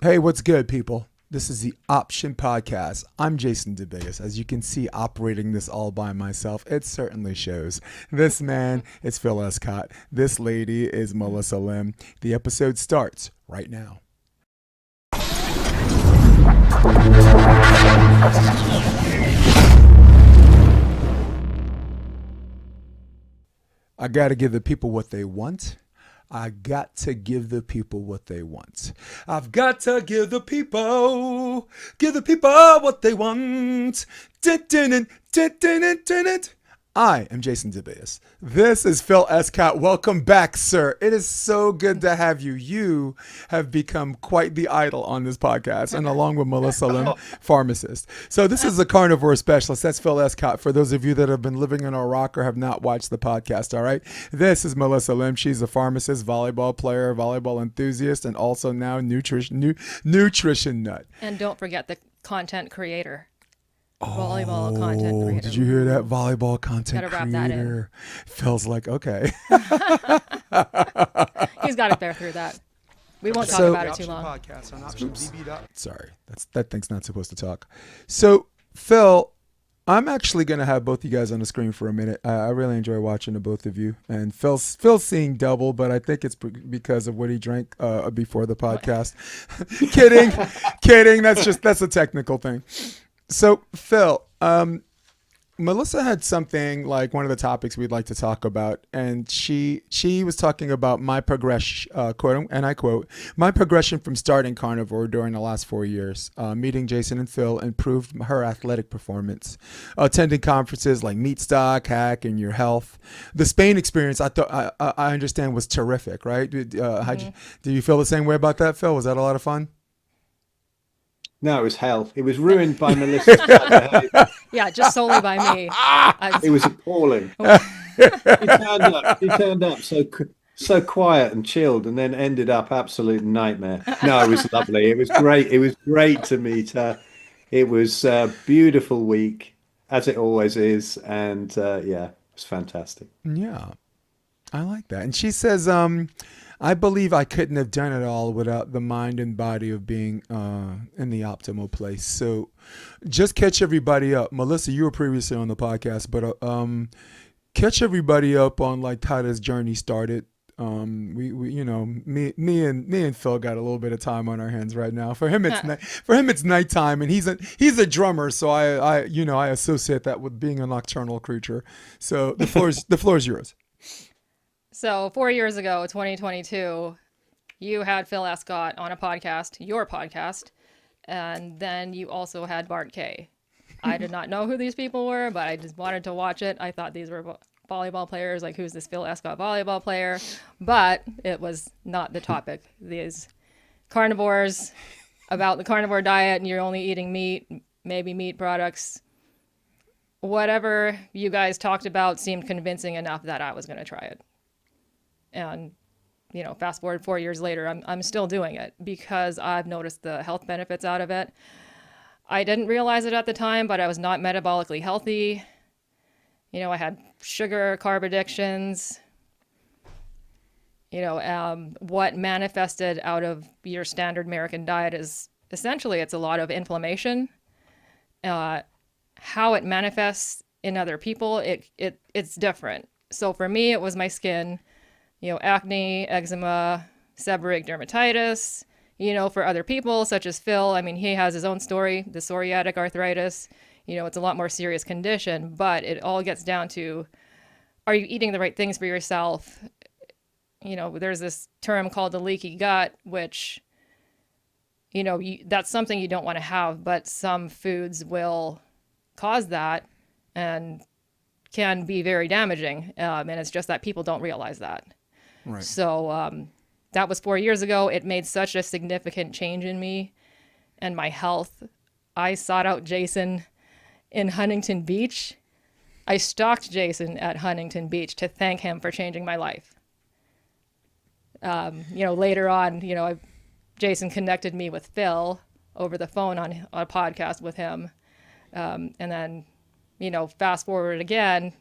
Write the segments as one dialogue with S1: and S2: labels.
S1: Hey, what's good, people? This is the Option Podcast. I'm Jason DeBias. As you can see, operating this all by myself, it certainly shows. This man is Phil Escott. This lady is Melissa Lim. The episode starts right now. I got to give the people what they want. I got to give the people what they want. I've got to give the people what they want. I am Jason DeBias. This is Phil Escott. Welcome back, sir. It is so good to have you. You have become quite the idol on this podcast, and along with Melissa Lim, pharmacist. So this is a carnivore specialist. That's Phil Escott. For those of you that have been living in a rock or have not watched the podcast, all right? This is Melissa Lim. She's a pharmacist, volleyball player, volleyball enthusiast, and also now nutrition nut.
S2: And don't forget the content creator. Volleyball content creator.
S1: Did you hear that? Volleyball content
S2: Gotta wrap that
S1: creator. Feels like, okay.
S2: He's got to bear through that. We won't talk about it too long.
S1: Sorry, that thing's not supposed to talk. So, Phil, I'm actually going to have both you guys on the screen for a minute. I really enjoy watching the both of you. And Phil's seeing double, but I think it's because of what he drank before the podcast. Kidding. That's a technical thing. So, Phil, Melissa had something like one of the topics we'd like to talk about, and she was talking about my progression, quote, and I quote, my progression from starting carnivore during the last 4 years. Meeting Jason and Phil improved her athletic performance. Attending conferences like Meat Stock, Hack, and Your Health. The Spain experience, I understand, was terrific, right? Do you feel the same way about that, Phil? Was that a lot of fun?
S3: No, it was hell. It was ruined by Melissa's bad behavior.
S2: Yeah, just solely by me.
S3: It was appalling. He turned up so quiet and chilled, and then ended up absolute nightmare. No, it was lovely. It was great. It was great to meet her. It was a beautiful week, as it always is, and yeah, it was fantastic.
S1: Yeah, I like that. And she says, I believe I couldn't have done it all without the mind and body of being in the optimal place. So just catch everybody up. Melissa, you were previously on the podcast, but catch everybody up on like how this journey started. We me and Phil got a little bit of time on our hands right now. For him it's nighttime, and he's a drummer, so I associate that with being a nocturnal creature. So the floor is yours.
S2: So 4 years ago, 2022, you had Phil Escott on a podcast, your podcast, and then you also had Bart Kay. I did not know who these people were, but I just wanted to watch it. I thought these were volleyball players, like who's this Phil Escott volleyball player? But it was not the topic. These carnivores, about the carnivore diet, and you're only eating meat, maybe meat products. Whatever you guys talked about seemed convincing enough that I was going to try it. And, fast forward 4 years later, I'm still doing it because I've noticed the health benefits out of it. I didn't realize it at the time, but I was not metabolically healthy. I had sugar, carb addictions. What manifested out of your standard American diet is essentially it's a lot of inflammation. How it manifests in other people, it's different. So for me, it was my skin. Acne, eczema, seborrheic dermatitis. For other people, such as Phil, he has his own story, the psoriatic arthritis. It's a lot more serious condition, but it all gets down to, are you eating the right things for yourself? There's this term called the leaky gut, which, that's something you don't want to have, but some foods will cause that and can be very damaging. And it's just that people don't realize that.
S1: Right.
S2: So that was 4 years ago. It made such a significant change in me and my health. I sought out Jason in Huntington Beach. I stalked Jason at Huntington Beach to thank him for changing my life. Later on, Jason connected me with Phil over the phone on a podcast with him. And then, fast forward again,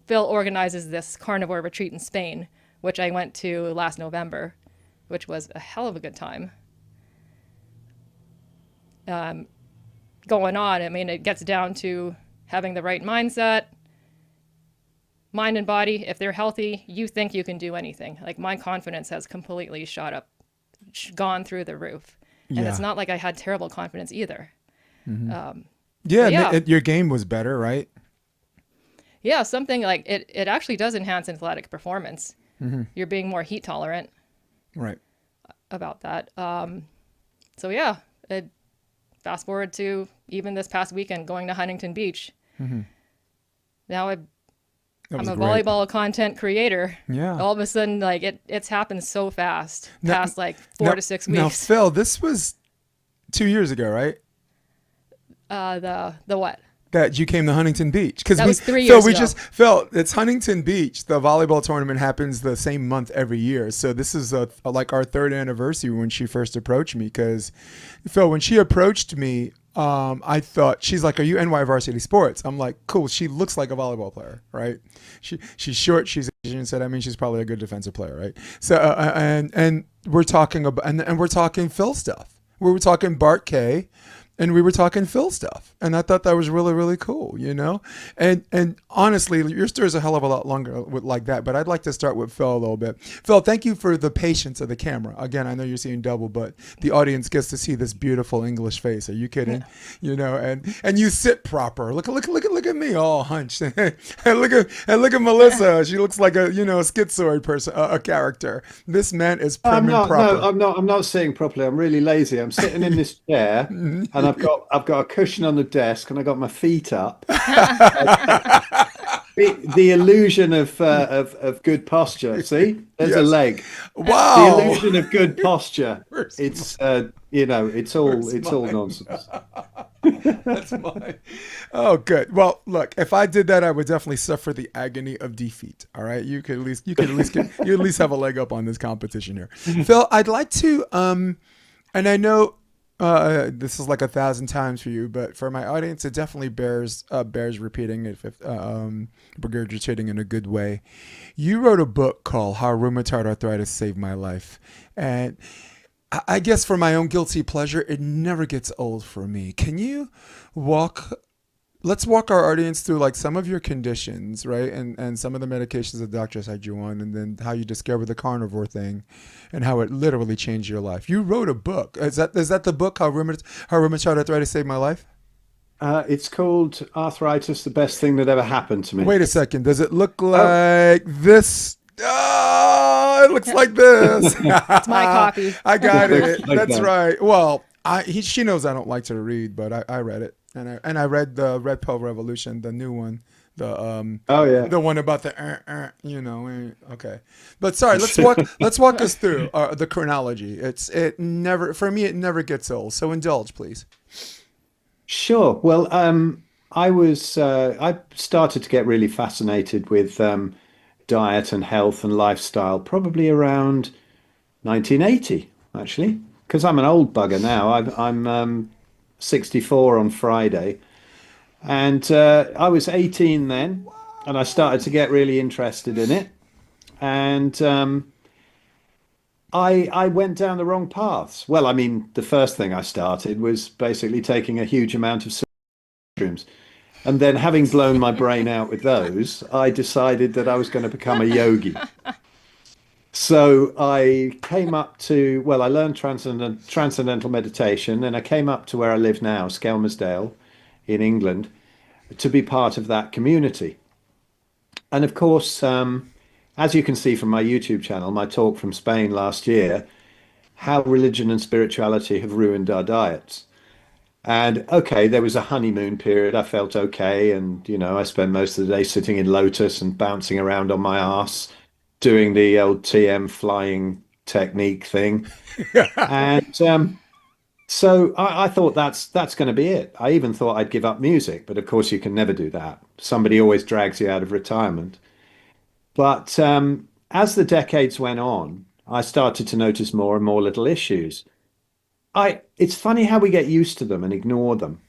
S2: Phil organizes this carnivore retreat in Spain, which I went to last November, which was a hell of a good time. going on. I mean, it gets down to having the right mindset, mind and body. If they're healthy, you think you can do anything. Like my confidence has completely shot up, gone through the roof. And
S1: Yeah.
S2: it's not like I had terrible confidence either.
S1: Yeah,
S2: yeah.
S1: your game was better, right?
S2: Yeah, something like it actually does enhance athletic performance. You're being more heat tolerant
S1: Right.
S2: about that. So yeah, fast forward to even this past weekend going to Huntington Beach. Now
S1: That
S2: I'm
S1: was
S2: a
S1: great.
S2: volleyball content creator.
S1: Yeah.
S2: All of a sudden, like it's happened so fast,
S1: Now-
S2: past like 4 to 6
S1: Now,
S2: weeks.
S1: Phil, this was 2 years ago, right?
S2: The what?
S1: That you came to Huntington Beach because
S2: That was 3
S1: Phil,
S2: years
S1: we
S2: ago.
S1: just Phil. It's Huntington Beach. The volleyball tournament happens the same month every year, so this is like our third anniversary when she first approached me. Because Phil, when she approached me, I thought she's like, "Are you NY Varsity Sports?" I'm like, "Cool." She looks like a volleyball player, right? She's short. She's Asian. Said, I mean, she's probably a good defensive player, right? So and we're talking about and we're talking Phil stuff. We were talking Bart Kay. And we were talking Phil stuff, and I thought that was really, really cool, you know. And honestly, your story is a hell of a lot longer like that. But I'd like to start with Phil a little bit. Phil, thank you for the patience of the camera. Again, I know you're seeing double, but the audience gets to see this beautiful English face. Are you kidding? You know, and you sit proper. Look at me, all hunched. and look at Melissa. She looks like a schizoid person, a character. This man is prim and proper.
S3: I'm not sitting properly. I'm really lazy. I'm sitting in this chair, and I've got a cushion on the desk, and I got my feet up. The illusion of good posture. See, there's a
S1: Yes.
S3: leg.
S1: Wow.
S3: The illusion of good posture.
S1: Where's
S3: It's it's all
S1: mine?
S3: nonsense.
S1: That's mine. Oh, good. Well, look, if I did that, I would definitely suffer the agony of defeat. All right, you at least have a leg up on this competition here, Phil. I'd like to, and I know this is like 1,000 times for you, but for my audience, it definitely bears repeating if regurgitating in a good way. You wrote a book called "How Rheumatoid Arthritis Saved My Life," and I guess for my own guilty pleasure, it never gets old for me. Can you let's walk our audience through like some of your conditions, right? And some of the medications the doctors had you on, and then how you discovered the carnivore thing and how it literally changed your life. You wrote a book. Is that the book, How Rheumatoid Arthritis Saved My Life?
S3: It's called Arthritis, the Best Thing That Ever Happened to Me.
S1: Wait a second. Does it look like this? Oh, it looks like this.
S2: It's my copy.
S1: I got it.
S3: Like
S1: That's
S3: that.
S1: right. Well, she knows I don't like to read, but I read it, and I read the Red Pill Revolution, the new one,
S3: Oh yeah.
S1: the one about the okay. But sorry, let's walk us through the chronology. It never gets old. So indulge, please.
S3: Sure. Well, I started to get really fascinated with diet and health and lifestyle probably around 1980, actually, because I'm an old bugger now. I'm 64 on Friday, and I was 18 then, and I started to get really interested in it, and I went down the wrong paths. Well, I mean, the first thing I started was basically taking a huge amount of mushrooms. And then, having blown my brain out with those, I decided that I was going to become a yogi. So I came up to, well, I learned transcendental meditation, and I came up to where I live now, Skelmersdale in England, to be part of that community. And of course, as you can see from my YouTube channel, my talk from Spain last year, how religion and spirituality have ruined our diets. And okay, there was a honeymoon period. I felt okay. And, I spent most of the day sitting in lotus and bouncing around on my ass, doing the old TM flying technique thing. And so I thought that's going to be it. I even thought I'd give up music. But of course, you can never do that. Somebody always drags you out of retirement. But as the decades went on, I started to notice more and more little issues. It's funny how we get used to them and ignore them.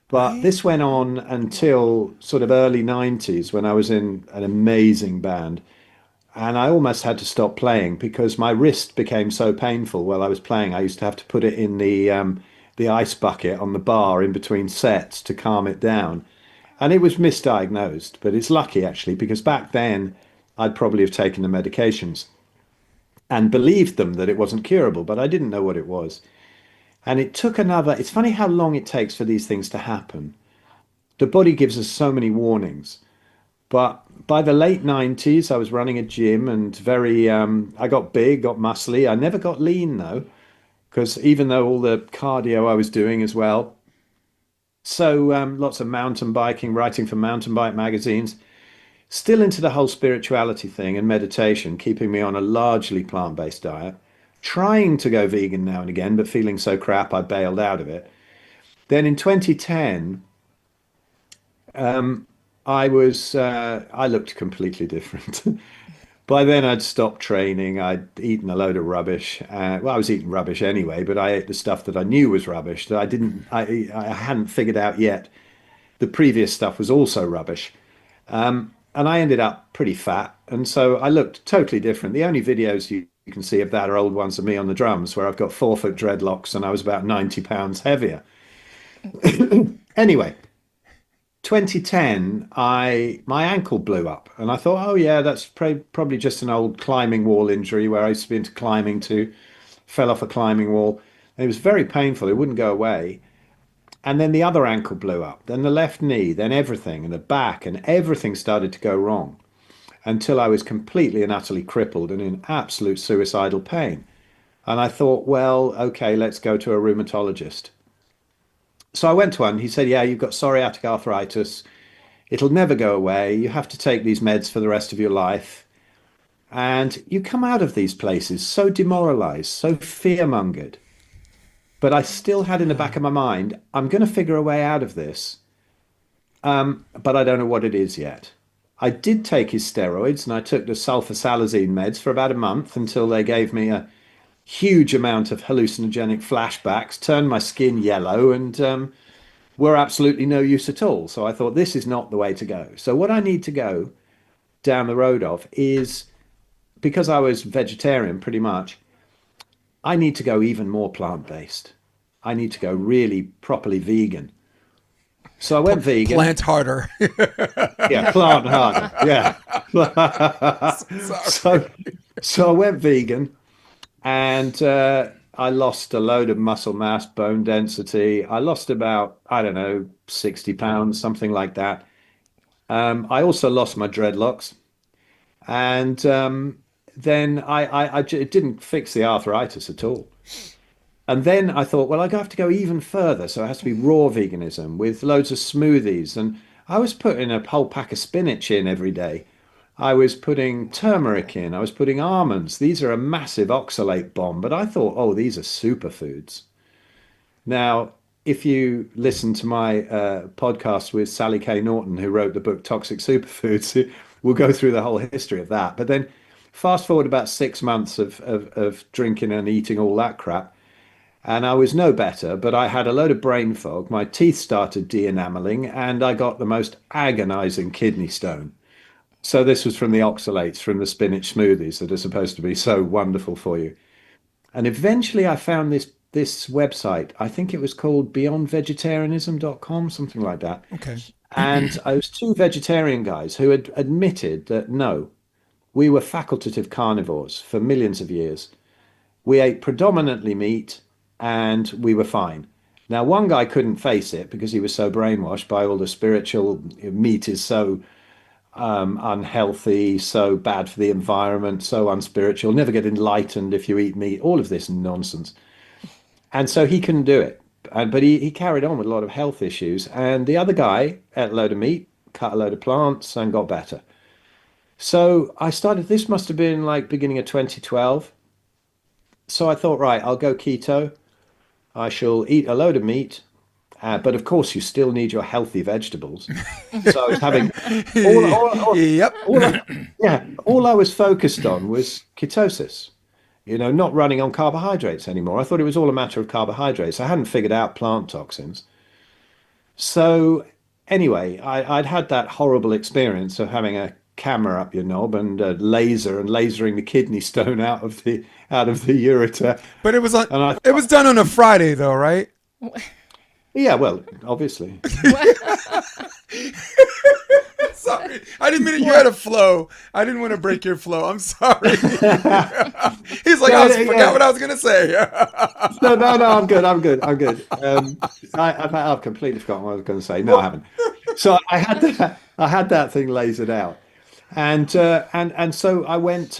S3: But
S1: Right?
S3: this went on until sort of early 90s when I was in an amazing band. And I almost had to stop playing because my wrist became so painful while I was playing. I used to have to put it in the ice bucket on the bar in between sets to calm it down. And it was misdiagnosed, but it's lucky actually, because back then I'd probably have taken the medications and believed them that it wasn't curable, but I didn't know what it was. And it took another, it's funny how long it takes for these things to happen. The body gives us so many warnings. But by the late 90s, I was running a gym and I got big, got muscly. I never got lean though, because even though all the cardio I was doing as well. So lots of mountain biking, writing for mountain bike magazines, still into the whole spirituality thing and meditation, keeping me on a largely plant-based diet, trying to go vegan now and again, but feeling so crap I bailed out of it. Then in 2010, I looked completely different. By then I'd stopped training. I'd eaten a load of rubbish. Well, I was eating rubbish anyway, but I ate the stuff that I knew was rubbish that I hadn't figured out yet. The previous stuff was also rubbish. And I ended up pretty fat. And so I looked totally different. The only videos you can see of that are old ones of me on the drums where I've got 4-foot dreadlocks and I was about 90 pounds heavier. Anyway, 2010, my ankle blew up, and I thought, oh yeah, that's probably just an old climbing wall injury where I used to be into climbing too. Fell off a climbing wall. And it was very painful. It wouldn't go away. And then the other ankle blew up, then the left knee, then everything, and the back, and everything started to go wrong until I was completely and utterly crippled and in absolute suicidal pain. And I thought, well, okay, let's go to a rheumatologist. So I went to one. He said, yeah, you've got psoriatic arthritis. It'll never go away. You have to take these meds for the rest of your life. And you come out of these places so demoralized, so fear-mongered. But I still had in the back of my mind, I'm going to figure a way out of this. But I don't know what it is yet. I did take his steroids and I took the sulfasalazine meds for about a month until they gave me a huge amount of hallucinogenic flashbacks, turned my skin yellow, and were absolutely no use at all. So I thought, this is not the way to go. So what I need to go down the road of is, because I was vegetarian pretty much, I need to go even more plant-based. I need to go really properly vegan. So I went vegan.
S1: Plant harder.
S3: Yeah, plant harder. Yeah. So I went vegan, and I lost a load of muscle mass, bone density. I lost about, I don't know, 60 pounds, something like that. I also lost my dreadlocks. And then it didn't fix the arthritis at all. And then I thought, well, I have to go even further. So it has to be raw veganism with loads of smoothies. And I was putting a whole pack of spinach in every day. I was putting turmeric in. I was putting almonds. These are a massive oxalate bomb. But I thought, oh, these are superfoods. Now, if you listen to my podcast with Sally K. Norton, who wrote the book Toxic Superfoods, we'll go through the whole history of that. But then fast forward about 6 months of drinking and eating all that crap. And I was no better, but I had a load of brain fog. My teeth started de-enameling and I got the most agonizing kidney stone. So this was from the oxalates, from the spinach smoothies that are supposed to be so wonderful for you. And eventually I found this website. I think it was called beyondvegetarianism.com, something like that.
S1: Okay.
S3: And I was two vegetarian guys who had admitted that, no, we were facultative carnivores for millions of years. We ate predominantly meat and we were fine. Now, one guy couldn't face it because he was so brainwashed by all the spiritual, meat is so unhealthy, so bad for the environment, so unspiritual, never get enlightened if you eat meat, all of this nonsense. And so he couldn't do it. But he carried on with a lot of health issues. And the other guy ate a load of meat, cut a load of plants, and got better. So I started, this must have been like beginning of 2012. So I thought, right, I'll go keto. I shall eat a load of meat. But of course, you still need your healthy vegetables. So I was having all I was focused on was ketosis. Not running on carbohydrates anymore. I thought it was all a matter of carbohydrates. I hadn't figured out plant toxins. So anyway, I'd had that horrible experience of having a camera up your knob and a laser and lasering the kidney stone out of the ureter.
S1: But it was done on a Friday though, right?
S3: Yeah, well, obviously.
S1: Sorry, I didn't mean it. You had a flow. I didn't want to break your flow. I'm sorry. He's like,
S3: No,
S1: I forgot
S3: yeah.
S1: what I was gonna say.
S3: No, I'm good. I'm good. I'm good. I've completely forgotten what I was going to say. No, I haven't. So I had that thing lasered out, and so I went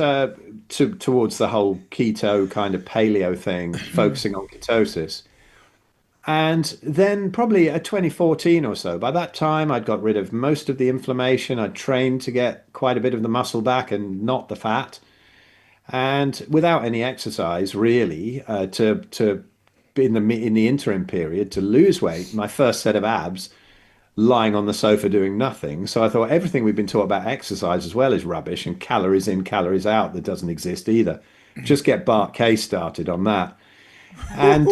S3: towards the whole keto kind of paleo thing, focusing on ketosis. And then probably at 2014 or so, by that time I'd got rid of most of the inflammation. I'd trained to get quite a bit of the muscle back and not the fat. And without any exercise really, to in the interim period to lose weight, my first set of abs lying on the sofa doing nothing. So I thought everything we've been taught about exercise as well is rubbish, and calories in, calories out, that doesn't exist either. Just get Bart Kay started on that. And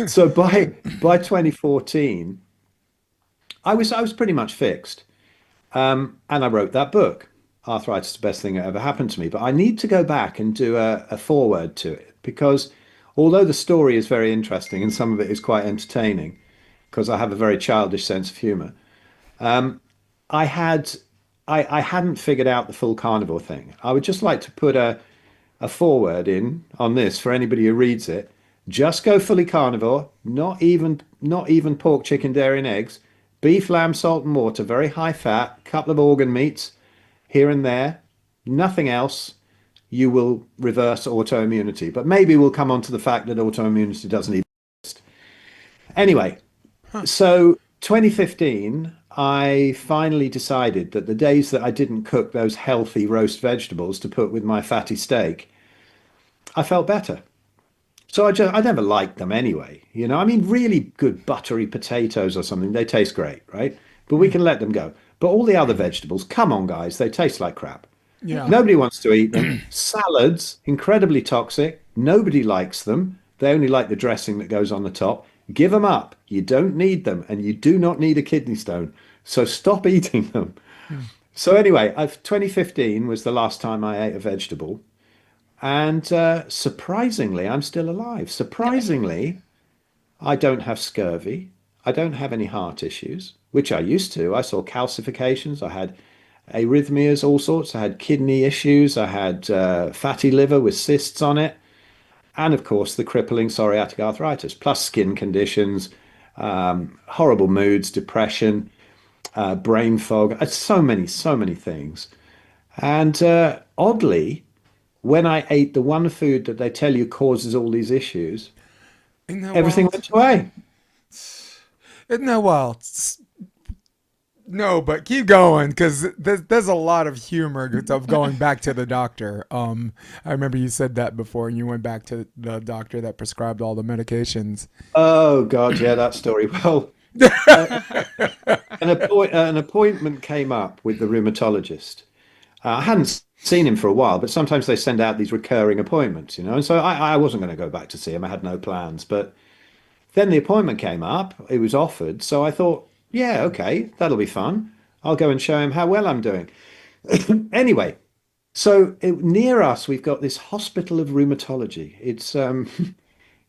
S3: so by 2014, I was pretty much fixed. And I wrote that book. Arthritis is the best thing that ever happened to me. But I need to go back and do a foreword to it, because although the story is very interesting and some of it is quite entertaining, because I have a very childish sense of humor, I had I hadn't figured out the full carnivore thing. I would just like to put a foreword in on this for anybody who reads it. Just go fully carnivore, not even pork, chicken, dairy, and eggs. Beef, lamb, salt and water, very high fat, couple of organ meats here and there, nothing else. You will reverse autoimmunity. But maybe we'll come on to the fact that autoimmunity doesn't even exist. Anyway, so 2015, I finally decided that the days that I didn't cook those healthy roast vegetables to put with my fatty steak, I felt better. So I never liked them anyway. I mean, really good buttery potatoes or something, they taste great, right? But we can let them go. But all the other vegetables, come on, guys, they taste like crap.
S1: Yeah.
S3: Nobody wants to eat them. Salads, incredibly toxic. Nobody likes them. They only like the dressing that goes on the top. Give them up. You don't need them, and you do not need a kidney stone. So stop eating them. So anyway, 2015 was the last time I ate a vegetable. And surprisingly, I'm still alive. Surprisingly, I don't have scurvy. I don't have any heart issues, which I used to. I saw calcifications. I had arrhythmias, all sorts. I had kidney issues. I had fatty liver with cysts on it. And of course, the crippling psoriatic arthritis, plus skin conditions, horrible moods, depression, brain fog, so many things. And oddly, when I ate the one food that they tell you causes all these issues,
S1: Isn't that
S3: everything
S1: wild?
S3: went away.
S1: Isn't that wild? No, but keep going, because there's a lot of humor of going back to the doctor. I remember you said that before, and you went back to the doctor that prescribed all the medications.
S3: Oh God, yeah, that story. Well, an appointment came up with the rheumatologist. I hadn't seen him for a while, but sometimes they send out these recurring appointments. And so I wasn't going to go back to see him. I had no plans, but then the appointment came up. It was offered, so I thought, yeah, okay, that'll be fun. I'll go and show him how well I'm doing. Anyway, so near us, we've got this hospital of rheumatology.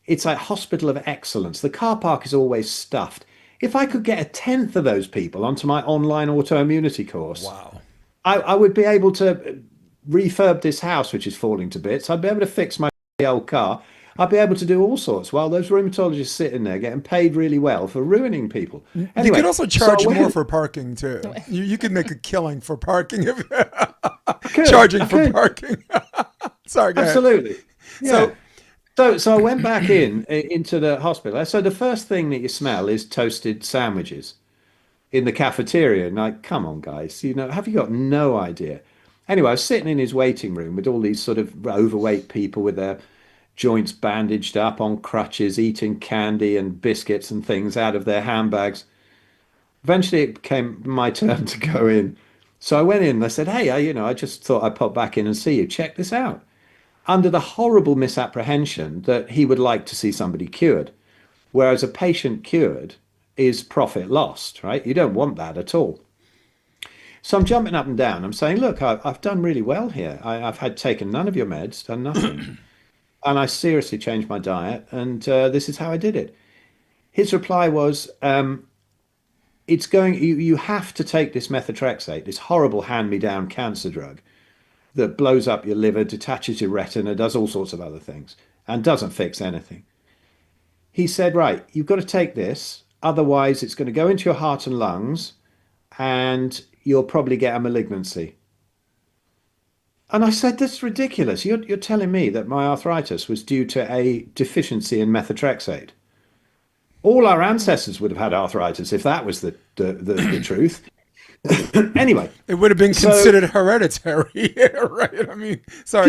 S3: It's a hospital of excellence. The car park is always stuffed. If I could get a tenth of those people onto my online autoimmunity course,
S1: Wow.
S3: I would be able to refurb this house, which is falling to bits. I'd be able to fix my old car. I'd be able to do all sorts while those rheumatologists sitting there getting paid really well for ruining people.
S1: You could
S3: Anyway,
S1: also
S3: so I
S1: charge more
S3: went,
S1: for parking too. You could make a killing for parking if
S3: I
S1: charging for
S3: could,
S1: parking. Sorry, go ahead.
S3: absolutely. Yeah.
S1: So,
S3: So I went back into the hospital. So the first thing that you smell is toasted sandwiches in the cafeteria. And like, come on, guys, have you got no idea? Anyway, I was sitting in his waiting room with all these sort of overweight people with their joints bandaged up on crutches, eating candy and biscuits and things out of their handbags. Eventually, it became my turn to go in. So I went in and I said, hey, I just thought I'd pop back in and see you. Check this out. Under the horrible misapprehension that he would like to see somebody cured, whereas a patient cured is profit lost, right? You don't want that at all. So I'm jumping up and down. I'm saying, look, I've done really well here. I've had taken none of your meds, done nothing. And I seriously changed my diet. And this is how I did it. his reply was, you have to take this methotrexate, this horrible hand-me-down cancer drug that blows up your liver, detaches your retina, does all sorts of other things, and doesn't fix anything. He said, right, you've got to take this, otherwise it's going to go into your heart and lungs, and you'll probably get a malignancy. And I said, that's ridiculous. You're telling me that my arthritis was due to a deficiency in methotrexate. All our ancestors would have had arthritis if that was the truth. Anyway,
S1: it would have been considered hereditary, right? I mean, sorry.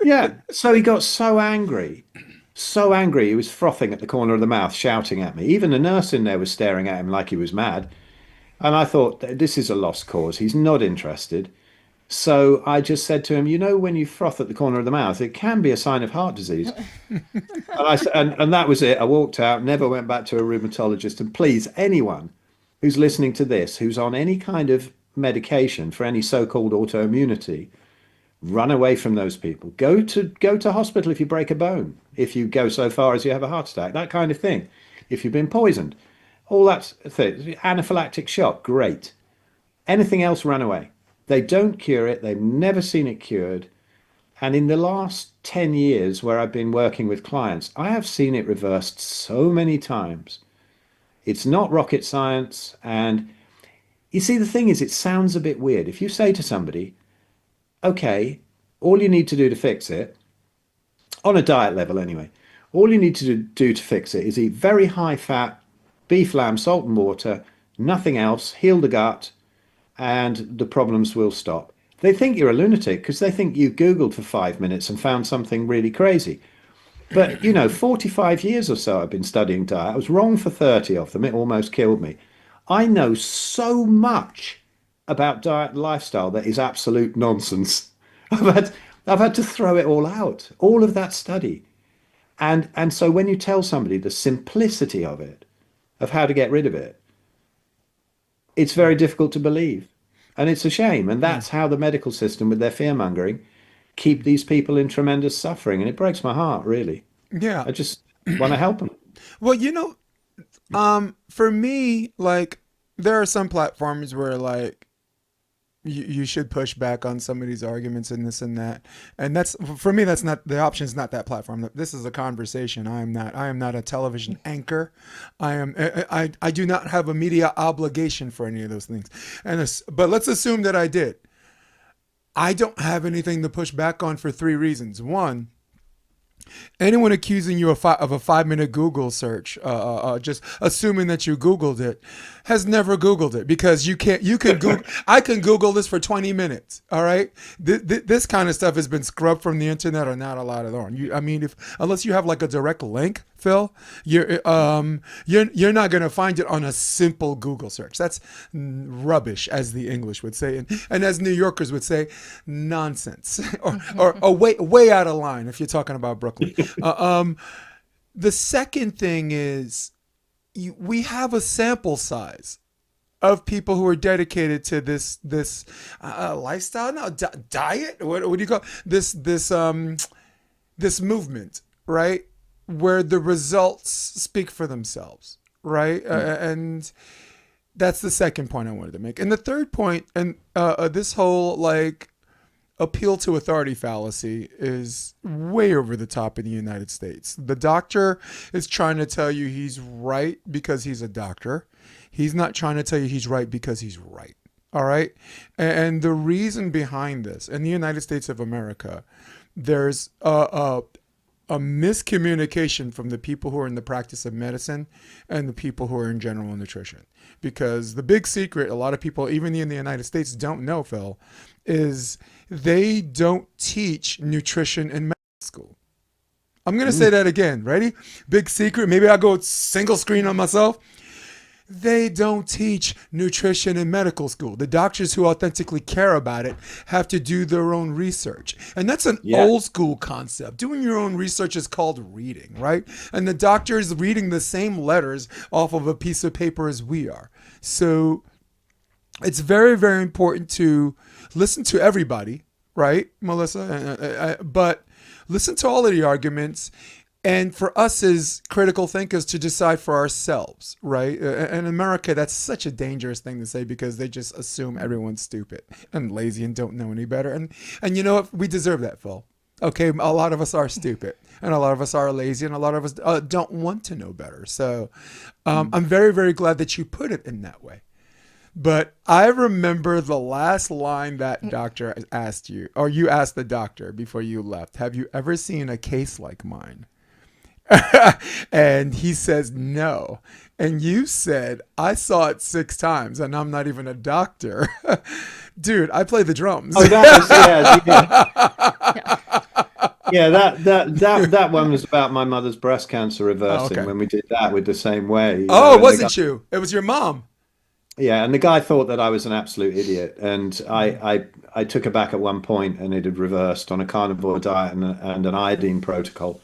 S3: Yeah. So he got so angry, he was frothing at the corner of the mouth, shouting at me. Even the nurse in there was staring at him like he was mad. And I thought, this is a lost cause. He's not interested. So I just said to him, when you froth at the corner of the mouth, it can be a sign of heart disease. and that was it. I walked out, never went back to a rheumatologist. And please, anyone who's listening to this, who's on any kind of medication for any so-called autoimmunity, run away from those people. Go to hospital if you break a bone, if you go so far as you have a heart attack, that kind of thing. If you've been poisoned, all that thing, anaphylactic shock, great. Anything else, run away. They don't cure it. They've never seen it cured. And in the last 10 years where I've been working with clients, I have seen it reversed so many times. It's not rocket science. And you see, the thing is, it sounds a bit weird. If you say to somebody, okay, all you need to do to fix it, on a diet level anyway, all you need to do to fix it is eat very high fat, beef, lamb, salt and water, nothing else, heal the gut, and the problems will stop. They think you're a lunatic because they think you Googled for 5 minutes and found something really crazy. But, 45 years or so I've been studying diet. I was wrong for 30 of them. It almost killed me. I know so much about diet and lifestyle that is absolute nonsense. I've had to throw it all out, all of that study. And so when you tell somebody the simplicity of it, of how to get rid of it, it's very difficult to believe. And it's a shame. And that's how the medical system, with their fear-mongering, keep these people in tremendous suffering. And it breaks my heart, really.
S1: Yeah.
S3: I just want to help them.
S1: Well, for me, like, there are some platforms where, like, you should push back on some of these arguments and this and that. And that's, for me, that's not, the option is not that platform. This is a conversation. I am not a television anchor. I do not have a media obligation for any of those things. But let's assume that I did. I don't have anything to push back on for 3 reasons. One, anyone accusing you of a 5-minute Google search, just assuming that you Googled it, has never Googled it, because you can Google. I can Google this for 20 minutes. All right, this kind of stuff has been scrubbed from the internet or not allowed it on. Unless you have like a direct link, Phil, you're not gonna find it on a simple Google search. That's rubbish, as the English would say, and as New Yorkers would say, nonsense, or way out of line if you're talking about Brooklyn. The second thing is, we have a sample size of people who are dedicated to this lifestyle, diet. What do you call this movement, right? Where the results speak for themselves, right? And that's the second point I wanted to make. And the third point, and this whole like appeal to authority fallacy, is way over the top in the United States. The doctor is trying to tell you he's right because he's a doctor. He's not trying to tell you he's right because he's right. All right. And the reason behind this, in the United States of America, there's a miscommunication from the people who are in the practice of medicine and the people who are in general nutrition. Because the big secret, a lot of people, even in the United States, don't know, Phil, is they don't teach nutrition in medical school. I'm going to say that again. Ready? Big secret. Maybe I'll go single screen on myself. They don't teach nutrition in medical school. The doctors who authentically care about it have to do their own research. And that's an old school concept. Doing your own research is called reading, right? And the doctor is reading the same letters off of a piece of paper as we are. So it's very, very important to listen to everybody, right, Melissa? But listen to all of the arguments And for us as critical thinkers to decide for ourselves, right? In America, that's such a dangerous thing to say because they just assume everyone's stupid and lazy and don't know any better. And you know what? We deserve that, Phil. Okay, a lot of us are stupid, and a lot of us are lazy, and a lot of us don't want to know better. So I'm very, very glad that you put it in that way. But I remember the last line that doctor asked you, or you asked the doctor before you left, have you ever seen a case like mine? And he says no. And you said, I saw it 6 times, and I'm not even a doctor. Dude, I play the drums.
S3: Oh, that was, yeah. That one was about my mother's breast cancer reversing when we did that with the same way.
S1: Oh, it wasn't you. It was your mom.
S3: Yeah, and the guy thought that I was an absolute idiot, and I took her back at one point, and it had reversed on a carnivore diet and an iodine protocol.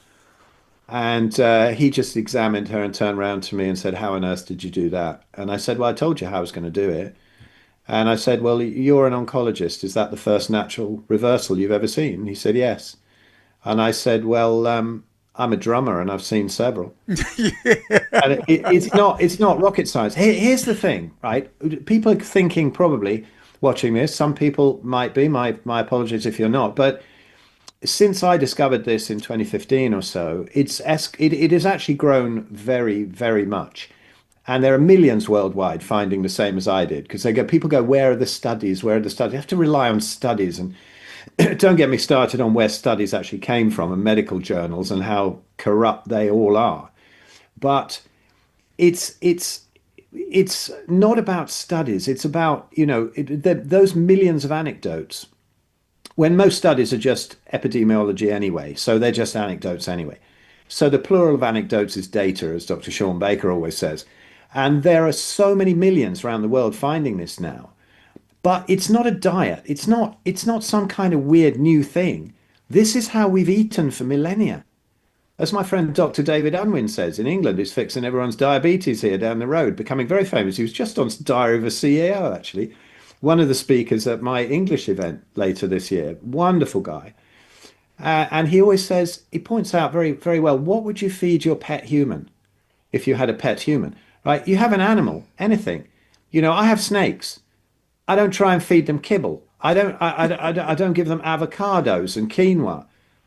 S3: And he just examined her and turned around to me and said, "How on earth did you do that?" And I said, "Well, I told you how I was going to do it." And I said, "Well, you're an oncologist. Is that the first natural reversal you've ever seen?" And he said, "Yes." And I said, "Well, I'm a drummer and I've seen several." And it's not rocket science. Here's the thing, right? People are thinking probably watching this. Some people might be. My apologies if you're not. But since I discovered this in 2015 or so, it has actually grown very, very much. And there are millions worldwide finding the same as I did, because people go, where are the studies? Where are the studies? You have to rely on studies. And don't get me started on where studies actually came from and medical journals and how corrupt they all are. But it's not about studies. It's about, those millions of anecdotes, when most studies are just epidemiology anyway. So they're just anecdotes anyway. So the plural of anecdotes is data, as Dr. Sean Baker always says. And there are so many millions around the world finding this now. But it's not a diet. It's not some kind of weird new thing. This is how we've eaten for millennia. As my friend Dr. David Unwin says, in England, he's fixing everyone's diabetes here down the road, becoming very famous. He was just on Diary of a CEO, actually. One of the speakers at my English event later this year. Wonderful guy. And he always says, he points out very, very well, what would you feed your pet human if you had a pet human? Right? You have an animal, anything. I have snakes. I don't try and feed them kibble. I don't give them avocados and quinoa.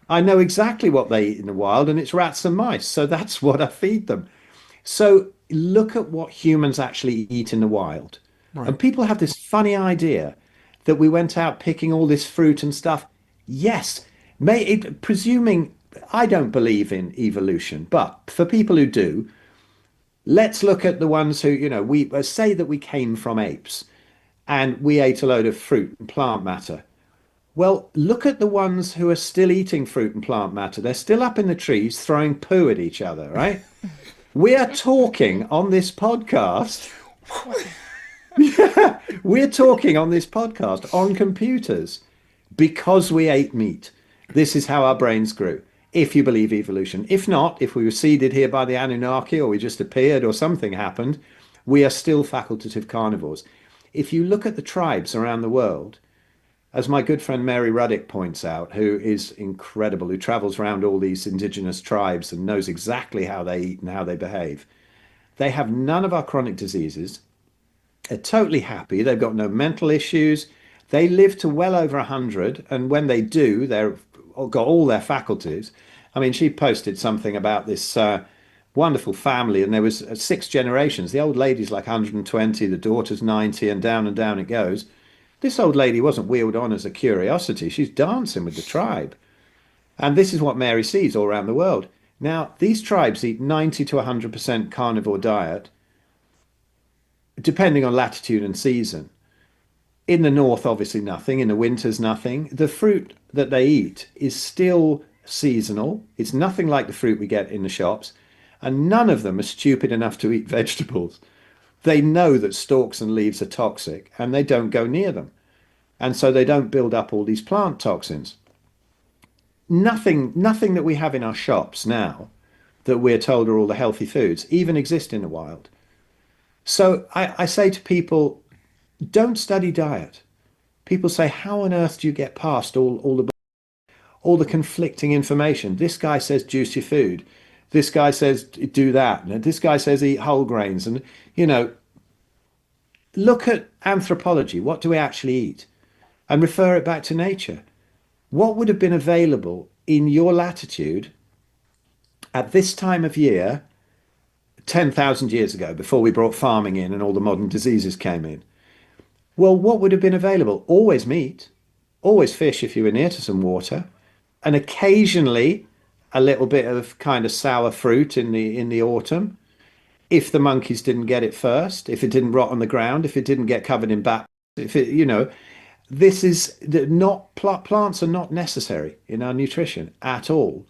S3: I know exactly what they eat in the wild, and it's rats and mice. So that's what I feed them. So look at what humans actually eat in the wild. Right. And people have this funny idea that we went out picking all this fruit and stuff. Yes, presuming I don't believe in evolution, but for people who do, let's look at the ones who, we say that we came from apes and we ate a load of fruit and plant matter. Well, look at the ones who are still eating fruit and plant matter. They're still up in the trees throwing poo at each other, right? We are talking on this podcast. Yeah, we're talking on this podcast on computers because we ate meat. This is how our brains grew, if you believe evolution. If not, if we were seeded here by the Anunnaki or we just appeared or something happened, we are still facultative carnivores. If you look at the tribes around the world, as my good friend Mary Ruddick points out, who is incredible, who travels around all these indigenous tribes and knows exactly how they eat and how they behave, they have none of our chronic diseases. They're totally happy. They've got no mental issues. They live to well over 100. And when they do, they've got all their faculties. I mean, she posted something about this wonderful family, and there was 6 generations. The old lady's like 120, the daughter's 90, and down it goes. This old lady wasn't wheeled on as a curiosity. She's dancing with the tribe. And this is what Mary sees all around the world. Now, these tribes eat 90 to 100% carnivore diet, depending on latitude and season. In the north, obviously nothing. In the winters, nothing. The fruit that they eat is still seasonal. It's nothing like the fruit we get in the shops. And none of them are stupid enough to eat vegetables. They know that stalks and leaves are toxic, and they don't go near them. And so they don't build up all these plant toxins. Nothing that we have in our shops now that we're told are all the healthy foods even exist in the wild. So I say to people, don't study diet. People say, how on earth do you get past all the conflicting information? This guy says juice your food. this guy says do that, and this guy says eat whole grains, and you know, look at anthropology. What do we actually eat? And refer it back to nature. What would have been available in your latitude at this time of year 10,000 years ago, before we brought farming in and all the modern diseases came in? Well, what would have been available? Always meat, always fish if you were near to some water, and occasionally a little bit of kind of sour fruit in the autumn. If the monkeys didn't get it first, if it didn't rot on the ground, if it didn't get covered in bat, if it, you know, this is not plants are not necessary in our nutrition at all,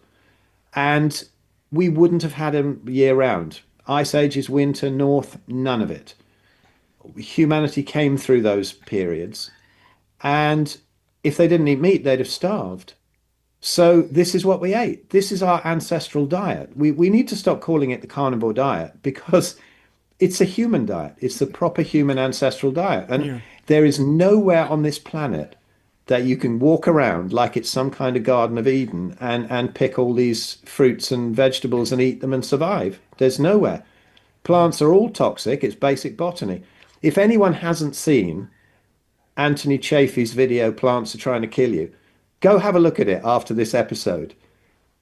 S3: and we wouldn't have had them year round. Ice ages, winter, north, none of it. Humanity came through those periods, and if they didn't eat meat, they'd have starved. So this is what we ate. This is our ancestral diet. We need to stop calling it the carnivore diet, because it's a human diet. It's the proper human ancestral diet. And there is nowhere on this planet that you can walk around like it's some kind of Garden of Eden and pick all these fruits and vegetables and eat them and survive. There's nowhere. Plants are all toxic. It's basic botany. If anyone hasn't seen Anthony Chaffee's video, Plants Are Trying to Kill You, go have a look at it after this episode.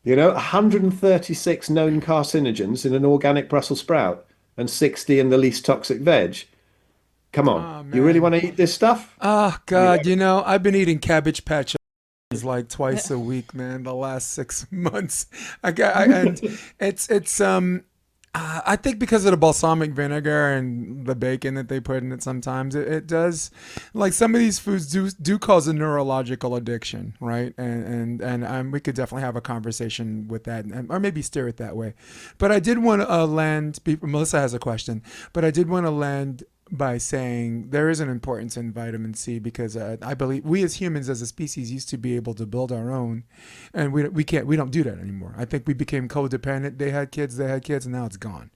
S3: You know, 136 known carcinogens in an organic Brussels sprout and 60 in the least toxic veg. Come on, you really want to eat this stuff?
S1: Oh God, you know, I've been eating Cabbage Patch like twice a week, man, the last 6 months. And I think because of the balsamic vinegar and the bacon that they put in it, sometimes it does, like, some of these foods do cause a neurological addiction, right? And we could definitely have a conversation with that, or maybe steer it that way. But I did want to land. Melissa has a question, but I did want to land by saying there is an importance in vitamin C, because I believe we as humans, as a species, used to be able to build our own, and we don't do that anymore. I think we became codependent. They had kids, and now it's gone.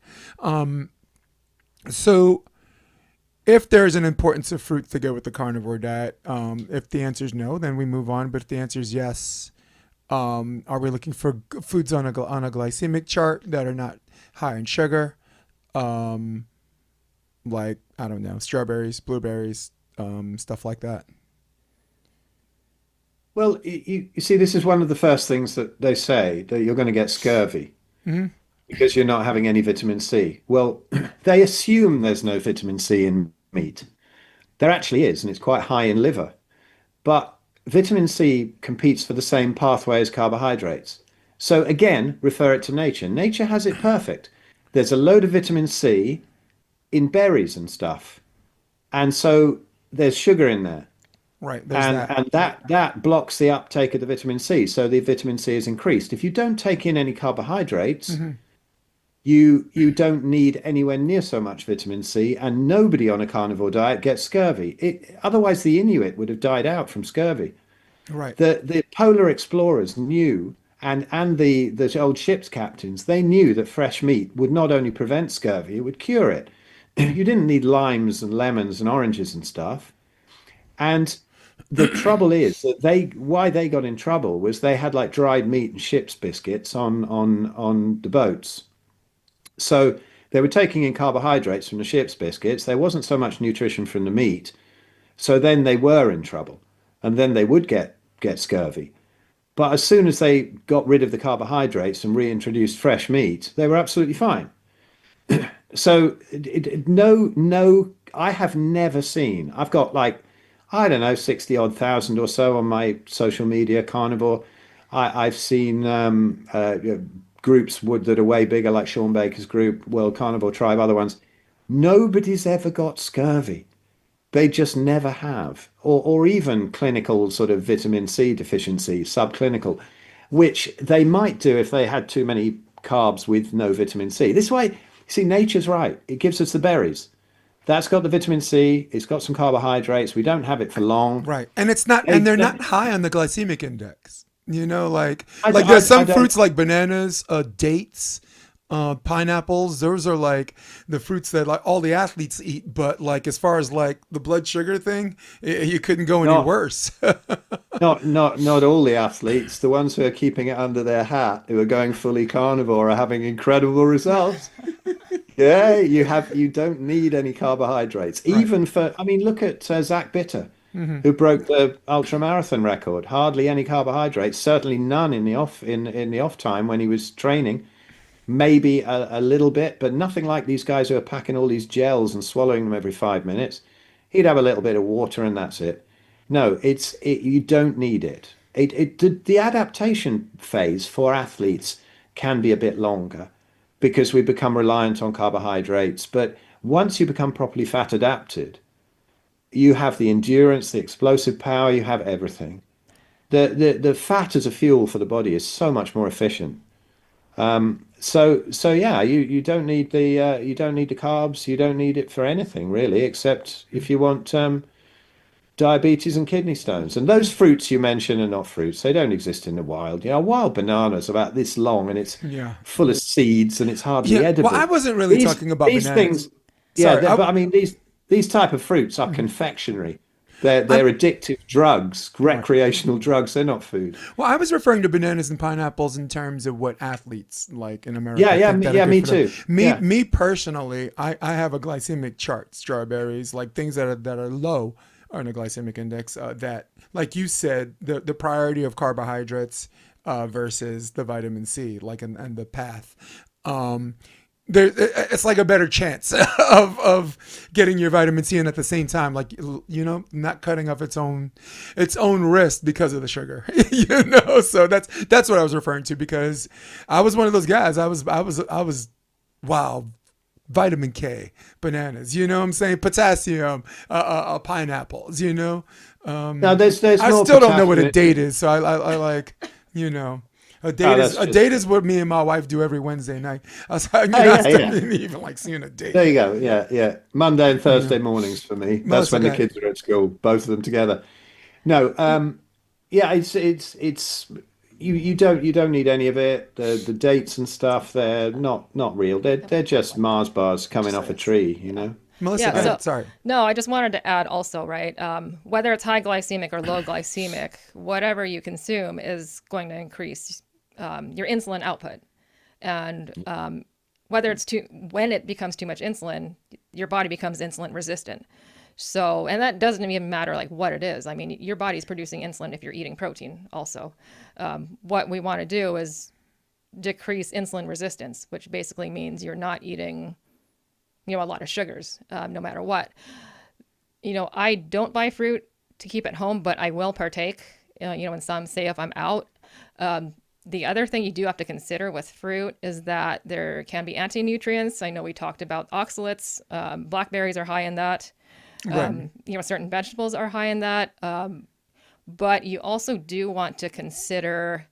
S1: So if there's an importance of fruit to go with the carnivore diet, if the answer is no, then we move on. But if the answer is yes, are we looking for foods on a glycemic chart that are not high in sugar? Like, I don't know, strawberries, blueberries, stuff like that.
S3: Well, you see, this is one of the first things that they say, that you're going to get scurvy because you're not having any vitamin C. Well, they assume there's no vitamin C in meat. There actually is, and it's quite high in liver. But vitamin C competes for the same pathway as carbohydrates. So again, refer it to nature. Nature has it perfect. There's a load of vitamin C in berries and stuff, and so there's sugar in there,
S1: Right.
S3: and that blocks the uptake of the vitamin C, so the vitamin C is increased. If you don't take in any carbohydrates, you don't need anywhere near so much vitamin C, and nobody on a carnivore diet gets scurvy. Otherwise the Inuit would have died out from scurvy.
S1: Right.
S3: The polar explorers knew, and the old ship's captains, they knew that fresh meat would not only prevent scurvy, it would cure it. You didn't need limes and lemons and oranges and stuff. And the trouble is that why they got in trouble was they had like dried meat and ship's biscuits on the boats. So they were taking in carbohydrates from the ship's biscuits. There wasn't so much nutrition from the meat. So then they were in trouble, and then they would get scurvy. But as soon as they got rid of the carbohydrates and reintroduced fresh meat, they were absolutely fine. So no, I have never seen. I've got like, I don't know, 60 odd thousand or so on my social media carnivore. I've seen groups that are way bigger, like Sean Baker's group, World Carnivore Tribe, other ones. Nobody's ever got scurvy. They just never have, or even clinical sort of vitamin C deficiency, subclinical, which they might do if they had too many carbs with no vitamin C. This way. See, nature's right. It gives us the berries. That's got the vitamin C. It's got some carbohydrates. We don't have it for long.
S1: Right. And they're not high on the glycemic index. You know, like there's some fruits like bananas, dates, pineapples. Those are like the fruits that like all the athletes eat. But like as far as like the blood sugar thing, you couldn't go any
S3: Not
S1: worse.
S3: not all the athletes. The ones who are keeping it under their hat, who are going fully carnivore, are having incredible results. Yeah, you don't need any carbohydrates.
S1: Right.
S3: Even for, I mean, look at Zach Bitter,
S1: Hmm.
S3: who broke the ultra marathon record. Hardly any carbohydrates, certainly none in the off time when he was training. Maybe a little bit, but nothing like these guys who are packing all these gels and swallowing them every 5 minutes. He'd have a little bit of water and that's it. No, you don't need it. The adaptation phase for athletes can be a bit longer because we become reliant on carbohydrates. But once you become properly fat adapted, you have the endurance, the explosive power, you have everything. The fat as a fuel for the body is so much more efficient. So yeah, you don't need you don't need the carbs. You don't need it for anything really, except if you want diabetes and kidney stones. And those fruits you mention are not fruits. They don't exist in the wild. You know, a wild banana's about this long and it's
S1: Yeah.
S3: full of seeds and it's hardly
S1: Yeah. Well, I
S3: edible.
S1: wasn't really talking about
S3: These
S1: bananas.
S3: things, yeah,
S1: Sorry.
S3: but I mean these type of fruits are confectionery. They're
S1: I'm
S3: addictive drugs,
S1: right.
S3: recreational drugs. They're not food.
S1: Well, I was referring to bananas and pineapples in terms of what athletes like in America think that are
S3: Yeah,
S1: good
S3: me
S1: for them.
S3: too.
S1: Me,
S3: Yeah.
S1: me personally, I have a glycemic chart. Strawberries, like things that are low on a glycemic index. That, like you said, the priority of carbohydrates versus the vitamin C, like and the path. Um, there, it's like a better chance of getting your vitamin C in at the same time, like not cutting off its own wrist because of the sugar, So that's what I was referring to because I was one of those guys. I was wow, vitamin K, bananas, what I'm saying, potassium, pineapples,
S3: No, there's
S1: I
S3: more
S1: still don't know what a
S3: potassium.
S1: date is, so I like, you know, a
S3: Oh,
S1: date is
S3: that's
S1: a
S3: just
S1: date is what me and my wife do every Wednesday night. I was like,
S3: oh
S1: I
S3: yeah,
S1: still
S3: yeah.
S1: didn't even like seeing a date.
S3: There you go. Yeah, yeah. Monday and
S1: Yeah,
S3: Thursday mornings for me. That's
S1: Melissa,
S3: when the
S1: got
S3: kids are at school, both of them together. No, yeah, it's you don't need any of it. The dates and stuff, they're not real. They're just Mars bars coming off a tree, you know.
S1: Melissa,
S2: Yeah,
S1: go
S3: Uh,
S2: so
S1: ahead. Sorry.
S2: no, I just wanted to add also, right? Whether it's high glycemic or low glycemic, whatever you consume is going to increase your insulin output. And whether it's when it becomes too much insulin, your body becomes insulin resistant. So, and that doesn't even matter like what it is. I mean, your body's producing insulin if you're eating protein also. What we want to do is decrease insulin resistance, which basically means you're not eating, a lot of sugars, no matter what. I don't buy fruit to keep at home, but I will partake, in some, say if I'm out. The other thing you do have to consider with fruit is that there can be anti-nutrients. I know we talked about oxalates. Blackberries are high in that.
S1: Right.
S2: Certain vegetables are high in that. But you also do want to consider,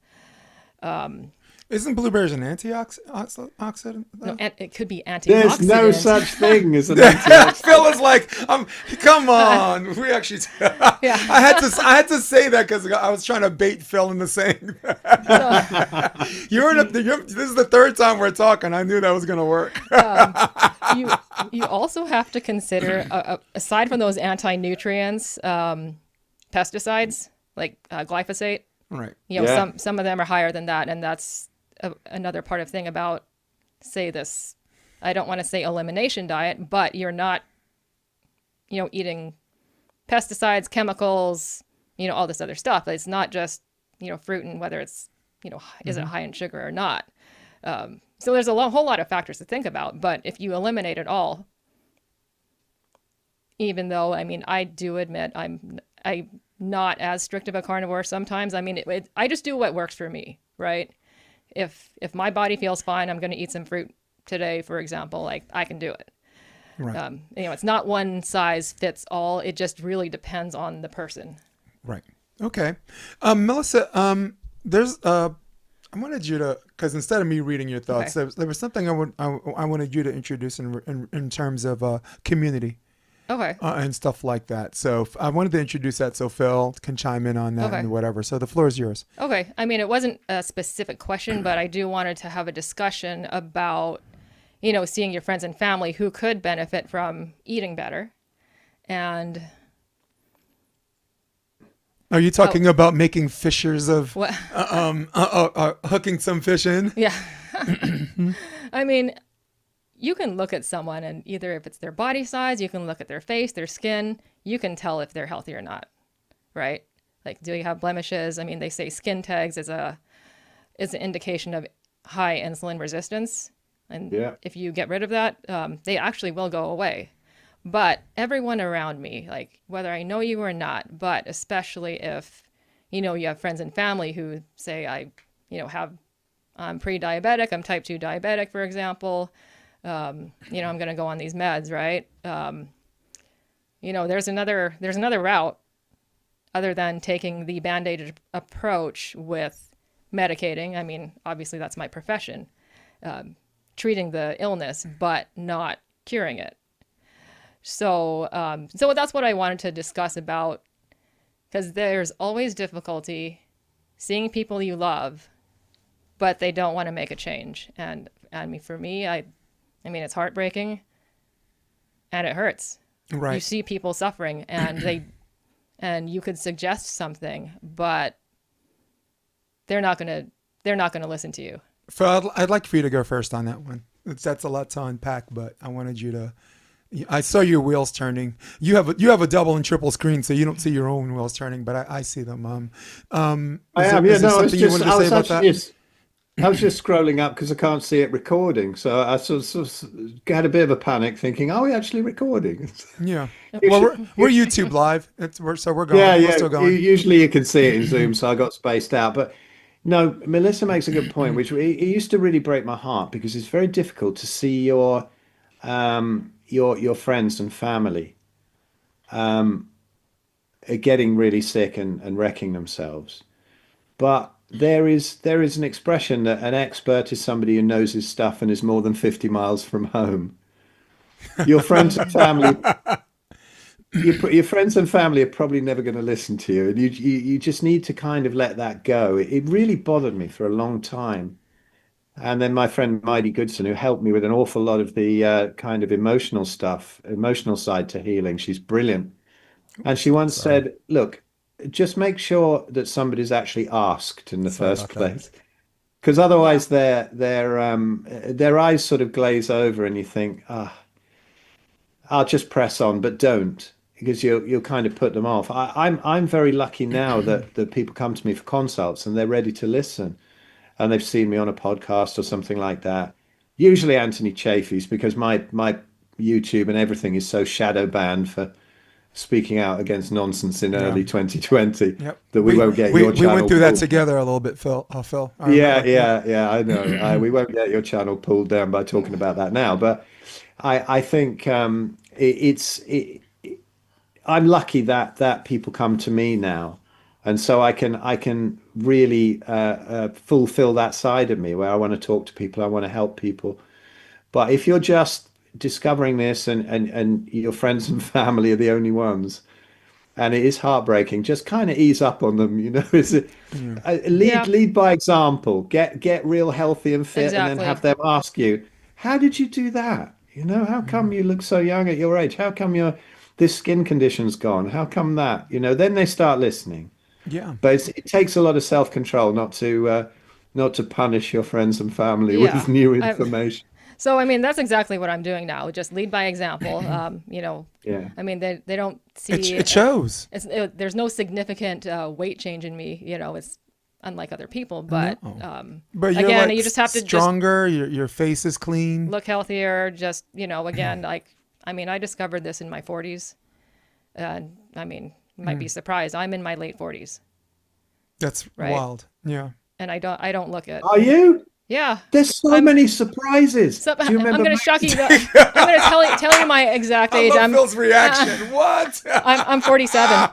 S1: Isn't blueberries an antioxidant though?
S2: it could be
S3: there's no
S2: antioxidant.
S3: such thing as an antioxidant.
S1: Phil is like, come on. We actually,
S2: Yeah.
S1: I had to say that because I was trying to bait Phil into saying that.
S2: So
S1: This is the third time we're talking. I knew that was gonna work.
S2: you also have to consider, aside from those anti-nutrients, pesticides like glyphosate.
S1: Right.
S3: Yeah.
S2: Some of them are higher than that, and that's another part of thing about, say this. I don't want to say elimination diet, but you're not, eating pesticides, chemicals, all this other stuff. It's not just fruit and whether it's is it high in sugar or not. So there's a whole lot of factors to think about. But if you eliminate it all, even though I do admit I'm not as strict of a carnivore sometimes. I mean, I just do what works for me, right? If my body feels fine, I'm going to eat some fruit today, for example. Like I can do it.
S1: Right.
S2: It's not one size fits all. It just really depends on the person.
S1: Right. Okay. Melissa, there's I wanted you to, because instead of me reading your thoughts,
S2: Okay.
S1: there was something I wanted you to introduce in terms of community.
S2: Okay.
S1: and stuff like that. So I wanted to introduce that so Phil can chime in on that
S2: Okay.
S1: and whatever. So the floor is yours.
S2: Okay. I mean, it wasn't a specific question, but I do wanted to have a discussion about, seeing your friends and family who could benefit from eating better. And
S1: Are you talking about making fishers of
S2: what?
S1: hooking some fish in?
S2: Yeah. I mean, you can look at someone and either if it's their body size, you can look at their face, their skin, you can tell if they're healthy or not, right? Like, do you have blemishes? I mean, they say skin tags is an indication of high insulin resistance. And if you get rid of that, they actually will go away. But everyone around me, like whether I know you or not, but especially if, you have friends and family who say I'm pre-diabetic, I'm type 2 diabetic, for example, I'm going to go on these meds, right? There's another route other than taking the band-aid approach with medicating. I mean, obviously that's my profession, treating the illness, but not curing it. So that's what I wanted to discuss about, because there's always difficulty seeing people you love, but they don't want to make a change. And I mean, for me, I mean, it's heartbreaking and it hurts.
S1: Right.
S2: You see people suffering and you could suggest something, but they're not going to listen to you.
S1: Phil, I'd like for you to go first on that one. That's a lot to unpack, but I wanted you to. I saw your wheels turning. You have a double and triple screen, so you don't see your own wheels turning, but I see them.
S3: I am. Yeah, no,
S1: something you wanted to say about that?
S3: I was just scrolling up because I can't see it recording, so I sort of had a bit of a panic, thinking, "Are we actually recording?"
S1: Yeah. Well, we're YouTube live. We're going.
S3: Yeah,
S1: We're still going.
S3: Usually you can see it in Zoom, so I got spaced out. But no, Melissa makes a good point, which it used to really break my heart because it's very difficult to see your friends and family are getting really sick and wrecking themselves. But there is an expression that an expert is somebody who knows his stuff and is more than 50 miles from home. Your friends and family, your friends and family are probably never going to listen to you, and you just need to kind of let that go. It really bothered me for a long time. And then my friend Maidi Goodson, who helped me with an awful lot of the kind of emotional stuff, emotional side to healing. She's brilliant. And she once said, look, just make sure that somebody's actually asked in the first place. Because otherwise their eyes sort of glaze over and you think, I'll just press on, but don't, because you'll kind of put them off. I'm very lucky now that people come to me for consults and they're ready to listen. And they've seen me on a podcast or something like that. Usually Anthony Chafee's, because my YouTube and everything is so shadow banned for speaking out against nonsense in early 2020 that we won't get your channel.
S1: We went through that together a little bit, Phil. Phil.
S3: Yeah, I know. We won't get your channel pulled down by talking about that now. But I think I'm lucky that people come to me now. And so I can really fulfill that side of me where I want to talk to people, I want to help people. But if you're just discovering this and your friends and family are the only ones, and it is heartbreaking, just kind of ease up on them, lead by example, get real healthy and fit, and then have them ask you, how did you do that? How come you look so young at your age? How come this skin condition's gone? How come that? Then they start listening.
S1: Yeah.
S3: But it takes a lot of self-control not to punish your friends and family with new information.
S2: So, I mean, that's exactly what I'm doing now. Just lead by example.
S3: Yeah.
S2: I mean, they don't see
S1: it shows.
S2: There's no significant weight change in me. It's unlike other people, but
S1: but you're
S2: again, you just have to
S1: stronger. Your face is clean.
S2: Look healthier. Just again, I discovered this in my 40s, and I mean. You might be surprised. I'm in my late 40s.
S1: That's wild. Yeah.
S2: And I don't look it.
S3: Are you?
S2: Yeah.
S3: There's so many surprises. Do you remember?
S2: I'm going to shock you. I'm going to tell you my exact age.
S1: I love Phil's reaction. What?
S2: I'm 47.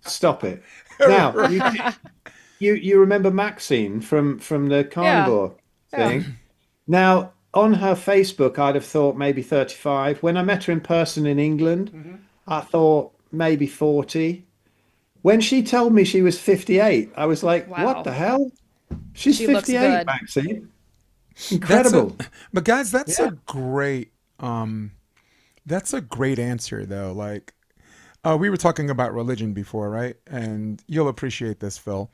S3: Stop it. Now, you remember Maxine from the carnivore thing? Now, on her Facebook, I'd have thought maybe 35. When I met her in person in England, I thought maybe 40. When she told me she was 58, I was like, what the
S2: Wow.
S3: hell? She's
S2: She looks
S3: 58,
S2: good.
S3: Maxine.
S1: That's a,
S3: Incredible.
S1: but guys,
S3: Yeah.
S1: that's a great answer though. Like, we were talking about religion before, right? And you'll appreciate this, Phil.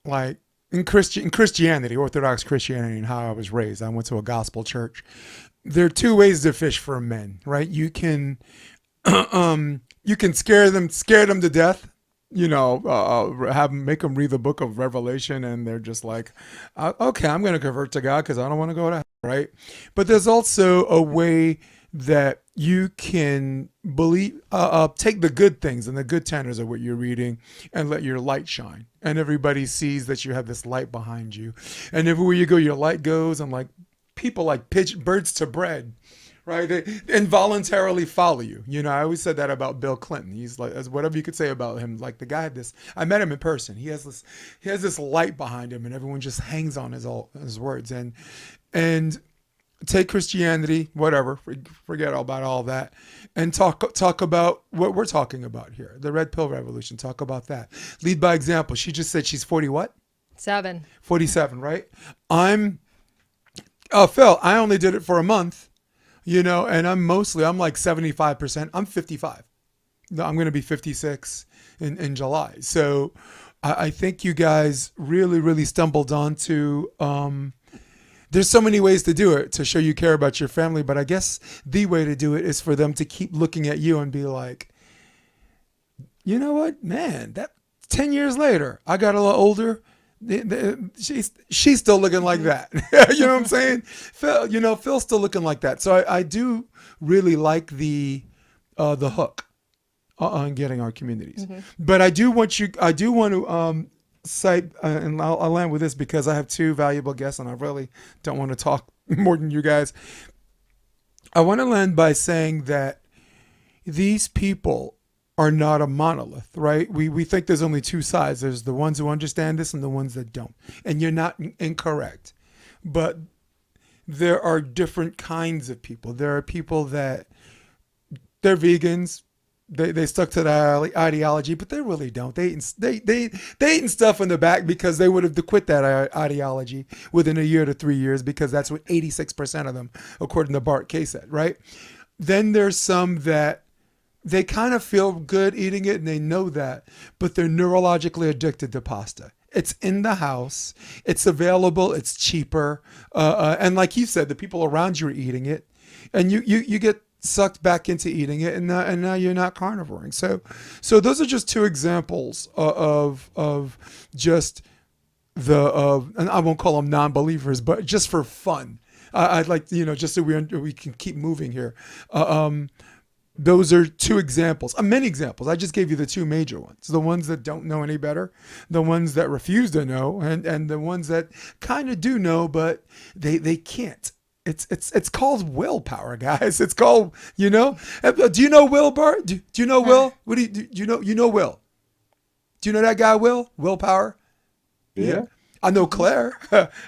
S1: Like in Christianity, Orthodox Christianity, and how I was raised. I went to a gospel church. There are two ways to fish for men, right? You can scare them to death. Have 'em- make them read the book of Revelation, and they're just like, okay, I'm going to convert to God because I don't want to go to hell, right? But there's also a way that you can believe, take the good things and the good tenors of what you're reading, and let your light shine, and everybody sees that you have this light behind you, and everywhere you go, your light goes, and like people like pitch birds to bread, right? They involuntarily follow you. I always said that about Bill Clinton. He's like, as whatever you could say about him, like the guy had this. I met him in person. He has this light behind him, and everyone just hangs on his words. And take Christianity, whatever, forget all about all that, and talk about what we're talking about here, the red pill revolution. Talk about that. Lead by example. She just said she's 40 what?
S2: 7.
S1: 47, right? I'm Phil, I only did it for a month, and I'm like 75%. I'm 55. No, I'm going to be 56 in July. So I think you guys really, really stumbled onto, there's so many ways to do it to show you care about your family. But I guess the way to do it is for them to keep looking at you and be like, you know what, man, that 10 years later, I got a little older. She's still looking like that. You know what I'm saying? Phil's still looking like that. So I do really like the hook on getting our communities. But I do want to cite, and I'll land with this because I have two valuable guests and I really don't want to talk more than you guys. I want to land by saying that these people are not a monolith, right? We think there's only two sides. There's the ones who understand this and the ones that don't. And you're not incorrect. But there are different kinds of people. There are people that they're vegans. They stuck to that ideology, but they really don't. They eating stuff in the back because they would have quit that ideology within a year to 3 years, because that's what 86% of them, according to Bart Kay, said, right? Then there's some that they kind of feel good eating it and they know that, but they're neurologically addicted to pasta. It's in the house. It's available. It's cheaper. And like you said, the people around you are eating it, and you get sucked back into eating it, and now you're not carnivoring. So those are just two examples of just and I won't call them non-believers, but just for fun. I'd like, just so we can keep moving here. Those are two examples, many examples. I just gave you the two major ones: the ones that don't know any better, the ones that refuse to know, and the ones that kind of do know, but they can't. It's called willpower, guys. It's called, do you know Will, Bart? Do you know Will? What do you know Will? Do you know that guy, Will? Willpower?
S3: Yeah.
S1: I know Claire.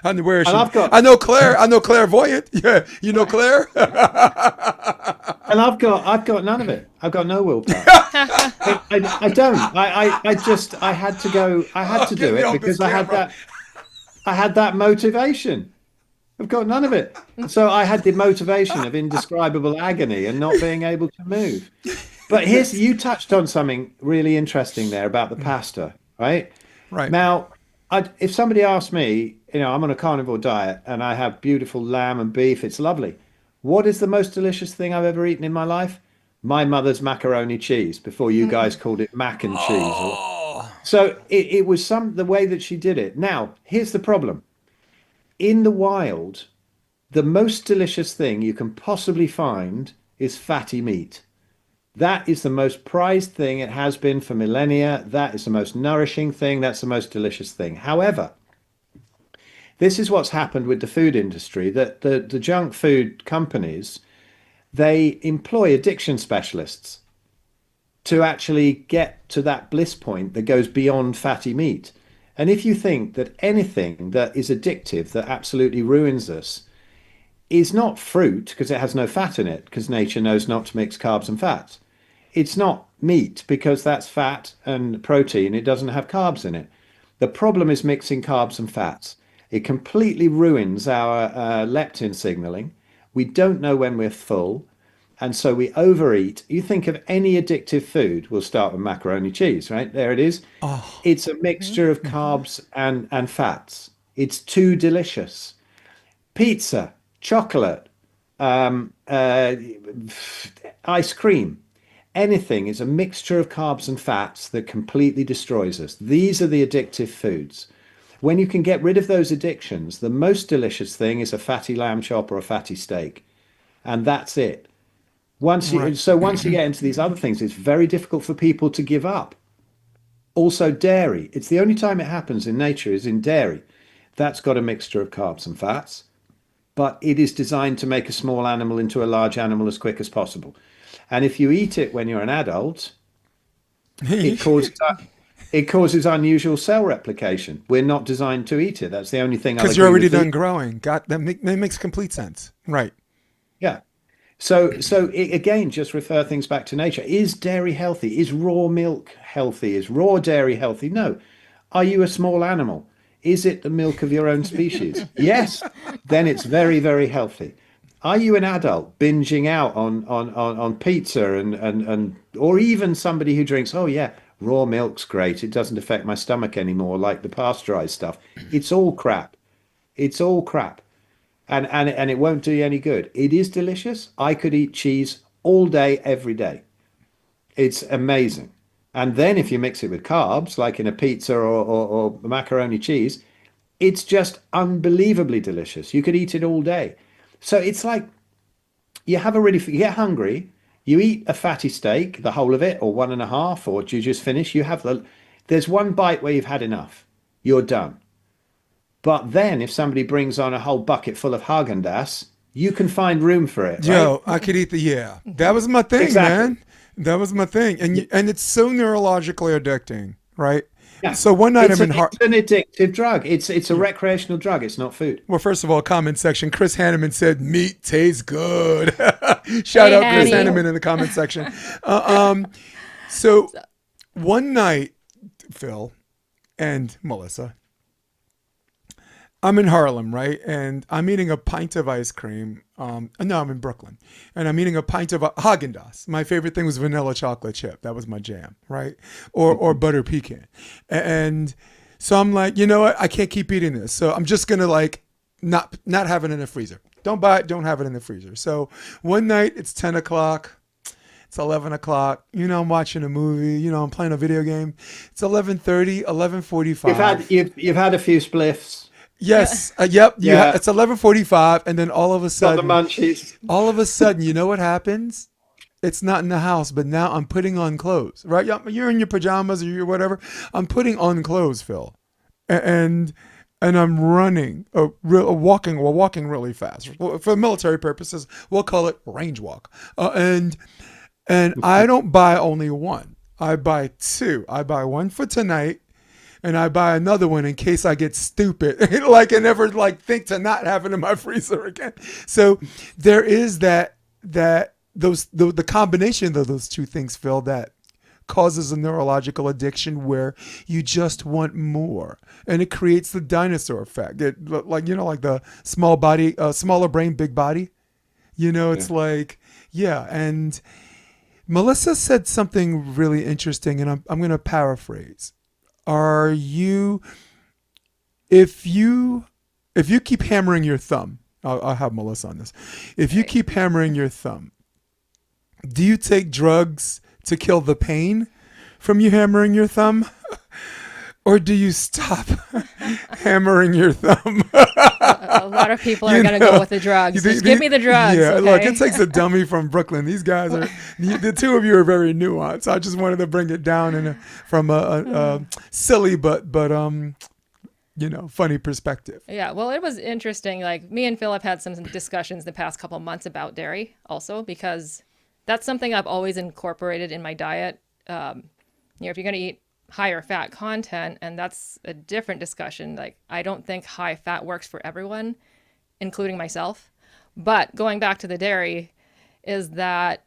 S1: I know, where is she?
S3: And I've got
S1: I know Claire. I know clairvoyant. Yeah. You know Claire?
S3: and I've got none of it. I've got no willpower. I don't. I had to go. I had to
S1: Get
S3: do
S1: me
S3: it
S1: off this
S3: because
S1: camera.
S3: I had that motivation. I've got none of it. So I had the motivation of indescribable agony and not being able to move. But you touched on something really interesting there about the pasta, right?
S1: Right.
S3: Now, if somebody asked me, I'm on a carnivore diet and I have beautiful lamb and beef, it's lovely. What is the most delicious thing I've ever eaten in my life? My mother's macaroni cheese, before you guys called it mac and cheese.
S1: Oh.
S3: So it was the way that she did it. Now, here's the problem. In the wild, the most delicious thing you can possibly find is fatty meat. That is the most prized thing. It has been for millennia. That is the most nourishing thing. That's the most delicious thing. However, this is what's happened with the food industry, that the junk food companies, they employ addiction specialists to actually get to that bliss point that goes beyond fatty meat. And if you think that anything that is addictive, that absolutely ruins us, is not fruit because it has no fat in it, because nature knows not to mix carbs and fats. It's not meat because that's fat and protein. It doesn't have carbs in it. The problem is mixing carbs and fats. It completely ruins our leptin signaling. We don't know when we're full. And so we overeat. You think of any addictive food, we'll start with macaroni cheese, right? There it is.
S1: Oh,
S3: It's a mixture of
S1: mhm.
S3: carbs and fats. It's too delicious. Pizza, chocolate, um, uh, ice cream, anything is a mixture of carbs and fats that completely destroys us. These are the addictive foods. When you can get rid of those addictions, the most delicious thing is a fatty lamb chop or a fatty steak, and that's it.
S1: Right.
S3: Once you get into these other things, it's very difficult for people to give up. Also, dairy. It's the only time it happens in nature is in dairy. That's got a mixture of carbs and fats, but it is designed to make a small animal into a large animal as quick as possible. And if you eat it when you're an adult, it causes it causes unusual cell replication. We're not designed to eat it. That's the only thing I'll
S1: Because you're
S3: agree
S1: already
S3: with
S1: done
S3: thee.
S1: growing. Got that, that makes complete sense. Right.
S3: Yeah. Again, just refer things back to nature. Is dairy healthy? Is raw milk healthy? Is raw dairy healthy? No. Are you a small animal? Is it the milk of your own species? Yes. Then it's very, very healthy. Are you an adult binging out on pizza and or even somebody who drinks, oh yeah, raw milk's great. It doesn't affect my stomach anymore like the pasteurized stuff. It's all crap. It's all crap. And it won't do you any good. It is delicious. I could eat cheese all day, every day. It's amazing. And then if you mix it with carbs, like in a pizza or macaroni cheese, it's just unbelievably delicious. You could eat it all day. So it's like you get hungry, you eat a fatty steak, the whole of it, or one and a half, or do you just finish? There's one bite where you've had enough. You're done. But then if somebody brings on a whole bucket full of Haagen-Dazs, you can find room for it, right?
S1: Yo, I could eat the yeah. That was my thing,
S3: Exactly.
S1: man. That was my thing, and it's so neurologically addicting, right?
S3: Yeah.
S1: So one night I'm in heart.
S3: It's an addictive drug. It's a
S1: Yeah.
S3: recreational drug. It's not food.
S1: Well, first of all, comment section. Chris Hanneman said meat tastes good. Shout
S2: Hey,
S1: out Chris
S2: Hanny.
S1: Hanneman in the comment section. Uh, um, so one night, Phil and Melissa, I'm in Harlem, right? And I'm eating a pint of ice cream. No, I'm in Brooklyn. And I'm eating a pint of Haagen-Dazs. My favorite thing was vanilla chocolate chip. That was my jam, right? Or butter pecan. And so I'm like, you know what? I can't keep eating this. So I'm just going to like not have it in the freezer. Don't buy it. Don't have it in the freezer. So one night it's 10 o'clock. It's 11 o'clock. You know, I'm watching a movie. You know, I'm playing a video game. It's 11:30,
S3: You've had
S1: 11:45.
S3: you've had a few spliffs.
S1: Yes. Yep.
S3: Yeah.
S1: It's 11:45, and then
S3: Got the munchies.
S1: you know what happens? It's not in the house, but now I'm putting on clothes. Right? You're in your pajamas or you're whatever. I'm putting on clothes, Phil, and and I'm running, walking. Well, walking really fast for military purposes. We'll call it range walk. And I don't buy only one. I buy two. I buy one for tonight and I buy another one in case I get stupid, like I never like think to not have it in my freezer again. So there is the combination of those two things, Phil, that causes a neurological addiction where you just want more, and it creates the dinosaur effect. Like like the smaller brain, big body.
S3: Yeah.
S1: It's like yeah, and Melissa said something really interesting, and I'm going to paraphrase. Are you if you if you keep hammering your thumb, I'll have Melissa on this. If you
S2: Right.
S1: keep hammering your thumb, do you take drugs to kill the pain from you hammering your thumb, or do you stop hammering your thumb?
S2: A lot of people are
S1: you
S2: going to go
S1: know,
S2: with the drugs.
S1: the,
S2: Just give
S1: the,
S2: me the drugs,
S1: yeah. Look, it
S2: okay?
S1: takes a dummy from Brooklyn. These guys are the two of you are very nuanced. I just wanted to bring it down from a silly but funny perspective.
S2: Yeah, well, it was interesting. Like, me and Philip had some discussions the past couple months about dairy also, because that's something I've always incorporated in my diet. If you're going to eat higher fat content, and that's a different discussion. Like, I don't think high fat works for everyone, including myself. But going back to the dairy is that,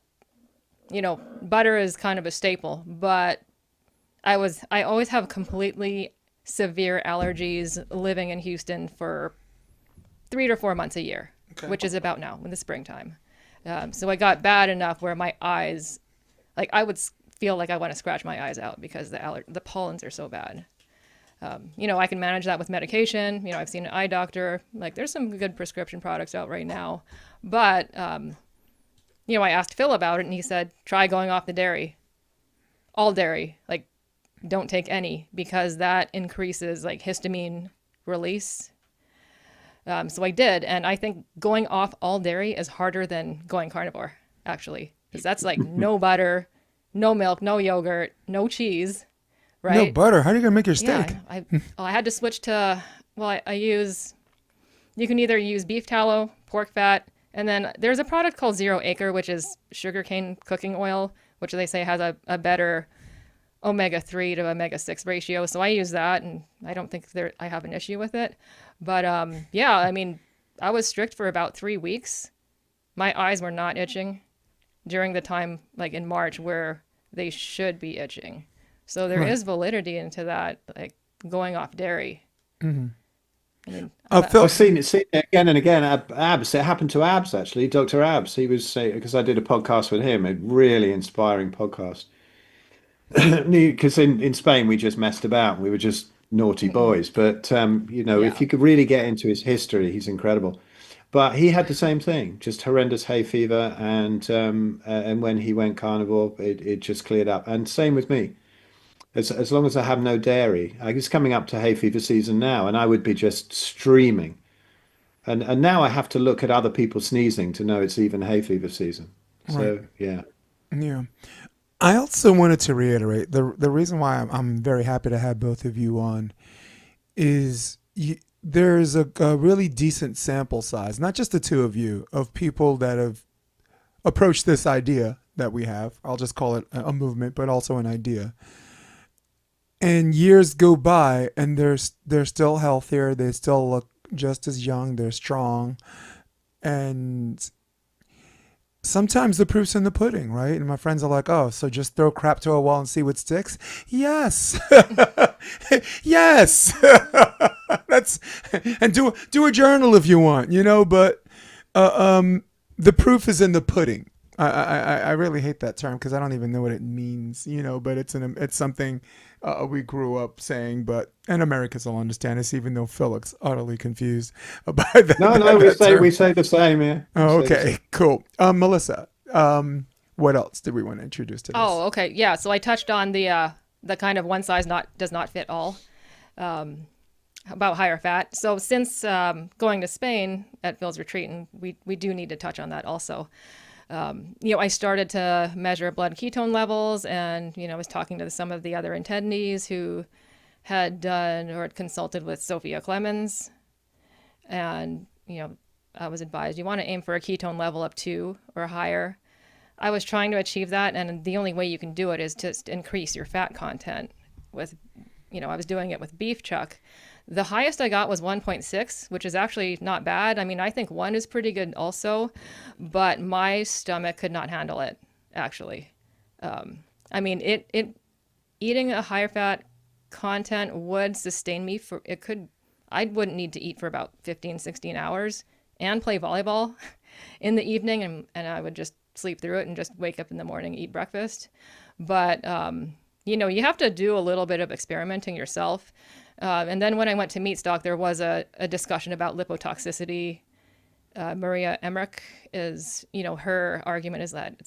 S2: butter is kind of a staple, but I always have completely severe allergies living in Houston for 3 to 4 months a year, which is about now in the springtime. So I got bad enough where my eyes, like I would feel like I want to scratch my eyes out because the pollens are so bad. I can manage that with medication. I've seen an eye doctor. Like there's some good prescription products out right now. But, I asked Phil about it and he said, try going off the dairy. All dairy. Like don't take any because that increases like histamine release. So I did. And I think going off all dairy is harder than going carnivore, actually. Because that's like no butter, no milk, no yogurt, no cheese. Right?
S1: No butter. How are you gonna make your steak?
S2: Yeah, I had to switch to, you can either use beef tallow, pork fat, and then there's a product called Zero Acre, which is sugarcane cooking oil, which they say has a better omega-3 to omega-6 ratio. So I use that, and I don't think I have an issue with it. But I was strict for about 3 weeks. My eyes were not itching during the time, like in March, where they should be itching. So there is validity into that, like going off dairy.
S1: Mm-hmm.
S3: I've seen it again and again. Abs. It happened to Abs actually. Dr. Abs. He was saying because I did a podcast with him, a really inspiring podcast. Because in Spain we just messed about. We were just naughty boys. But if you could really get into his history, he's incredible. But he had the same thing, just horrendous hay fever, and when he went carnivore, it just cleared up. And same with me. As long as I have no dairy, it's coming up to hay fever season now, and I would be just streaming. And now I have to look at other people sneezing to know it's even hay fever season. So,
S1: Right.
S3: yeah.
S1: Yeah. I also wanted to reiterate the reason why I'm very happy to have both of you on is there's a really decent sample size, not just the two of you, of people that have approached this idea that we have. I'll just call it a movement, but also an idea. And years go by, and they're still healthier. They still look just as young. They're strong, and sometimes the proof's in the pudding, right? And my friends are like, "Oh, so just throw crap to a wall and see what sticks?" Yes, yes. That's and do a journal if you want, But the proof is in the pudding. I really hate that term because I don't even know what it means, But it's something we grew up saying, and Americans will understand this, even though Phil looks utterly confused by that.
S3: No, we say the same, yeah.
S1: Oh, okay, cool. Melissa, what else did we want to introduce to this?
S2: Oh, okay, yeah. So I touched on the kind of one size does not fit all. About higher fat. So since going to Spain at Phil's retreat, and we do need to touch on that also. I started to measure blood ketone levels, and I was talking to some of the other attendees who had done or had consulted with Sophia Clemens, and I was advised you want to aim for a ketone level of 2 or higher. I was trying to achieve that, and the only way you can do it is to increase your fat content with, I was doing it with beef chuck. The highest I got was 1.6, which is actually not bad. I mean, I think 1 is pretty good also, but my stomach could not handle it, actually. Eating a higher fat content would sustain me I wouldn't need to eat for about 15, 16 hours and play volleyball in the evening, and I would just sleep through it and just wake up in the morning, eat breakfast. But, you have to do a little bit of experimenting yourself. And then when I went to Meat Stock, there was a discussion about lipotoxicity. Maria Emmerich is, her argument is that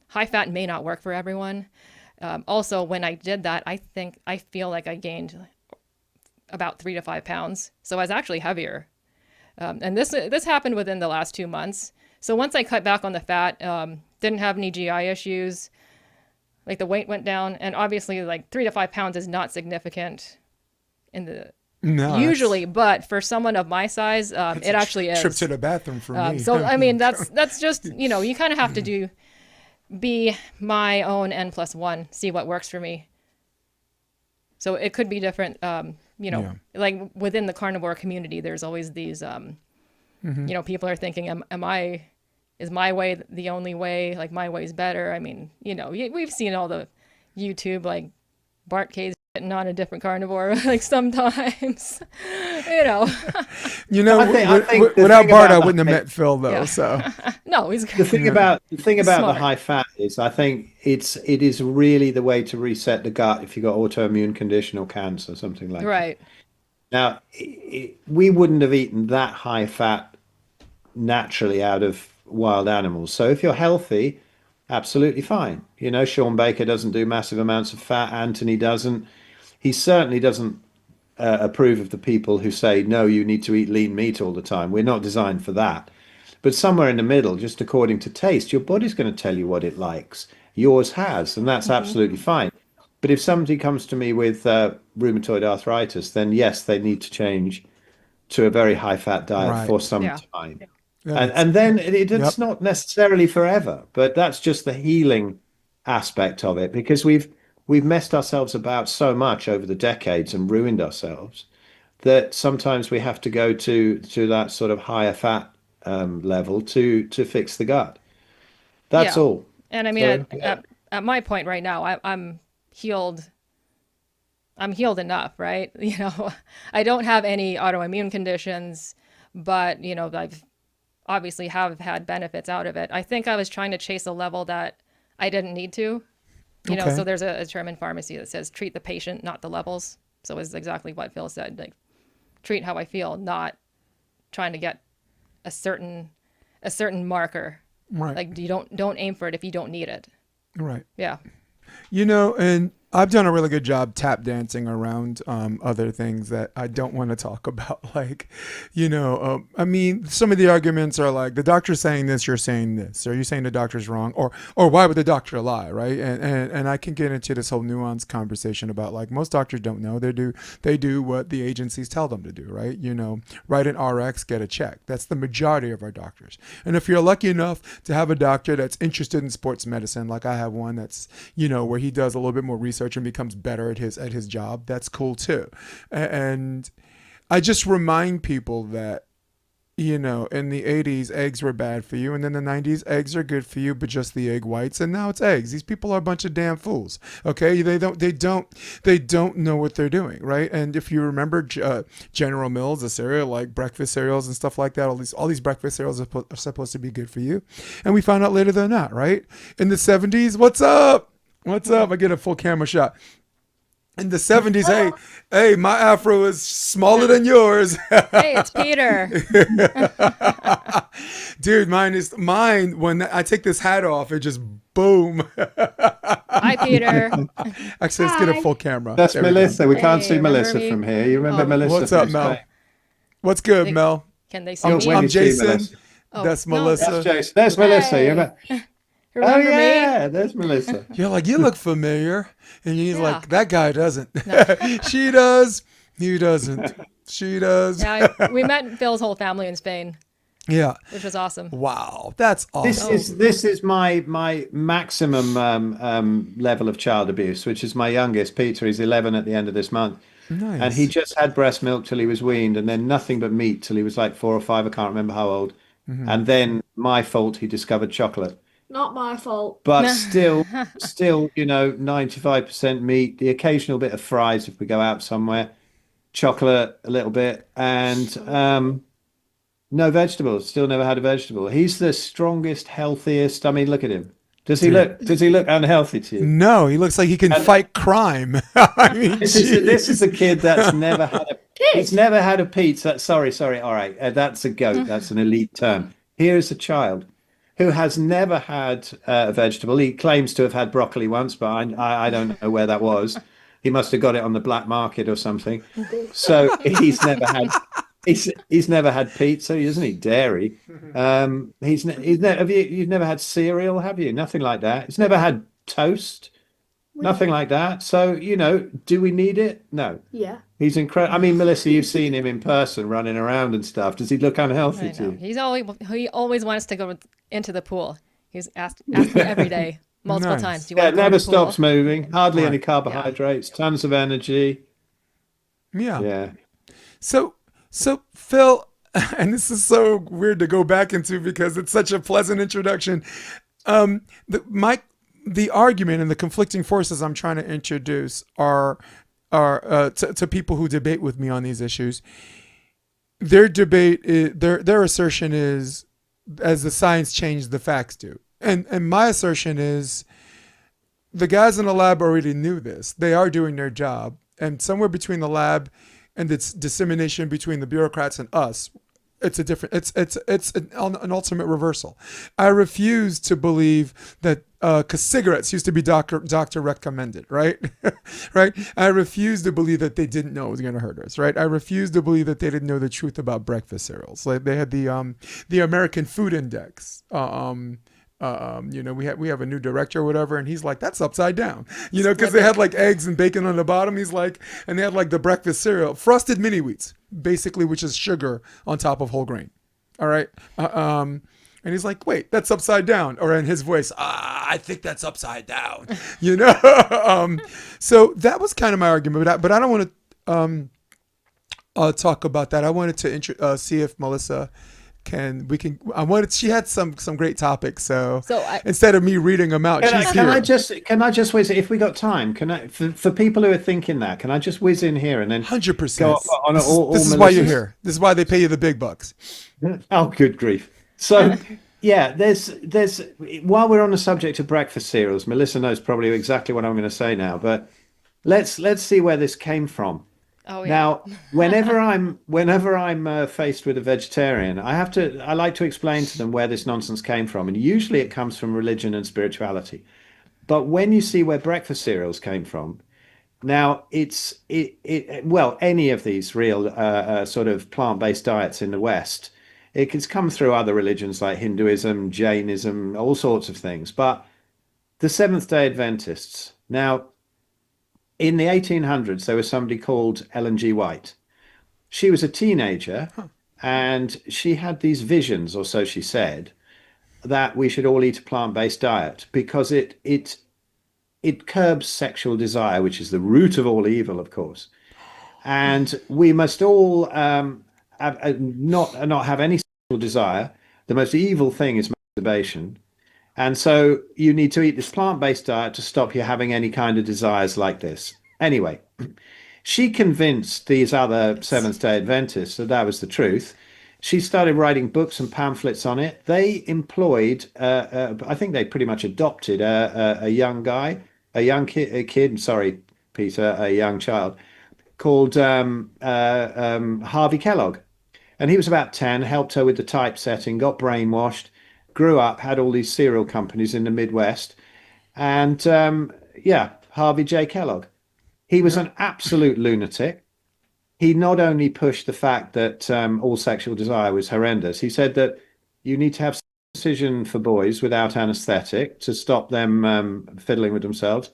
S2: high fat may not work for everyone. Also, when I did that, I feel like I gained about 3 to 5 pounds. So I was actually heavier. And this happened within the last 2 months. So once I cut back on the fat, didn't have any GI issues. Like the weight went down, and obviously like 3 to 5 pounds is not significant usually, but for someone of my size, it actually is.
S1: Trip to the bathroom for me.
S2: So I mean, that's just, you kind of have to be my own N+1, see what works for me. So it could be different, like within the carnivore community, there's always these you know, people are thinking, is my way the only way? Like my way's better. I mean, you know, we've seen all the YouTube, like Bart Kay's getting on a different carnivore, like sometimes, you know.
S1: You know,
S3: I think the
S1: without
S3: thing
S1: Bart, I
S3: about
S1: wouldn't have
S3: the
S1: met Phil though.
S2: Yeah.
S1: So
S2: No, he's
S3: the thing
S1: Yeah.
S3: about the
S2: Smart.
S3: high fat is, I think it is really the way to reset the gut if you've got autoimmune condition or cancer, something like that.
S2: right.
S3: Now, we wouldn't have eaten that high fat naturally out of wild animals. So if you're healthy, absolutely fine. You know, Sean Baker doesn't do massive amounts of fat. Anthony doesn't. He certainly doesn't approve of the people who say, no, you need to eat lean meat all the time. We're not designed for that. But somewhere in the middle, just according to taste, your body's going to tell you what it likes. Yours has, and that's absolutely fine. But if somebody comes to me with rheumatoid arthritis, then yes, they need to change to a very high fat diet
S1: Right.
S3: for some
S2: Yeah.
S3: time.
S1: yeah,
S3: And then it's
S1: Yep.
S3: not necessarily forever, but that's just the healing aspect of it, because we've messed ourselves about so much over the decades and ruined ourselves that sometimes we have to go to that sort of higher fat level to fix the gut. That's
S2: Yeah.
S3: all.
S2: And I mean,
S3: So yeah.
S2: at my point right now, I'm healed. I'm healed enough, right? You know, I don't have any autoimmune conditions, but you know, I've obviously have had benefits out of it. I think I was trying to chase a level that I didn't need to. You know,
S1: Okay.
S2: so there's a term in pharmacy that says treat the patient, not the levels. So it's exactly what Phil said, like treat how I feel, not trying to get a certain marker.
S1: Right.
S2: Like you don't aim for it if you don't need it.
S1: Right.
S2: Yeah.
S1: You know, and I've done a really good job tap dancing around other things that I don't want to talk about. Like, you know, I mean, some of the arguments are like the doctor's saying this, you're saying this. Are you saying the doctor's wrong, or why would the doctor lie, right? And I can get into this whole nuanced conversation about like most doctors don't know. They do what the agencies tell them to do, right? You know, write an RX, get a check. That's the majority of our doctors. And if you're lucky enough to have a doctor that's interested in sports medicine, like I have one that's, you know, where he does a little bit more research and becomes better at his job, that's cool too. And I just remind people that, you know, in the 80s eggs were bad for you, and then the 90s eggs are good for you, but just the egg whites, and now it's eggs. These people are a bunch of damn fools. Okay, they don't know what they're doing, right? And if you remember General Mills, the cereal, like breakfast cereals and stuff like that, all these breakfast cereals are supposed to be good for you, and we found out later they're not, right? In the 70s, what's up? What's up? I get a full camera shot. In the 70s, hey, my afro is smaller than yours.
S2: Hey, it's Peter.
S1: Dude, mine. When I take this hat off, it just boom.
S2: Hi, Peter.
S1: Actually, let's get a full camera.
S3: That's
S1: There we go.
S3: Melissa. We can't
S2: Hey,
S3: see
S2: remember
S3: Melissa
S2: me?
S3: from here. You remember
S2: Oh.
S3: Melissa?
S1: What's up,
S3: from
S1: Mel?
S3: Spain?
S1: What's good,
S2: They-
S1: Mel?
S2: Can they see
S3: Oh,
S2: me?
S3: when
S1: I'm
S3: you see
S1: Jason.
S3: Melissa.
S2: Oh,
S1: That's
S2: no.
S1: Melissa.
S3: That's Jason. There's Melissa. You
S2: Hey.
S3: remember? Oh
S2: Remember me?
S3: yeah, there's Melissa.
S1: You're like, you look familiar. And he's
S2: Yeah.
S1: like, that guy doesn't. She does. He doesn't. She does.
S2: Yeah, we met Phil's whole family in Spain,
S1: Yeah.
S2: which was awesome.
S1: Wow. That's
S3: This
S1: awesome.
S3: is my maximum level of child abuse, which is my youngest, Peter. He's 11 at the end of this month,
S1: Nice.
S3: and he just had breast milk till he was weaned, and then nothing but meat till he was like 4 or 5. I can't remember how old. And then my fault, he discovered chocolate.
S4: Not my fault.
S3: But still, you know, 95% meat, the occasional bit of fries if we go out somewhere, chocolate a little bit, and no vegetables. Still never had a vegetable. He's the strongest, healthiest. I mean, look at him. Does he look unhealthy to you?
S1: No, he looks like he can fight crime. I mean,
S3: This is a kid that's never had a he's never had a pizza. Sorry. All right, that's a goat. That's an elite term. Here's a child who has never had a vegetable. He claims to have had broccoli once, but I don't know where that was. He must have got it on the black market or something. So he's never had pizza. He doesn't eat dairy. You've never had cereal, have you? Nothing like that. He's never had toast. Nothing like that. So, you know, do we need it? No.
S4: Yeah.
S3: He's incredible. I mean, Melissa, you've seen him in person running around and stuff. Does he look unhealthy
S2: I
S3: to
S2: know.
S3: you?
S2: He always wants to go into the pool. He's asked me every day, multiple
S1: Nice.
S2: times. Do you
S3: Yeah,
S2: want to go in
S3: never
S2: the pool?
S3: stops moving. Hardly
S1: Right.
S3: any carbohydrates. Tons of energy.
S1: yeah.
S3: Yeah.
S1: So Phil, and this is so weird to go back into because it's such a pleasant introduction. Um, the argument and the conflicting forces I'm trying to introduce are to people who debate with me on these issues. Their assertion is, as the science changed, the facts do, and my assertion is the guys in the lab already knew this. They are doing their job, and somewhere between the lab and its dissemination between the bureaucrats and us, it's a different. It's an ultimate reversal. I refuse to believe that because cigarettes used to be doctor recommended, right? Right. I refuse to believe that they didn't know it was going to hurt us, right? I refuse to believe that they didn't know the truth about breakfast cereals. Like they had the American Food Index. We have a new director or whatever, and he's like, that's upside down, because they had like eggs and bacon on the bottom. He's like, and they had like the breakfast cereal, frosted mini wheats, basically, which is sugar on top of whole grain. All right. And he's like, wait, that's upside down. Or in his voice, I think that's upside down, So that was kind of my argument, but I don't want to talk about that. I wanted to see if Melissa she had some great topics, so instead of me reading them out, she's here.
S3: Can I just whiz, if we got time, for people who are thinking that, can I just whiz in here and then
S1: 100%.
S3: go on
S1: this is why you're here. This is why they pay you the big bucks.
S3: Oh, good grief. So yeah, there's while we're on the subject of breakfast cereals, Melissa knows probably exactly what I'm going to say now, but let's see where this came from.
S2: Oh, yeah.
S3: Now, whenever I'm faced with a vegetarian, I like to explain to them where this nonsense came from, and usually it comes from religion and spirituality. But when you see where breakfast cereals came from, now well, any of these real sort of plant-based diets in the West, it can come through other religions like Hinduism, Jainism, all sorts of things. But the Seventh-day Adventists, now, in the 1800s, there was somebody called Ellen G. White. She was a teenager, and she had these visions, or so she said, that we should all eat a plant-based diet because it curbs sexual desire, which is the root of all evil, of course. And we must all not have any sexual desire. The most evil thing is masturbation. And so you need to eat this plant-based diet to stop you having any kind of desires like this. Anyway, she convinced these other Seventh-day Adventists that was the truth. She started writing books and pamphlets on it. They employed, I think they pretty much adopted a young guy, a kid, sorry, Peter, a young child, called Harvey Kellogg. And he was about 10, helped her with the typesetting, got brainwashed, grew up, had all these cereal companies in the Midwest. And Harvey J. Kellogg. He was an absolute lunatic. He not only pushed the fact that all sexual desire was horrendous, he said that you need to have circumcision for boys without anesthetic to stop them fiddling with themselves.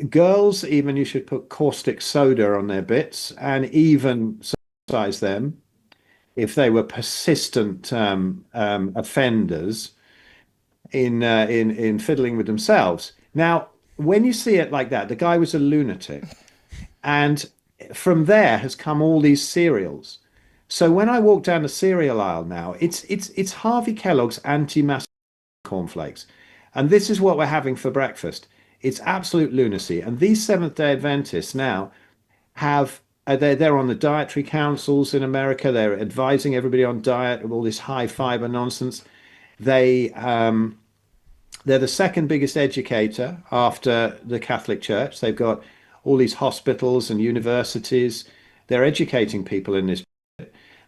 S3: Girls, even you should put caustic soda on their bits and even circumcise them if they were persistent offenders in fiddling with themselves. Now, when you see it like that, the guy was a lunatic, and from there has come all these cereals. So when I walk down the cereal aisle now, it's Harvey Kellogg's anti-mass cornflakes, and this is what we're having for breakfast. It's absolute lunacy, and these Seventh-day Adventists now have. They're on the dietary councils in America. They're advising everybody on diet of all this high fiber nonsense. They're the second biggest educator after the Catholic Church. They've got all these hospitals and universities. They're educating people in this.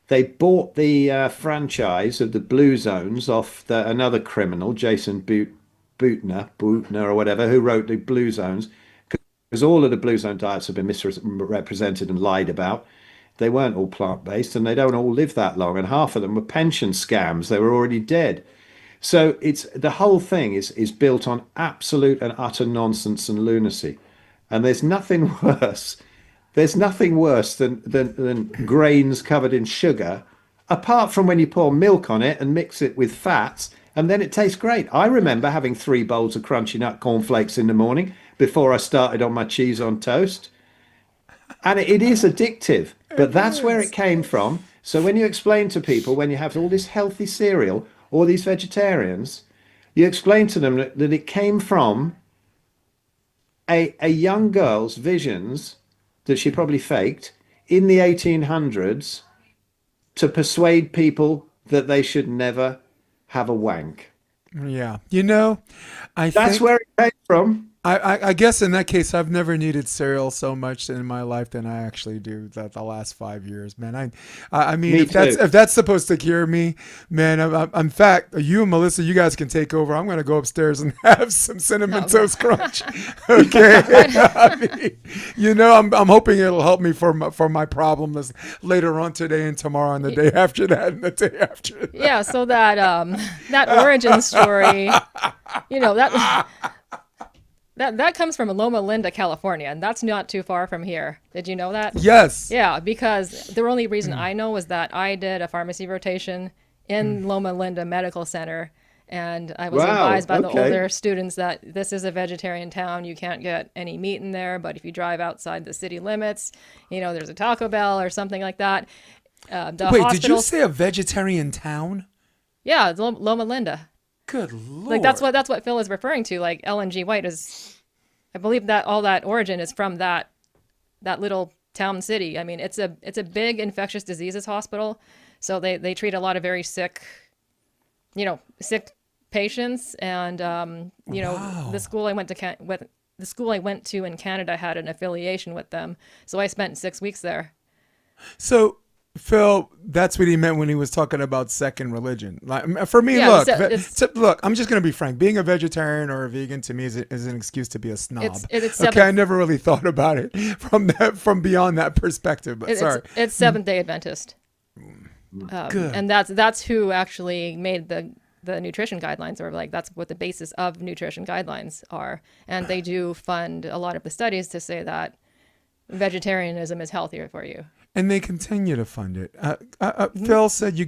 S3: They bought the franchise of the Blue Zones off another criminal, Jason Bootner or whatever, who wrote the Blue Zones. Because all of the Blue Zone diets have been misrepresented and lied about. They weren't all plant-based, and they don't all live that long, and half of them were pension scams. They were already dead. So the whole thing is built on absolute and utter nonsense and lunacy. And there's nothing worse. There's nothing worse than grains covered in sugar, apart from when you pour milk on it and mix it with fats, and then it tastes great. I remember having 3 bowls of crunchy nut cornflakes in the morning before I started on my cheese on toast. And it is addictive, but that's where it came from. So when you explain to people, when you have all this healthy cereal, or these vegetarians, you explain to them that it came from a young girl's visions that she probably faked in the 1800s to persuade people that they should never have a wank.
S1: Yeah. You know, I
S3: That's
S1: think
S3: where it came from.
S1: I guess in that case, I've never needed cereal so much in my life than I actually do the last 5 years, man. I mean,
S3: Me
S1: if
S3: too.
S1: that's supposed to cure me, man. In fact, you and Melissa, you guys can take over. I'm gonna go upstairs and have some cinnamon
S2: Oh,
S1: toast crunch. Okay, I mean, you know, I'm hoping it'll help me for my problem this later on today and tomorrow and the day after that and the day after that.
S2: yeah. So that origin story, you know, that comes from Loma Linda, California, and that's not too far from here. Did you know that?
S1: Yes.
S2: Yeah, because the only reason I know was that I did a pharmacy rotation in Loma Linda Medical Center, and I was
S3: Wow,
S2: advised by the
S3: okay.
S2: older students that this is a vegetarian town. You can't get any meat in there, but if you drive outside the city limits, you know, there's a Taco Bell or something like that. The
S1: Wait, did you
S2: hospitals,
S1: say a vegetarian town?
S2: yeah, it's Loma Linda.
S1: Good lord.
S2: Like that's what Phil is referring to. Like Ellen G. White is, I believe that all that origin is from that little town city. I mean, it's a big infectious diseases hospital, so they treat a lot of very sick, sick patients. And
S1: Wow.
S2: the school I went to the school I went to in Canada had an affiliation with them, so I spent 6 weeks there.
S1: So, Phil, that's what he meant when he was talking about second religion. Like, for me,
S2: Yeah,
S1: look,
S2: it's
S1: I'm just going to be frank. Being a vegetarian or a vegan to me is an excuse to be a snob.
S2: It's
S1: Okay, I
S2: seventh,
S1: never really thought about it from beyond that perspective. But sorry.
S2: it's Seventh Day Adventist.
S1: Good.
S2: And that's who actually made the nutrition guidelines, or like that's what the basis of nutrition guidelines are. And they do fund a lot of the studies to say that vegetarianism is healthier for you.
S1: And they continue to fund it. Phil said you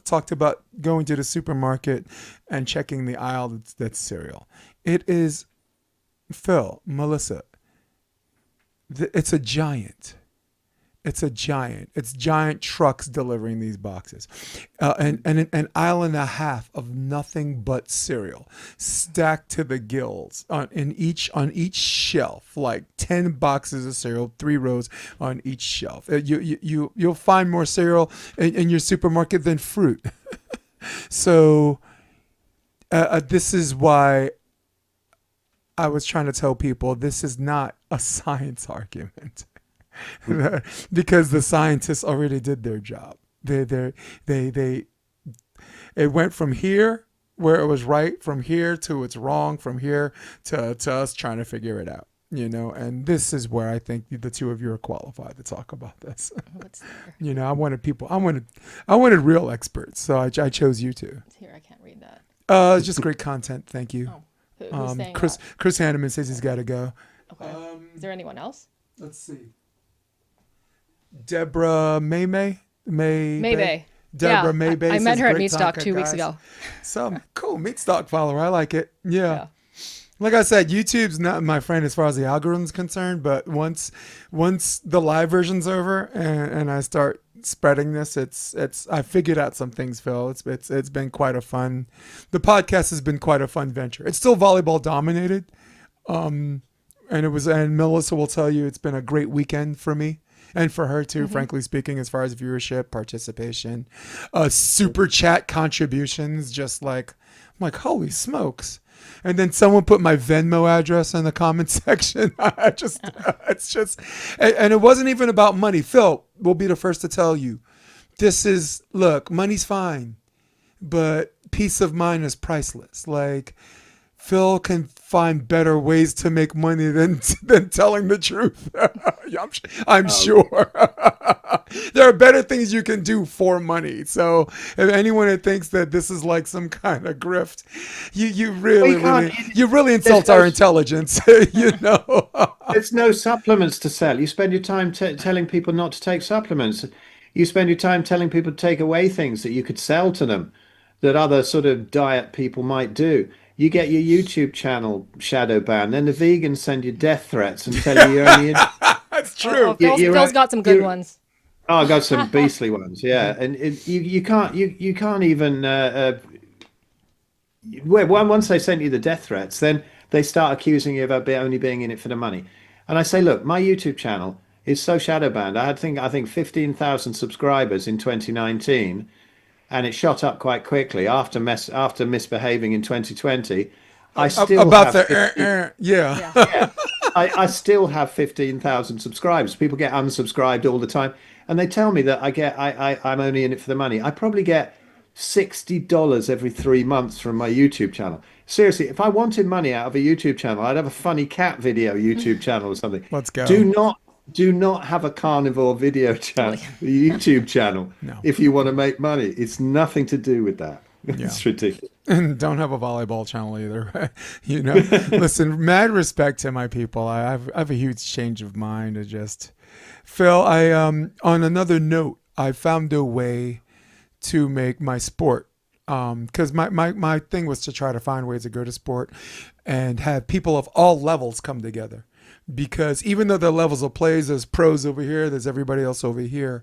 S1: talked about going to the supermarket and checking the aisle that's cereal. It is, Phil, Melissa, it's a giant. It's a giant. It's giant trucks delivering these boxes, and an aisle and a half of nothing but cereal, stacked to the gills on each shelf, like 10 boxes of cereal, 3 rows on each shelf. You'll find more cereal in your supermarket than fruit. So this is why I was trying to tell people this is not a science argument. Because the scientists already did their job. They it went from here where it was right, from here to it's wrong, from here to us trying to figure it out. And this is where I think the two of you are qualified to talk about this.
S2: What's there?
S1: I wanted real experts, so I chose you two.
S2: It's here. I can't read that.
S1: It's just great content. Thank you.
S2: Oh, who's saying
S1: Chris
S2: that?
S1: Chris Hanneman says he's got to go.
S2: Okay. Is there anyone else?
S1: Let's see. Deborah Maybay.
S2: Maybe.
S1: Deborah
S2: yeah,
S1: Maybay.
S2: I met
S1: says,
S2: her at
S1: "Great
S2: Meatstock
S1: talk,
S2: 2 weeks
S1: guys."
S2: ago.
S1: So cool, Meatstock follower. I like it. Yeah.
S2: Yeah.
S1: Like I said, YouTube's not my friend as far as the algorithm's concerned. But once the live version's over and I start spreading this, it's I figured out some things, Phil. It's been quite a fun. The podcast has been quite a fun venture. It's still volleyball dominated. And Melissa will tell you it's been a great weekend for me and for her too, frankly speaking, as far as viewership, participation, super chat contributions, just like, I'm like, holy smokes. And then someone put my Venmo address in the comment section. It's just, and it wasn't even about money. Phil will be the first to tell you, look, money's fine, but peace of mind is priceless. Like, Phil can find better ways to make money than telling the truth. I'm sure. There are better things you can do for money. So if anyone that thinks that this is like some kind of grift, you really insult our intelligence.
S3: There's no supplements to sell. You spend your time telling people not to take supplements. You spend your time telling people to take away things that you could sell to them, that other sort of diet people might do. You get your YouTube channel shadow banned, then the vegans send you death threats and tell you you're only.
S1: That's true.
S2: Phil's got some good ones.
S3: Oh, I got some beastly ones, yeah. And you can't even once they sent you the death threats, then they start accusing you of only being in it for the money. And I say, look, my YouTube channel is so shadow banned. I think 15,000 subscribers in 2019, and it shot up quite quickly after misbehaving in 2020. I still
S1: About
S3: have
S1: the
S3: 50,
S1: yeah.
S2: Yeah.
S3: yeah, I still have 15,000 subscribers. People get unsubscribed all the time, and they tell me that I'm only in it for the money. I probably get $60 every 3 months from my YouTube channel. Seriously, if I wanted money out of a YouTube channel, I'd have a funny cat video YouTube channel or something.
S1: Let's go.
S3: Do not do not have a carnivore video
S2: Well,
S3: channel, YouTube channel,
S1: No.
S3: if you want to make money. It's nothing to do with that.
S1: Yeah.
S3: It's ridiculous.
S1: And don't have a volleyball channel either. You know, listen, mad respect to my people. I have a huge change of mind. I just, Phil, on another note, I found a way to make my sport. Because my thing was to try to find ways to go to sport and have people of all levels come together. Because even though the levels of plays, there's pros over here, there's everybody else over here,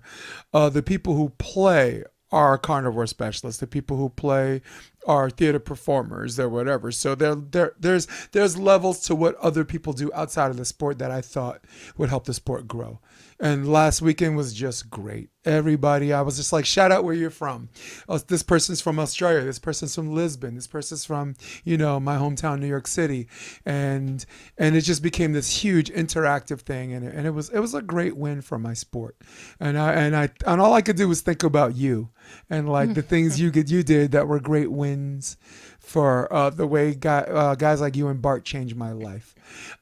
S1: the people who play are carnivore specialists. The people who play are theater performers or whatever. So there's levels to what other people do outside of the sport that I thought would help the sport grow. And last weekend was just great. Everybody, I was just like, shout out where you're from. Oh, this person's from Australia. This person's from Lisbon. This person's from, my hometown, New York City. And it just became this huge interactive thing. And it was a great win for my sport. And all I could do was think about you and like the things you did that were great wins for the way guys like you and Bart changed my life.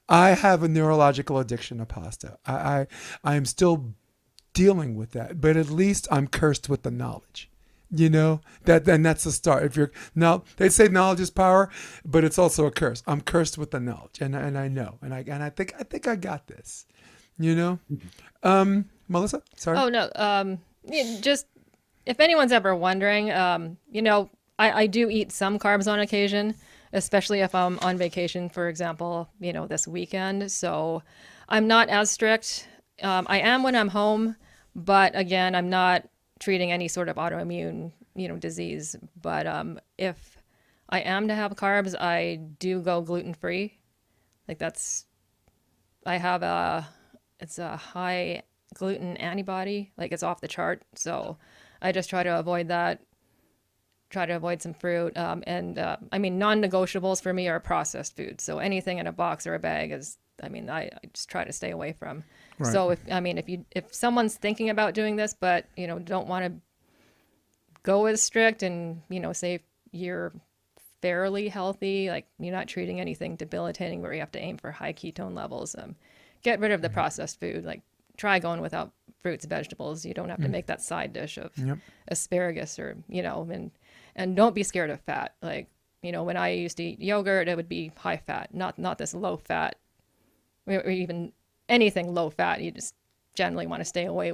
S1: I have a neurological addiction to pasta. I am still dealing with that, but at least I'm cursed with the knowledge. That's the start. If you're now, they say knowledge is power, but it's also a curse. I'm cursed with the knowledge, and I know, and I think I got this. Melissa, sorry.
S2: Oh no. Just if anyone's ever wondering, I do eat some carbs on occasion, especially if I'm on vacation, for example, this weekend. So I'm not as strict. I am when I'm home, but again, I'm not treating any sort of autoimmune, disease. But if I am to have carbs, I do go gluten-free. Like it's a high gluten antibody, like it's off the chart. So I just try to avoid that. Try to avoid some fruit. Non-negotiables for me are processed foods. So anything in a box or a bag I just try to stay away from.
S1: Right.
S2: So if someone's thinking about doing this, but, don't want to go as strict and, say you're fairly healthy, like you're not treating anything debilitating where you have to aim for high ketone levels, get rid of the processed food. Like try going without fruits, vegetables. You don't have to make that side dish of asparagus or, and don't be scared of fat. Like, when I used to eat yogurt, it would be high fat, not this low fat or even anything low fat. You just generally want to stay away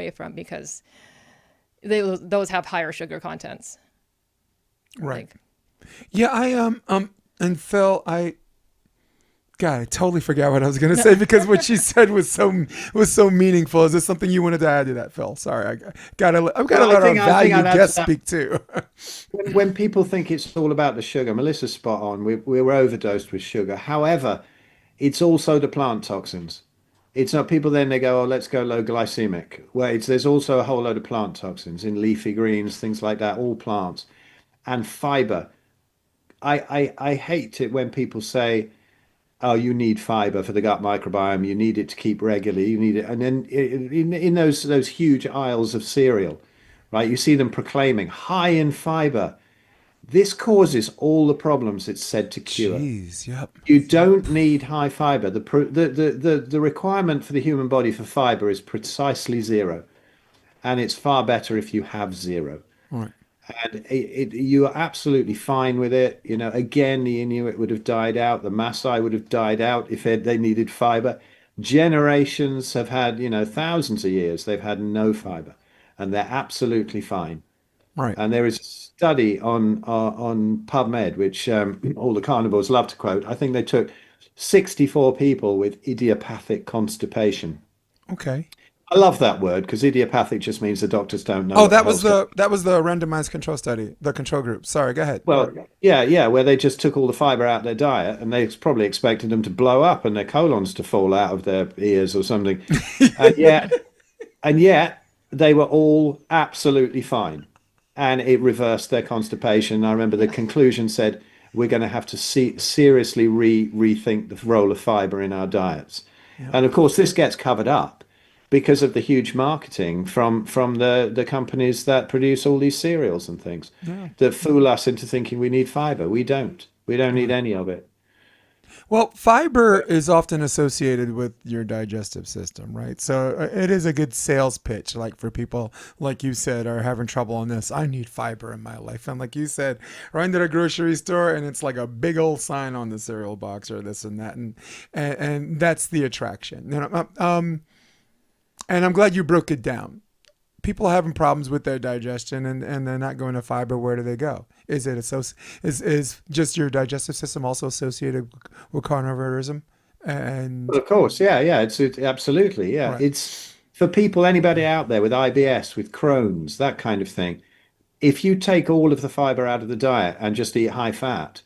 S2: from because those have higher sugar contents.
S1: Right. Yeah, and Phil, God, I totally forgot what I was going to say because what she said was so meaningful. Is there something you wanted to add to that, Phil? Sorry, I've got to let our valued guest speak too.
S3: When people think it's all about the sugar, Melissa's spot on. We were overdosed with sugar. However, it's also the plant toxins. It's not people then they go, oh, let's go low glycemic. Well, there's also a whole load of plant toxins in leafy greens, things like that, all plants. And fiber. I hate it when people say, oh, you need fiber for the gut microbiome. You need it to keep regularly. You need it, and then in those huge aisles of cereal, right? You see them proclaiming high in fiber. This causes all the problems it's said to cure.
S1: Jeez, yep.
S3: You don't need high fiber. The requirement for the human body for fiber is precisely zero, and it's far better if you have zero.
S1: Right.
S3: And you are absolutely fine with it. Again, the Inuit would have died out. The Maasai would have died out if they needed fiber. Generations have had, thousands of years, they've had no fiber. And they're absolutely fine.
S1: Right.
S3: And there is a study on PubMed, which all the carnivores love to quote. I think they took 64 people with idiopathic constipation.
S1: Okay.
S3: I love that word because idiopathic just means the doctors don't know
S1: Oh,
S3: what the
S1: that was
S3: hell's going.
S1: the randomized control study, the control group. Sorry, go ahead.
S3: Well, yeah, yeah, where they just took all the fiber out of their diet and they probably expected them to blow up and their colons to fall out of their ears or something. And yet, and yet they were all absolutely fine. And it reversed their constipation. I remember the conclusion said, we're going to have to seriously rethink the role of fiber in our diets.
S1: Yeah.
S3: And of course, this gets covered up because of the huge marketing from the companies that produce all these cereals and things
S1: Yeah.
S3: that fool us into thinking we need fiber. We don't. We don't need
S1: Right.
S3: any of it.
S1: Well, fiber is often associated with your digestive system, right? So it is a good sales pitch, like for people, like you said, are having trouble on this. I need fiber in my life. And like you said, run to the grocery store and it's like a big old sign on the cereal box or this and that. And that's the attraction. And I'm glad you broke it down. People having problems with their digestion and they're not going to fiber. Where do they go? Is it is just your digestive system also associated with carnivorism?
S3: Well,
S1: And
S3: of course, yeah, yeah, it's absolutely, yeah.
S1: right,
S3: It's for people, anybody out there with IBS, with Crohn's, that kind of thing. If you take all of the fiber out of the diet and just eat high fat,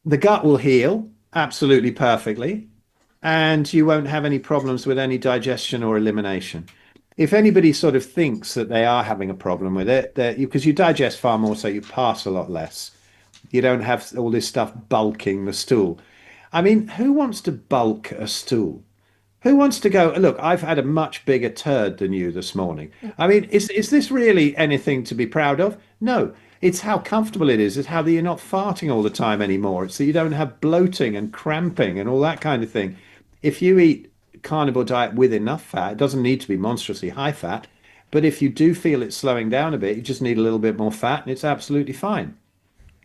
S3: the gut will heal absolutely perfectly, and you won't have any problems with any digestion or elimination. If anybody sort of thinks that they are having a problem with it, that because you digest far more, so you pass a lot less. You don't have all this stuff bulking the stool. I mean, who wants to bulk a stool? Who wants to go, look, I've had a much bigger turd than you this morning. I mean, is this really anything to be proud of? No, it's how comfortable it is. It's how that you're not farting all the time anymore. It's that you don't have bloating and cramping and all that kind of thing. If you eat carnivore diet with enough fat, it doesn't need to be monstrously high fat. But if you do feel it's slowing down a bit, you just need a little bit more fat and it's absolutely fine.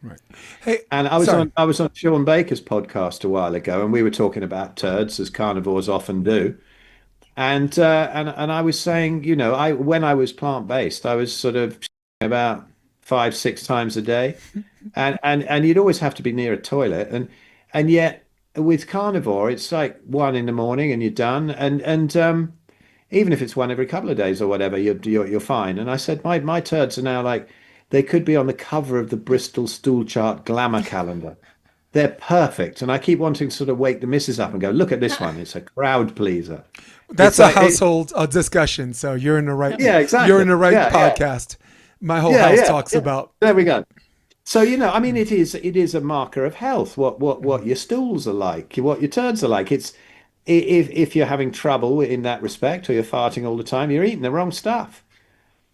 S1: right. Hey,
S3: And
S1: sorry.
S3: I was on Sean Baker's podcast a while ago, and we were talking about turds as carnivores often do. And I was saying, I when I was plant-based, I was sort of about 5, 6 times a day, and you'd always have to be near a toilet, and yet with carnivore, it's like one in the morning and you're done, and even if it's one every couple of days or whatever, you're fine. And I said, my turds are now like they could be on the cover of the Bristol Stool Chart glamour calendar. They're perfect, and I keep wanting to sort of wake the missus up and go, look at this one. It's a crowd pleaser.
S1: That's
S3: It's
S1: a
S3: like,
S1: household discussion. So
S3: yeah,
S1: you're in
S3: exactly.
S1: the right
S3: Yeah, yeah,
S1: podcast. My whole
S3: yeah,
S1: house
S3: yeah,
S1: talks
S3: yeah.
S1: about.
S3: There we go. So, I mean, it is a marker of health. What your stools are like, what your turds are like. It's if you're having trouble in that respect, or you're farting all the time, you're eating the wrong stuff,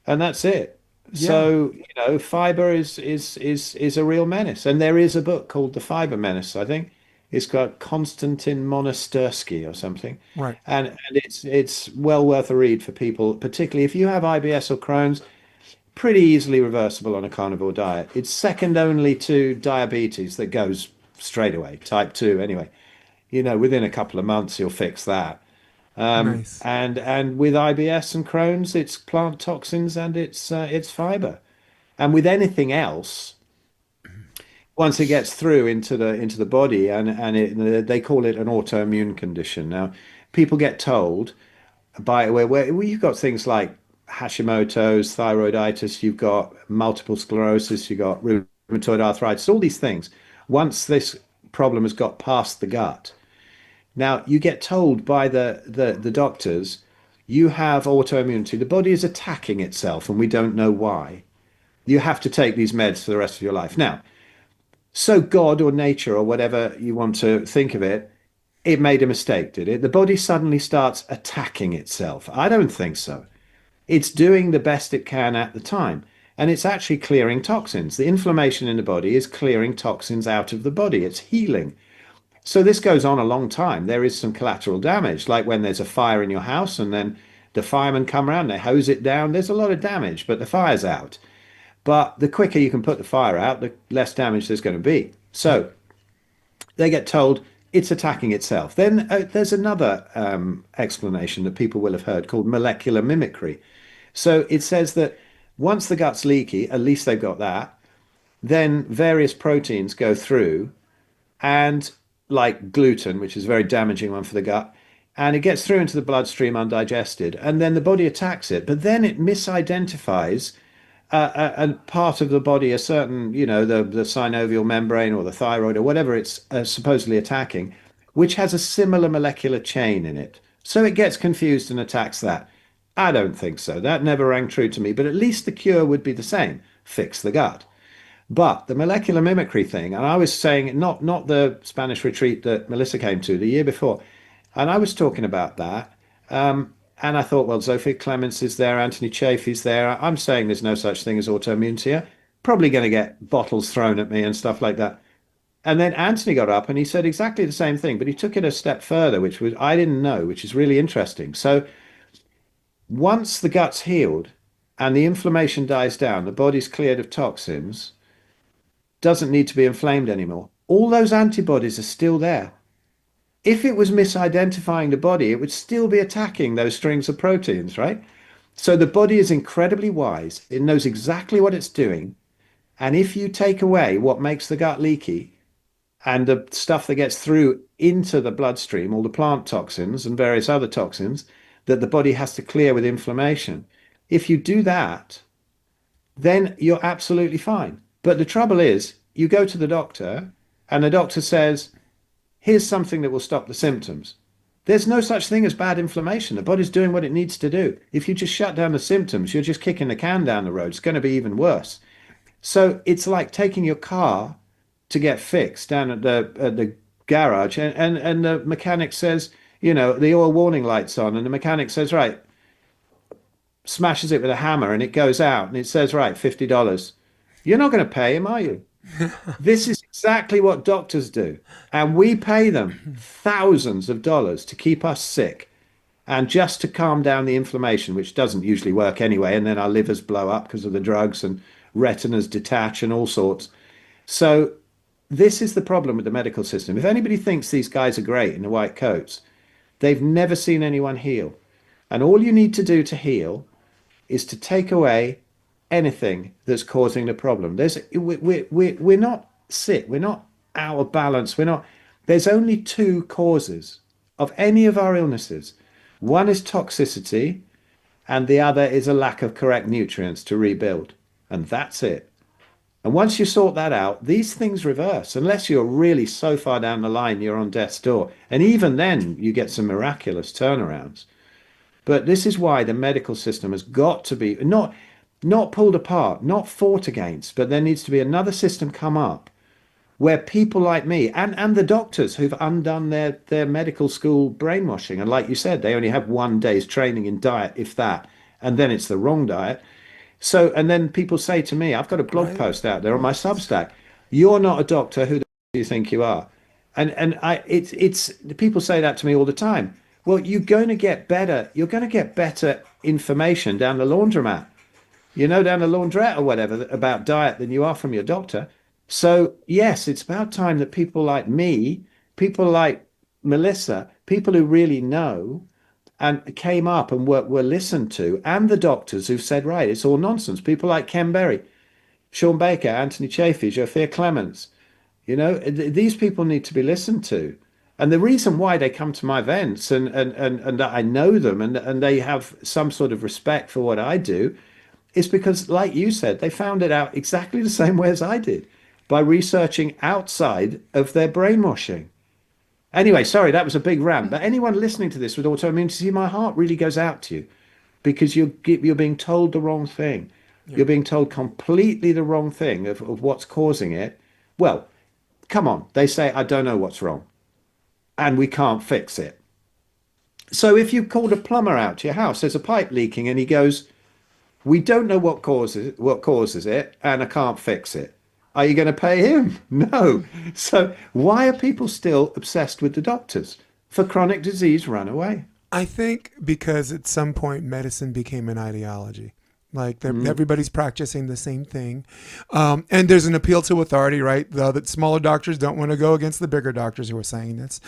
S3: and that's it.
S1: Yeah.
S3: So, fiber is a real menace. And there is a book called The Fiber Menace, I think. It's got Konstantin Monastyrsky or something.
S1: Right.
S3: And it's well worth a read for people, particularly if you have IBS or Crohn's, pretty easily reversible on a carnivore diet. It's second only to diabetes that goes straight away, type 2 anyway. Within a couple of months you'll fix that.
S1: Nice.
S3: And with IBS and Crohn's, it's plant toxins and it's fiber. And with anything else, once it gets through into the body they call it an autoimmune condition. Now, people get told by where you've got things like Hashimoto's, thyroiditis, you've got multiple sclerosis, you've got rheumatoid arthritis, all these things. Once this problem has got past the gut, now you get told by the doctors, you have autoimmunity. The body is attacking itself, and we don't know why. You have to take these meds for the rest of your life. Now, so God or nature or whatever you want to think of it, it made a mistake, did it? The body suddenly starts attacking itself. I don't think so. It's doing the best it can at the time. And it's actually clearing toxins. The inflammation in the body is clearing toxins out of the body. It's healing. So this goes on a long time. There is some collateral damage, like when there's a fire in your house and then the firemen come around, they hose it down. There's a lot of damage, but the fire's out. But the quicker you can put the fire out, the less damage there's going to be. So they get told it's attacking itself. Then there's another explanation that people will have heard called molecular mimicry. So it says that once the gut's leaky, at least they've got that, then various proteins go through and like gluten, which is a very damaging one for the gut, and it gets through into the bloodstream undigested, and then the body attacks it, but then it misidentifies a part of the body, a certain, the synovial membrane or the thyroid or whatever it's supposedly attacking, which has a similar molecular chain in it. So it gets confused and attacks that. I don't think so. That never rang true to me, but at least the cure would be the same: fix the gut. But the molecular mimicry thing, and I was saying, not the Spanish retreat that Melissa came to the year before, and I was talking about that. And I thought, well, Zofia Clements is there, Anthony Chaffee's there. I'm saying there's no such thing as autoimmunity here. Probably going to get bottles thrown at me and stuff like that. And then Anthony got up and he said exactly the same thing, but he took it a step further, which was I didn't know, which is really interesting. So once the gut's healed and the inflammation dies down, the body's cleared of toxins, doesn't need to be inflamed anymore. All those antibodies are still there. If it was misidentifying the body, it would still be attacking those strings of proteins, right? So the body is incredibly wise. It knows exactly what it's doing. And if you take away what makes the gut leaky and the stuff that gets through into the bloodstream, all the plant toxins and various other toxins that the body has to clear with inflammation, if you do that, then you're absolutely fine. But the trouble is, you go to the doctor and the doctor says, here's something that will stop the symptoms. There's no such thing as bad inflammation. The body's doing what it needs to do. If you just shut down the symptoms, you're just kicking the can down the road. It's going to be even worse. So it's like taking your car to get fixed down at the garage, and the mechanic says, the oil warning light's on, and the mechanic says, right, smashes it with a hammer and it goes out and it says, right, $50. You're not going to pay him, are you? This is exactly what doctors do. And we pay them thousands of dollars to keep us sick and just to calm down the inflammation, which doesn't usually work anyway. And then our livers blow up because of the drugs and retinas detach and all sorts. So this is the problem with the medical system. If anybody thinks these guys are great in the white coats, they've never seen anyone heal. And all you need to do to heal is to take away anything that's causing the problem. We're not sick. We're not out of balance. There's only two causes of any of our illnesses. One is toxicity, and the other is a lack of correct nutrients to rebuild. And that's it. And once you sort that out, these things reverse, unless you're really so far down the line, you're on death's door. And even then, you get some miraculous turnarounds. But this is why the medical system has got to be not pulled apart, not fought against, but there needs to be another system come up where people like me and the doctors who've undone their medical school brainwashing, and like you said, they only have 1 day's training in diet, if that, and then it's the wrong diet. So, and then people say to me, I've got a blog post out there on my Substack, you're not a doctor, who do you think you are? And it's people say that to me all the time. Well, you're going to get better information down the laundromat, down the laundrette or whatever about diet than you are from your doctor. So yes, it's about time that people like me, people like Melissa, people who really know and came up and were listened to, and the doctors who've said, right, it's all nonsense. People like Ken Berry, Sean Baker, Anthony Chaffee, Zofia Clements, these people need to be listened to. And the reason why they come to my events and that I know them and they have some sort of respect for what I do is because, like you said, they found it out exactly the same way as I did, by researching outside of their brainwashing. Anyway, sorry, that was a big rant. But anyone listening to this with autoimmunity, my heart really goes out to you, because you're being told the wrong thing. Yeah. You're being told completely the wrong thing of what's causing it. Well, come on. They say, I don't know what's wrong, and we can't fix it. So if you called a plumber out to your house, there's a pipe leaking, and he goes, we don't know what causes it, and I can't fix it. Are you going to pay him? No. So why are people still obsessed with the doctors? For chronic disease, run away.
S1: I think because at some point medicine became an ideology. Like everybody's practicing the same thing. And there's an appeal to authority, right? That smaller doctors don't want to go against the bigger doctors who are saying this,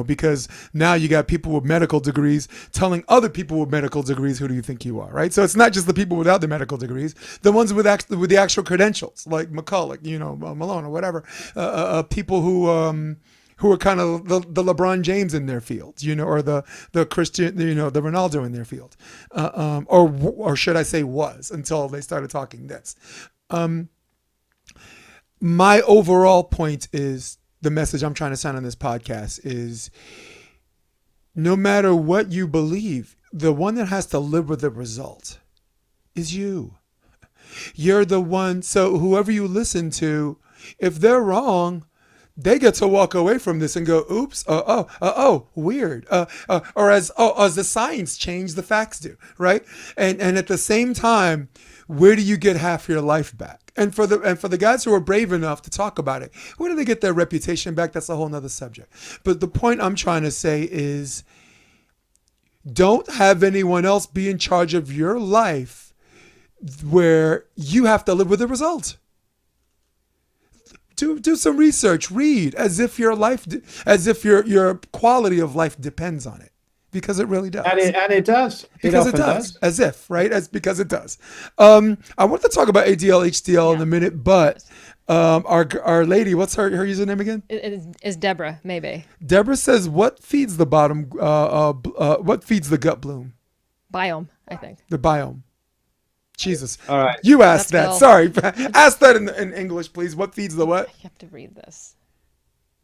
S1: because now you got people with medical degrees telling other people with medical degrees, who do you think you are, right? So it's not just the people without the medical degrees, the ones with the actual credentials, like McCulloch, Malone or whatever, people who who are kind of the LeBron James in their field, or the Christian, the Ronaldo in their field, or should I say was, until they started talking this. My overall point is, the message I'm trying to send on this podcast is, no matter what you believe, the one that has to live with the result is you. You're the one. So whoever you listen to, if they're wrong, they get to walk away from this and go, oops, weird. Or as the science changed, the facts do, right? And at the same time, where do you get half your life back? And for the guys who are brave enough to talk about it, where do they get their reputation back? That's a whole nother subject. But the point I'm trying to say is, don't have anyone else be in charge of your life where you have to live with the result. Do some research, read as if your quality of life depends on it, because it really does.
S3: And it does.
S1: Because it does. As if, right? Because it does. I want to talk about ADL, HDL in a minute, but our lady, what's her username again?
S2: It is Deborah, maybe.
S1: Deborah says, what feeds the bottom? What feeds the gut bloom?
S2: Biome, I think.
S1: The biome. Jesus.
S3: All right.
S1: You asked
S2: That's
S1: that.
S2: Phil.
S1: Sorry. Ask that in English, please. What feeds the what?
S2: I have to read this.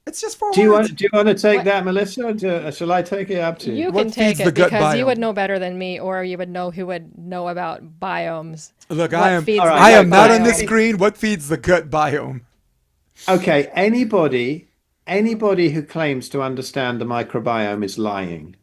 S1: It's just 4
S3: Do you
S1: words.
S3: want to take
S2: What?
S3: that, Melissa? Shall I take it? Up to you.
S2: You
S1: What
S2: can take
S1: feeds the
S2: it
S1: gut
S2: because you
S1: biome?
S2: would know better than me, or you would know who would know about biomes.
S1: Look,
S2: What
S1: I am
S2: feeds
S3: All
S2: the
S3: right.
S1: I
S2: gut
S1: am not on
S2: biome.
S1: this screen. What feeds the gut biome?
S3: Okay. Anybody who claims to understand the microbiome is lying.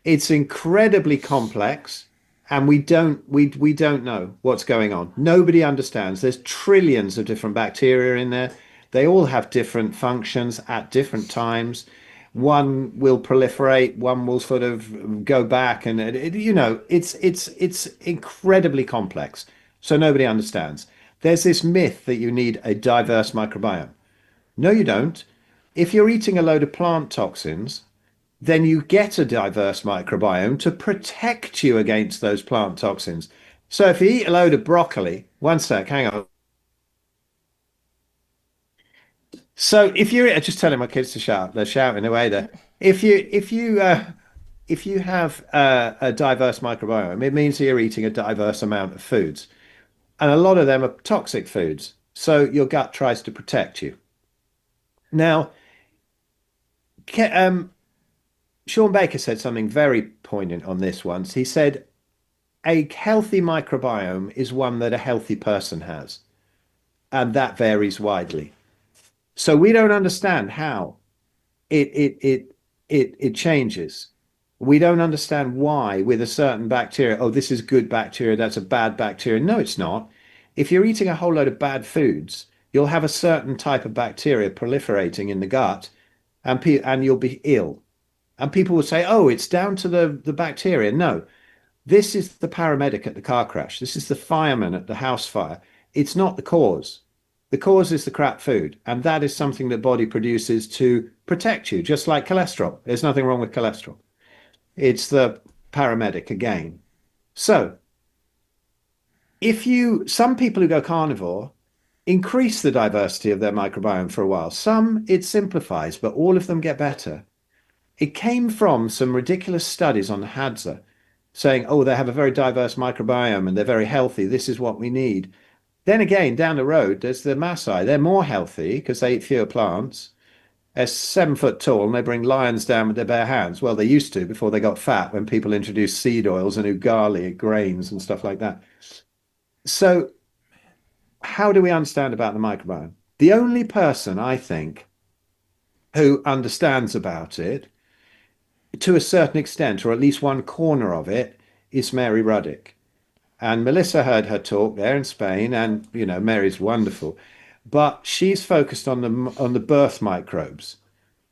S3: It's incredibly complex, and we don't know what's going on. Nobody understands. There's trillions of different bacteria in there. They all have different functions at different times. One will proliferate, one will sort of go back, and it's incredibly complex. So nobody understands. There's this myth that you need a diverse microbiome. No, you don't. If you're eating a load of plant toxins, then you get a diverse microbiome to protect you against those plant toxins. So if you eat a load of broccoli, one sec, hang on. So if you're just telling my kids to shout, they're shouting away there. If you have a diverse microbiome, it means you're eating a diverse amount of foods, and a lot of them are toxic foods. So your gut tries to protect you. Now, Sean Baker said something very poignant on this once. He said, a healthy microbiome is one that a healthy person has, and that varies widely. So we don't understand how it changes. We don't understand why with a certain bacteria, oh, this is good bacteria, that's a bad bacteria. No, it's not. If you're eating a whole load of bad foods, you'll have a certain type of bacteria proliferating in the gut, and you'll be ill. And people will say, oh, it's down to the bacteria. No, this is the paramedic at the car crash. This is the fireman at the house fire. It's not the cause. The cause is the crap food. And that is something the body produces to protect you, just like cholesterol. There's nothing wrong with cholesterol. It's the paramedic again. So some people who go carnivore increase the diversity of their microbiome for a while. Some it simplifies, but all of them get better. It came from some ridiculous studies on Hadza saying, oh, they have a very diverse microbiome and they're very healthy. This is what we need. Then again, down the road, there's the Maasai. They're more healthy because they eat fewer plants. They're 7 foot tall and they bring lions down with their bare hands. Well, they used to before they got fat, when people introduced seed oils and ugali, grains and stuff like that. So how do we understand about the microbiome? The only person, I think, who understands about it to a certain extent, or at least one corner of it, is Mary Ruddick. And Melissa heard her talk there in Spain, and Mary's wonderful, but she's focused on the birth microbes.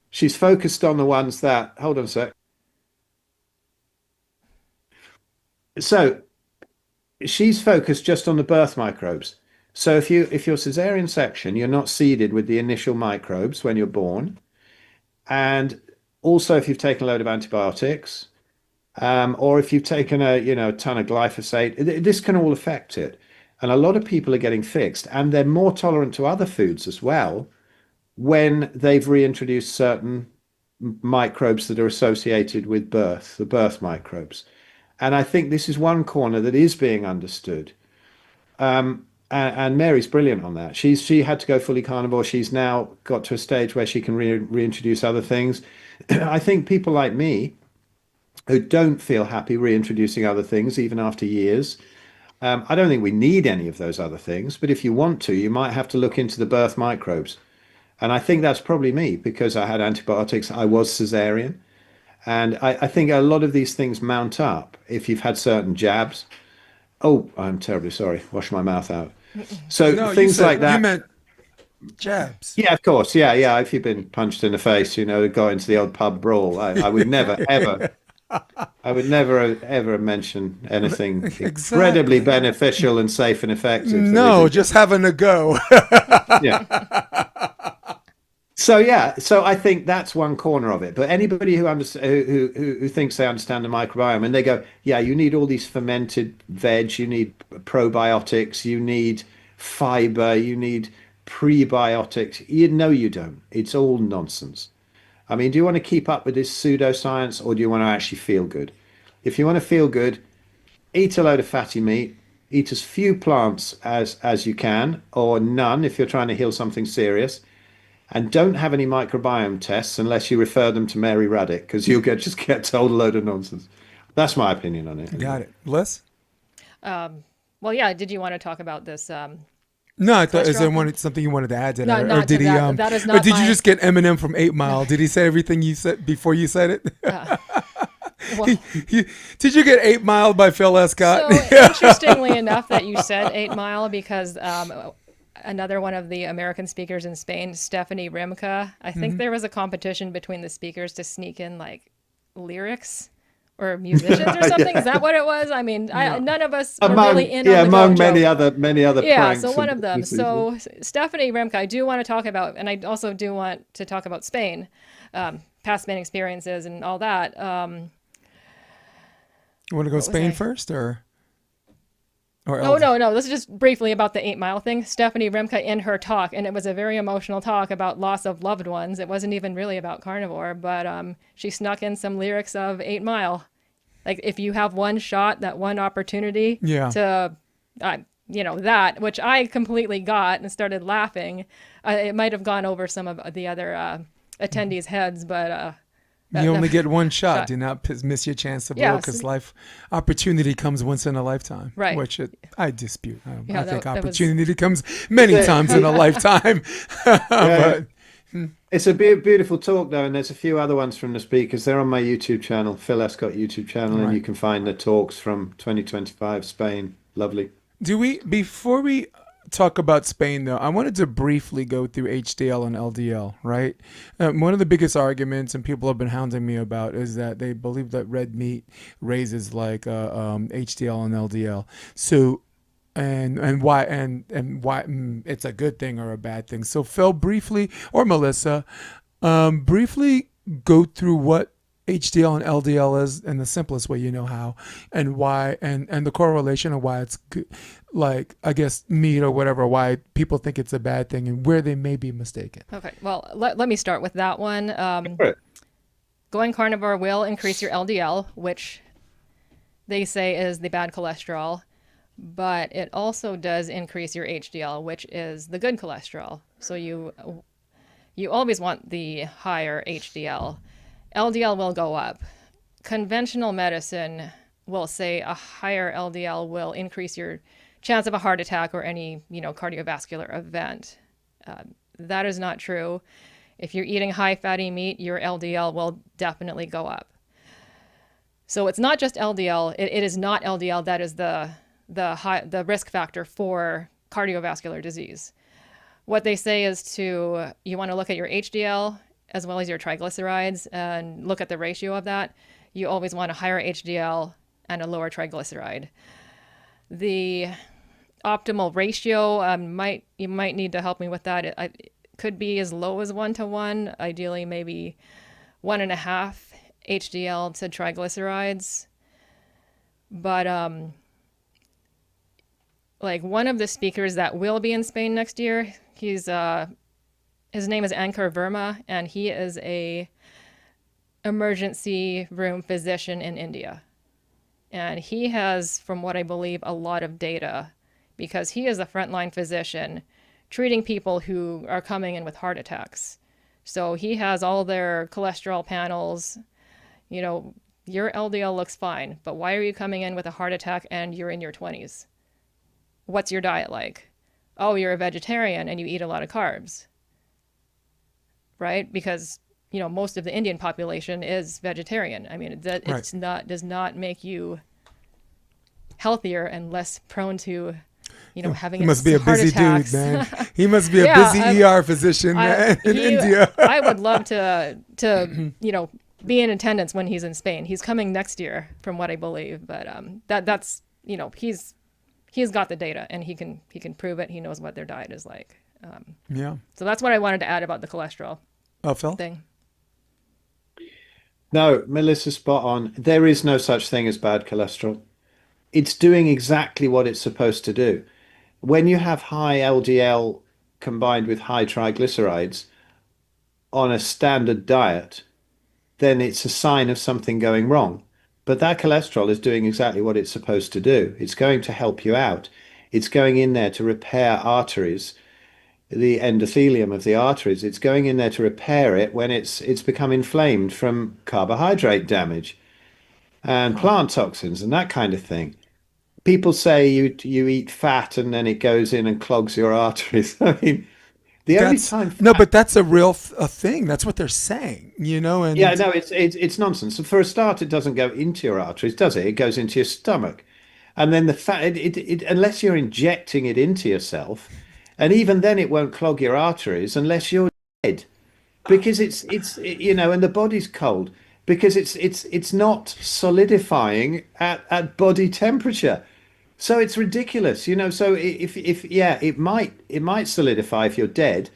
S3: She's focused on the ones that, hold on a sec. So she's focused just on the birth microbes. So if you're cesarean section, you're not seeded with the initial microbes when you're born, and also if you've taken a load of antibiotics. Or if you've taken a ton of glyphosate, this can all affect it. And a lot of people are getting fixed, and they're more tolerant to other foods as well when they've reintroduced certain microbes that are associated with birth, the birth microbes. And I think this is one corner that is being understood. And Mary's brilliant on that. She had to go fully carnivore. She's now got to a stage where she can reintroduce other things. I think people like me who don't feel happy reintroducing other things, even after years, I don't think we need any of those other things. But if you want to, you might have to look into the birth microbes. And I think that's probably me because I had antibiotics. I was cesarean. And I think a lot of these things mount up if you've had certain jabs. Oh, I'm terribly sorry. Wash my mouth out. So
S1: No,
S3: things like
S1: you
S3: that.
S1: meant jabs.
S3: Yeah, of course. Yeah, yeah. If you've been punched in the face, got into the old pub brawl. I would never, ever, I would never, ever mention anything incredibly
S1: Exactly.
S3: beneficial and safe and effective.
S1: No, just having a go.
S3: Yeah. So yeah, so I think that's one corner of it. But anybody who thinks they understand the microbiome and they go, yeah, you need all these fermented veg, you need probiotics, you need fiber, you need prebiotics. You don't. It's all nonsense. I mean, do you want to keep up with this pseudoscience or do you want to actually feel good? If you want to feel good, eat a load of fatty meat, eat as few plants as you can, or none if you're trying to heal something serious, and don't have any microbiome tests unless you refer them to Mary Raddick, because you'll just get told a load of nonsense. That's my opinion on it.
S1: Got it. Liz?
S2: Well, yeah. Did you want to talk about this?
S1: No, I thought, is there
S2: Cholesterol.
S1: something you wanted to add to
S2: No,
S1: that?
S2: not
S1: Or did
S2: to
S1: he,
S2: that. That is
S1: or
S2: not
S1: did you
S2: my-
S1: just get Eminem from 8 Mile? Did he say everything you said before you said it?
S2: Well,
S1: Did you get 8 Mile by Phil Escott?
S2: so interestingly enough that you said 8 Mile because another one of the American speakers in Spain, Stephanie Rimka, I think there was a competition between the speakers to sneak in like lyrics or musicians or something. Is that what it was? I mean, none of us were really in on the
S3: among
S2: joke.
S3: many other
S2: Yeah,
S3: pranks.
S2: so one
S3: and
S2: of them.
S3: businesses.
S2: So Stephanie Rimka, I do want to talk about, and I also do want to talk about Spain, past Spain experiences and all that.
S1: You want to go Spain
S2: I-
S1: first or
S2: Oh, no. This is just briefly about the 8 Mile thing. Stephanie Rimka in her talk, and it was a very emotional talk about loss of loved ones. It wasn't even really about carnivore, but she snuck in some lyrics of 8 Mile. Like, if you have one shot, that one opportunity to, that, which I completely got and started laughing. It might have gone over some of the other attendees' heads, but...
S1: You only get one shot. Do not miss your chance to blow
S2: Yeah,
S1: because
S2: so-
S1: life opportunity comes once in a lifetime.
S2: Right.
S1: Which I dispute.
S2: Yeah,
S1: I think
S2: that was-
S1: opportunity comes many times in a lifetime. But
S3: It's a beautiful talk, though, and there's a few other ones from the speakers. They're on my YouTube channel, Phil Escott YouTube channel, and
S1: Right.
S3: you can find the talks from 2025 Spain. Lovely.
S1: before we talk about Spain, though, I wanted to briefly go through HDL and LDL, right? One of the biggest arguments, and people have been hounding me about, is that they believe that red meat raises like HDL and LDL. So, and why it's a good thing or a bad thing. So, Phil, briefly, or Melissa, briefly go through what HDL and LDL is in the simplest way you know how, and why, and the correlation of why it's good, like, I guess, meat or whatever, why people think it's a bad thing and where they may be mistaken.
S2: Okay, well, let me start with that one. Going carnivore will increase your LDL, which they say is the bad cholesterol, but it also does increase your HDL, which is the good cholesterol. So you always want the higher HDL. LDL will go up. Conventional medicine will say a higher LDL will increase your chance of a heart attack or any, cardiovascular event. That is not true. If you're eating high fatty meat, your LDL will definitely go up. So it's not just LDL. It is not LDL that is the risk factor for cardiovascular disease. What they say is you want to look at your HDL as well as your triglycerides and look at the ratio of that. You always want a higher HDL and a lower triglyceride. The optimal ratio, you might need to help me with that. It could be as low as 1-to-1, ideally maybe 1.5 HDL to triglycerides. But like one of the speakers that will be in Spain next year, he's His name is Ankur Verma, and he is a emergency room physician in India. And he has, from what I believe, a lot of data because he is a frontline physician treating people who are coming in with heart attacks. So he has all their cholesterol panels. You know, your LDL looks fine, but why are you coming in with a heart attack and you're in your 20s? What's your diet like? Oh, you're a vegetarian and you eat a lot of carbs, right? Because, you know, most of the Indian population is vegetarian. I mean, it's not, does not make you healthier and less prone to, you know, having
S1: he must be a
S2: heart
S1: busy
S2: attacks.
S1: dude, man. He must be a
S2: Yeah,
S1: busy ER physician, man, in India.
S2: I would love to you know, be in attendance when he's in Spain. He's coming next year, from what I believe. But that's you know, he's got the data and he can prove it. He knows what their diet is like.
S1: Yeah.
S2: So that's what I wanted to add about the cholesterol
S1: Oh, Phil?
S2: thing.
S3: No, Melissa's spot on. There is no such thing as bad cholesterol. It's doing exactly what it's supposed to do. When you have high LDL combined with high triglycerides on a standard diet, then it's a sign of something going wrong. But that cholesterol is doing exactly what it's supposed to do. It's going to help you out. It's going in there to repair arteries, the endothelium of the arteries. It's going in there to repair it when it's become inflamed from carbohydrate damage and plant toxins and that kind of thing. People say you eat fat and then it goes in and clogs your arteries. I mean, the only time
S1: No,
S3: fat,
S1: but that's a real a thing. That's what they're saying, you know. And
S3: yeah, no, it's nonsense. For a start, it doesn't go into your arteries, does it? It goes into your stomach, and then the fat. Unless you're injecting it into yourself, and even then, it won't clog your arteries unless you're dead, because you know, and the body's cold because it's not solidifying at body temperature. So it's ridiculous, you know. So if yeah, it might solidify if you're dead,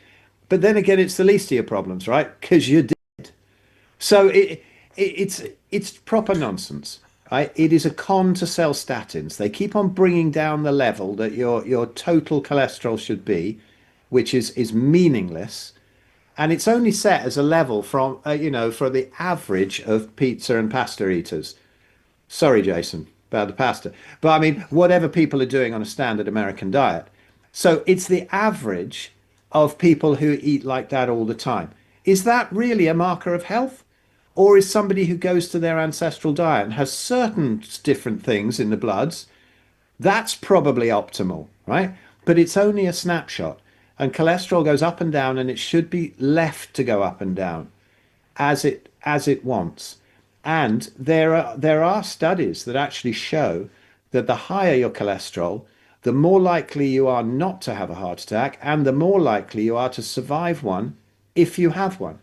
S3: but then again, it's the least of your problems, right? Because you're dead. So it's proper nonsense, right? It is a con to sell statins. They keep on bringing down the level that your total cholesterol should be, which is meaningless, and it's only set as a level from you know, for the average of pizza and pasta eaters. Sorry, Jason, about the pasta. But I mean, whatever people are doing on a standard American diet. So it's the average of people who eat like that all the time. Is that really a marker of health? Or is somebody who goes to their ancestral diet and has certain different things in the bloods, that's probably optimal, right? But it's only a snapshot. And cholesterol goes up and down, and it should be left to go up and down as it wants. And there are studies that actually show that the higher your cholesterol, the more likely you are not to have a heart attack, and the more likely you are to survive one if you have one.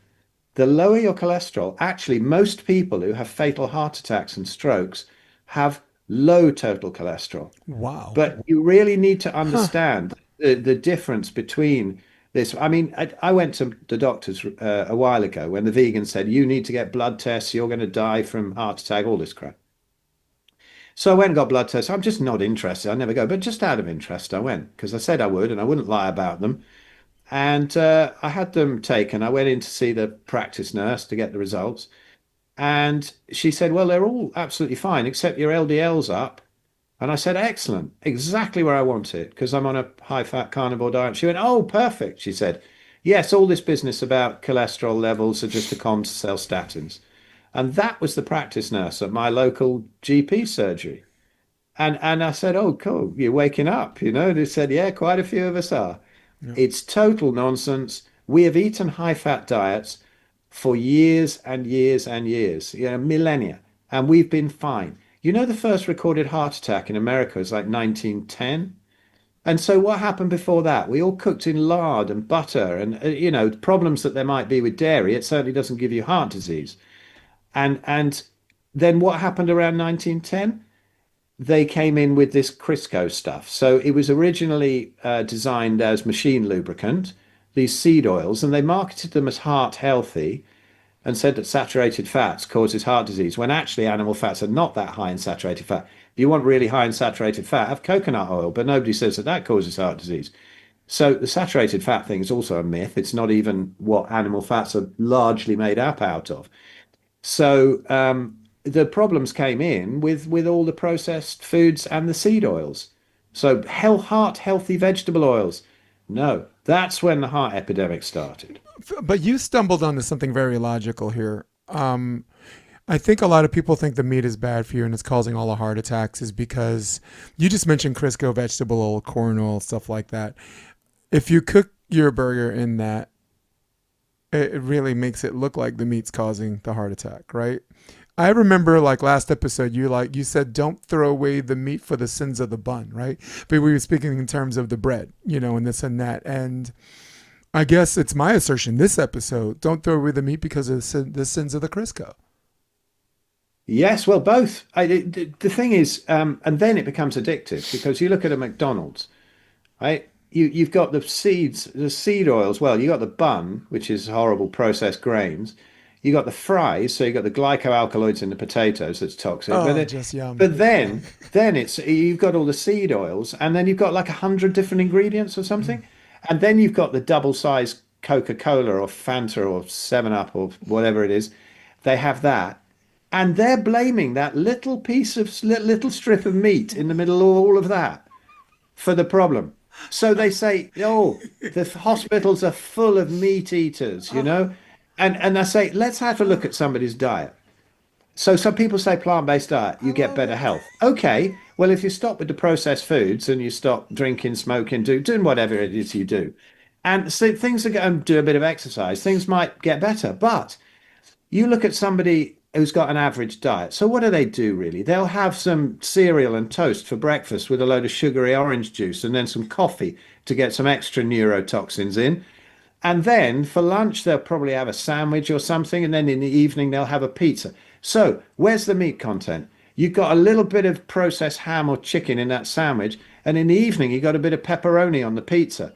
S3: The lower your cholesterol, actually, most people who have fatal heart attacks and strokes have low total cholesterol.
S1: wow.
S3: But you really need to understand the difference between this. I mean, I went to the doctors a while ago when the vegan said, you need to get blood tests, you're going to die from heart attack, all this crap. So I went and got blood tests. I'm just not interested. I never go, but just out of interest, I went because I said I would and I wouldn't lie about them. And I had them taken. I went in to see the practice nurse to get the results. And she said, well, they're all absolutely fine, except your LDL's up. And I said, excellent, exactly where I want it, because I'm on a high-fat carnivore diet. She went, oh, perfect. She said, yes, all this business about cholesterol levels are just a con to sell statins. And that was the practice nurse at my local GP surgery. And I said, oh, cool, you're waking up, you know? They said, yeah, quite a few of us are.
S1: Yeah.
S3: It's total nonsense. We have eaten high-fat diets for years and years and years, you know, millennia, and we've been fine. You know, the first recorded heart attack in America was like 1910. And so what happened before that? We all cooked in lard and butter and, you know, problems that there might be with dairy. It certainly doesn't give you heart disease. And then what happened around 1910? They came in with this Crisco stuff. So it was originally designed as machine lubricant, these seed oils, and they marketed them as heart healthy and said that saturated fats causes heart disease, when actually animal fats are not that high in saturated fat. If you want really high in saturated fat, have coconut oil, but nobody says that that causes heart disease. So the saturated fat thing is also a myth. It's not even what animal fats are largely made up out of. So the problems came in with all the processed foods and the seed oils. So heart healthy vegetable oils. No, that's when the heart epidemic started.
S1: But you stumbled onto something very logical here. I think a lot of people think the meat is bad for you and it's causing all the heart attacks is because you just mentioned Crisco, vegetable oil, corn oil, stuff like that. If you cook your burger in that, it really makes it look like the meat's causing the heart attack, right? I remember like last episode, you said don't throw away the meat for the sins of the bun, right? But we were speaking in terms of the bread, and this and that. And I guess it's my assertion this episode, don't throw away the meat because of the sins of the Crisco.
S3: Yes, well, both. The thing is, and then it becomes addictive because you look at a McDonald's, right? You've got the seed oils. Well, you got the bun, which is horrible processed grains. You got the fries, so you got the glycoalkaloids in the potatoes. That's toxic.
S1: Oh, just yum.
S3: But then you've got all the seed oils, and then you've got like 100 different ingredients or something, and then you've got the double-sized Coca-Cola or Fanta or 7-Up or whatever it is. They have that. And they're blaming that little little strip of meat in the middle of all of that for the problem. So they say, oh, the hospitals are full of meat eaters, And I say, let's have a look at somebody's diet. So some people say plant-based diet, you get better health. Okay, well, if you stop with the processed foods and you stop drinking, smoking, doing whatever it is you do, and so things are going to do a bit of exercise, things might get better. But you look at somebody who's got an average diet. So what do they do really? They'll have some cereal and toast for breakfast with a load of sugary orange juice and then some coffee to get some extra neurotoxins in. And then for lunch, they'll probably have a sandwich or something. And then in the evening, they'll have a pizza. So where's the meat content? You've got a little bit of processed ham or chicken in that sandwich. And in the evening, you've got a bit of pepperoni on the pizza.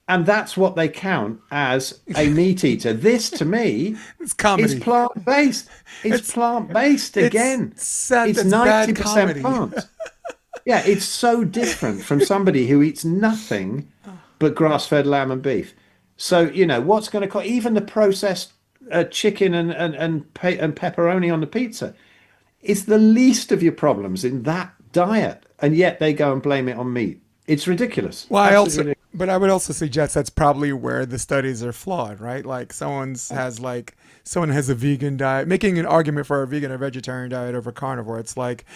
S3: And that's what they count as a meat eater. This, to me,
S1: it's comedy.
S3: Is plant-based. It's plant-based again. It's 90% plant. Yeah, it's so different from somebody who eats nothing but grass-fed lamb and beef. So, what's going to cost, even the processed chicken and pepperoni on the pizza, it's the least of your problems in that diet. And yet they go and blame it on meat. It's ridiculous.
S1: Well, I would also suggest that's probably where the studies are flawed, right? Like someone has a vegan diet, making an argument for a vegan or vegetarian diet over carnivore. It's like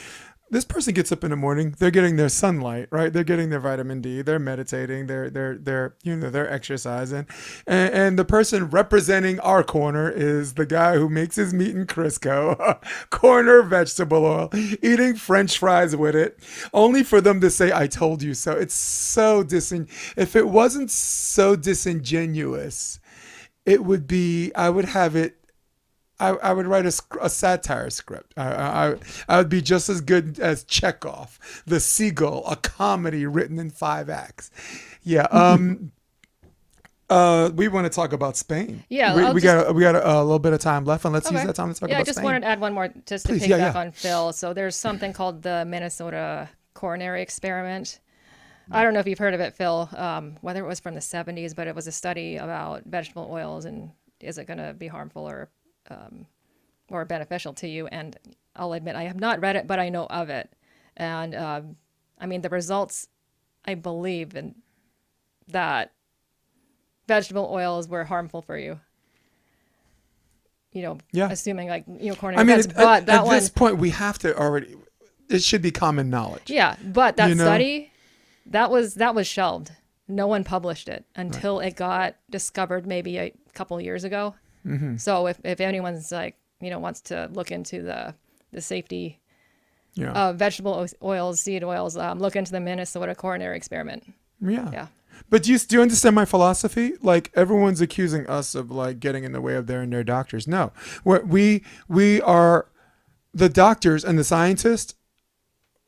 S1: this person gets up in the morning, they're getting their sunlight, right? They're getting their vitamin D, they're meditating, they're exercising. And the person representing our corner is the guy who makes his meat in Crisco, corner vegetable oil, eating French fries with it, only for them to say, I told you so. It's so if it wasn't so disingenuous, it would be, I would have it, I would write a satire script. I would be just as good as Chekhov, the seagull, a comedy written in 5 acts. Yeah. We want to talk about Spain.
S2: Yeah.
S1: We got a little bit of time left, and let's use that time to talk about Spain.
S2: Yeah, I just wanted to add one more just to piggyback on Phil. So there's something called the Minnesota coronary experiment. I don't know if you've heard of it, Phil, whether it was from the 70s, but it was a study about vegetable oils and is it going to be harmful or beneficial to you. And I'll admit, I have not read it, but I know of it. And the results, I believe in that vegetable oils were harmful for you. Assuming coronary events. But at
S1: this point, we have to already, it should be common knowledge.
S2: Yeah, but that study, that was shelved. No one published it until it got discovered maybe a couple years ago. Mm-hmm. So if anyone's wants to look into the safety of vegetable oils, seed oils, look into the Minnesota coronary experiment. Yeah.
S1: But do you understand my philosophy? Like everyone's accusing us of like getting in the way of their doctors. No, we are the doctors and the scientists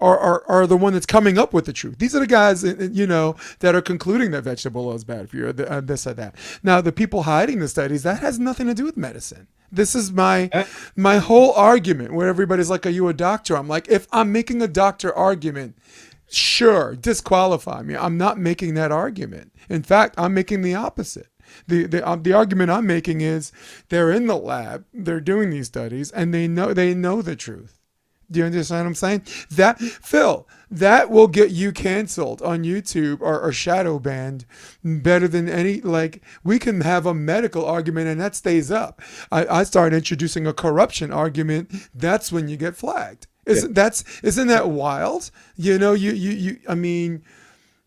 S1: are the one that's coming up with the truth. These are the guys, that are concluding that vegetable oil is bad for you, or this or that. Now, the people hiding the studies, that has nothing to do with medicine. This is my whole argument where everybody's like, are you a doctor? I'm like, if I'm making a doctor argument, Sure, disqualify me. I'm not making that argument. In fact, I'm making the opposite. The argument I'm making is they're in the lab, they're doing these studies, and they know the truth. Do you understand what I'm saying? That, Phil, that will get you canceled on YouTube or shadow banned better than any, like, we can have a medical argument and that stays up. I start introducing a corruption argument, that's when you get flagged. Isn't that wild? You know, I mean,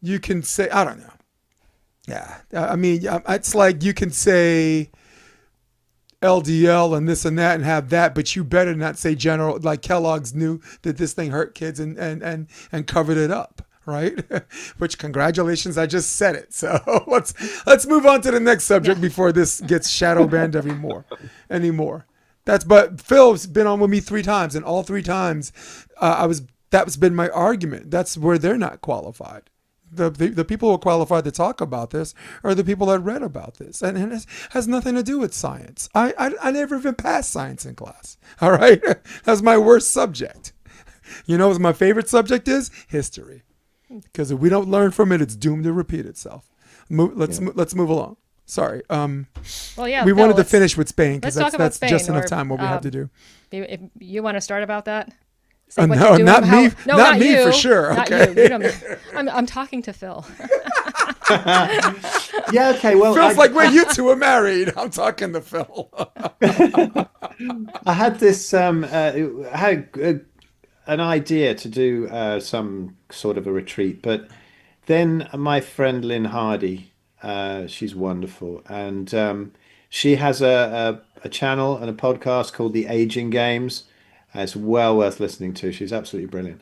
S1: you can say, I don't know. Yeah. I mean, it's like you can say LDL and this and that and have that, but you better not say general, like Kellogg's knew that this thing hurt kids and covered it up, right? Which, congratulations, I just said it. So let's move on to the next subject before this gets shadow banned anymore. But Phil's been on with me 3 times, and all 3 times that's been my argument. That's where they're not qualified. The people who are qualified to talk about this are the people that read about this, and it has nothing to do with science. I never even passed science in class. All right, that's my worst subject. You know what my favorite subject is? History, because if we don't learn from it, it's doomed to repeat itself. Let's move along. Sorry.
S2: Well, yeah.
S1: We wanted to finish with Spain because that's
S2: Spain,
S1: just enough time what we have to do.
S2: If you want to start about that.
S1: No, not me. Not me for sure.
S2: Not
S1: okay.
S2: you. You don't, I'm talking to Phil.
S3: Yeah. Okay. Well,
S1: Phil's like, well, you two are married. I'm talking to Phil.
S3: I had this. I had an idea to do some sort of a retreat, but then my friend Lynn Hardy, she's wonderful, and she has a channel and a podcast called The Aging Games. It's well worth listening to. She's absolutely brilliant.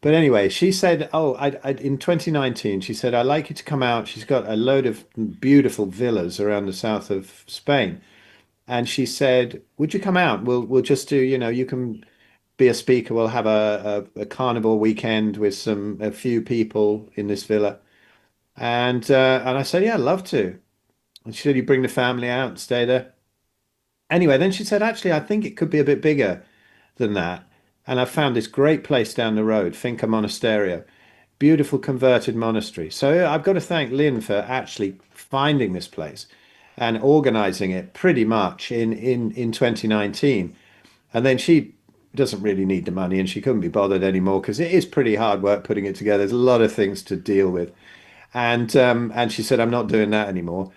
S3: But anyway, she said, in 2019, she said, I'd like you to come out. She's got a load of beautiful villas around the south of Spain. And she said, would you come out? We'll just do, you can be a speaker. We'll have a carnival weekend with a few people in this villa. And I said, yeah, I'd love to. And she said, you bring the family out and stay there. Anyway, then she said, actually, I think it could be a bit bigger than that. And I found this great place down the road, Finca Monasterio, beautiful converted monastery. So I've got to thank Lynn for actually finding this place and organizing it pretty much in 2019. And then she doesn't really need the money and she couldn't be bothered anymore because it is pretty hard work putting it together. There's a lot of things to deal with. And she said, I'm not doing that anymore.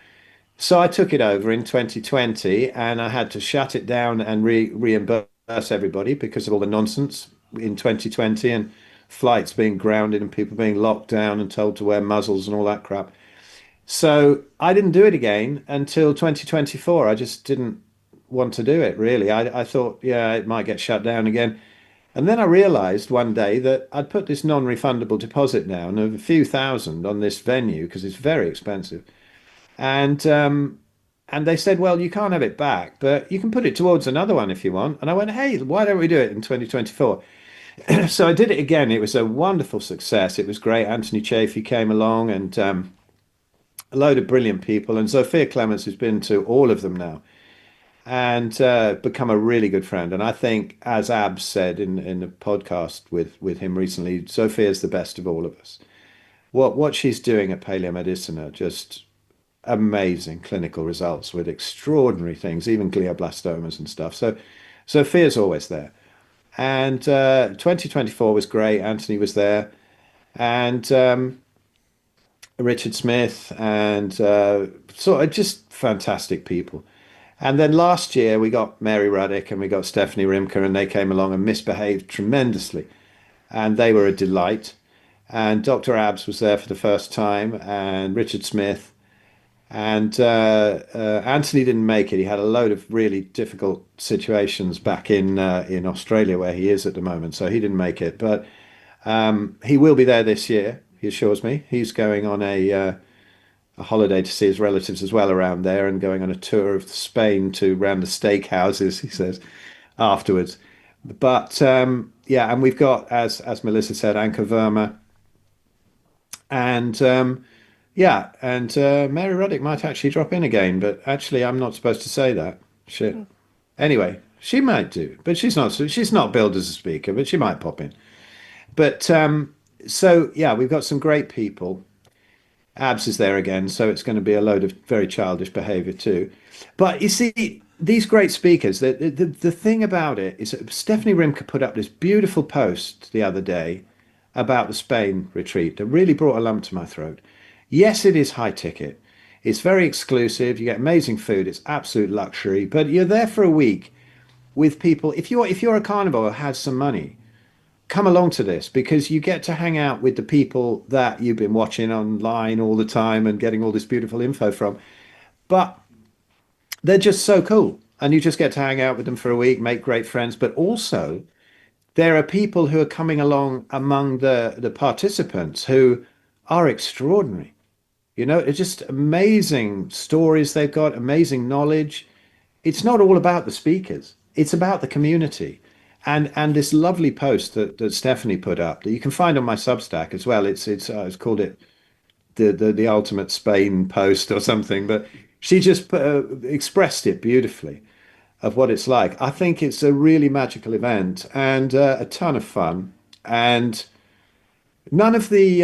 S3: So I took it over in 2020 and I had to shut it down and reimburse everybody because of all the nonsense in 2020 and flights being grounded and people being locked down and told to wear muzzles and all that crap. So I didn't do it again until 2024. I just didn't want to do it, really. I thought, yeah, it might get shut down again. And then I realized one day that I'd put this non-refundable deposit down of a few thousand on this venue because it's very expensive. And they said, well, you can't have it back, but you can put it towards another one if you want. And I went, hey, why don't we do it in 2024? So I did it again. It was a wonderful success. It was great. Anthony Chafee came along and a load of brilliant people. And Sophia Clements has been to all of them now and become a really good friend. And I think, as Abs said in the podcast with him recently, Sophia's the best of all of us. What she's doing at Paleomedicina, just amazing clinical results with extraordinary things, even glioblastomas and stuff. So Sophia's always there. And 2024 was great. Anthony was there. And Richard Smith and sort of just fantastic people. And then last year we got Mary Ruddick and we got Stephanie Rimker and they came along and misbehaved tremendously. And they were a delight. And Dr. Abs was there for the first time and Richard Smith. And Anthony didn't make it. He had a load of really difficult situations back in Australia where he is at the moment. So he didn't make it. But he will be there this year, he assures me. He's going on a holiday to see his relatives as well around there and going on a tour of Spain to round the steakhouses, he says, afterwards. But yeah, and we've got, as Melissa said, Anka Verma and yeah, and Mary Ruddick might actually drop in again, but actually I'm not supposed to say that. Shit. Anyway, she might do, but she's not billed as a speaker, but she might pop in. But So yeah, we've got some great people. Abs is there again, so it's going to be a load of very childish behavior too. But you see, these great speakers, the thing about it is that Stephanie Rimke put up this beautiful post the other day about the Spain retreat that really brought a lump to my throat. Yes, it is high ticket. It's very exclusive. You get amazing food. It's absolute luxury. But you're there for a week with people. If you're a carnivore who has some money, come along to this because you get to hang out with the people that you've been watching online all the time and getting all this beautiful info from. But they're just so cool. And you just get to hang out with them for a week, make great friends. But also, there are people who are coming along among the participants who are extraordinary. It's just amazing stories they've got, amazing knowledge. It's not all about the speakers, it's about the community. And this lovely post that Stephanie put up that you can find on my Substack as well. It's called it the ultimate Spain post or something, but she just expressed it beautifully of what it's like. I think it's a really magical event and a ton of fun, and none of the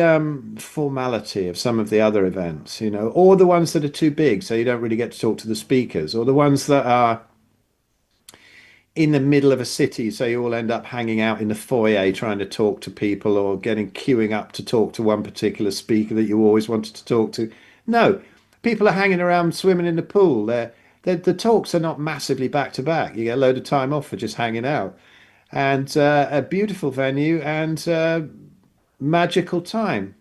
S3: formality of some of the other events, or the ones that are too big, so you don't really get to talk to the speakers, or the ones that are in the middle of a city, so you all end up hanging out in the foyer trying to talk to people or getting queuing up to talk to one particular speaker that you always wanted to talk to. No, people are hanging around swimming in the pool. The talks are not massively back to back. You get a load of time off for just hanging out. And a beautiful venue and magical time.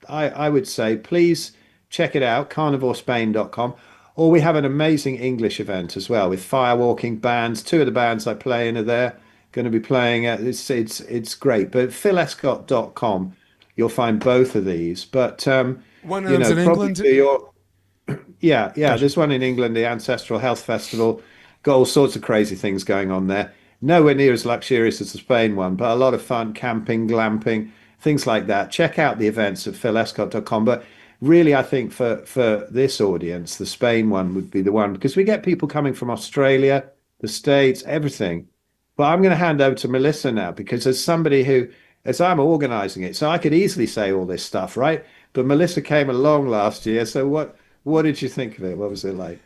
S3: I would say, please check it out, carnivorespain.com. Or we have an amazing English event as well with firewalking bands. Two of the bands I play in are there, going to be playing. It's great. But philescott.com, you'll find both of these. But
S1: One of them's in
S3: probably
S1: England.
S3: for your yeah.
S1: Gotcha.
S3: There's one in England, the Ancestral Health Festival. Got all sorts of crazy things going on there. Nowhere near as luxurious as the Spain one, but a lot of fun, camping, glamping, things like that. Check out the events at philescott.com. But really, I think for this audience, the Spain one would be the one because we get people coming from Australia, the States, everything. But I'm going to hand over to Melissa now because as somebody who, as I'm organizing it, so I could easily say all this stuff, right? But Melissa came along last year. So what did you think of it? What was it like?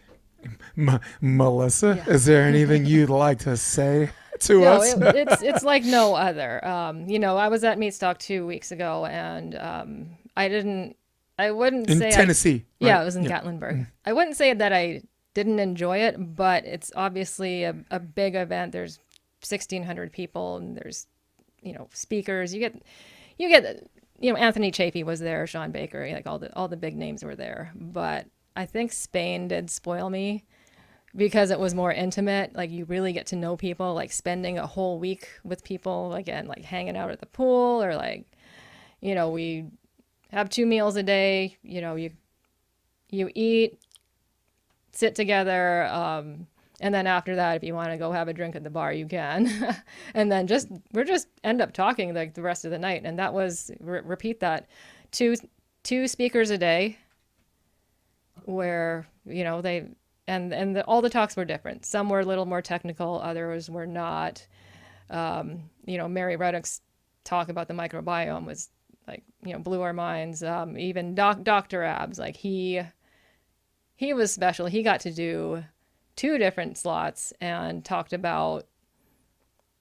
S1: Melissa,
S2: Yeah.
S1: is there anything you'd like to say to
S2: No,
S1: us?
S2: it's like no other. I was at Meatstock 2 weeks ago, and I wouldn't
S1: In
S2: say
S1: Tennessee,
S2: yeah,
S1: right?
S2: it was in
S1: Yeah.
S2: Gatlinburg. I wouldn't say that I didn't enjoy it, but it's obviously a big event. There's 1,600 people, and there's, speakers. Anthony Chafee was there, Sean Baker, like all the big names were there. But I think Spain did spoil me because it was more intimate. Like you really get to know people, like spending a whole week with people, again, like hanging out at the pool or like, we have 2 meals a day. You eat, sit together, and then after that, if you want to go have a drink at the bar, you can. And then we're just end up talking like the rest of the night. And that was repeat that, two speakers a day, where they all the talks were different. Some were a little more technical, others were not. Mary Reddick's talk about the microbiome was like blew our minds. Even Dr. Abs, like he was special. He got to do 2 different slots and talked about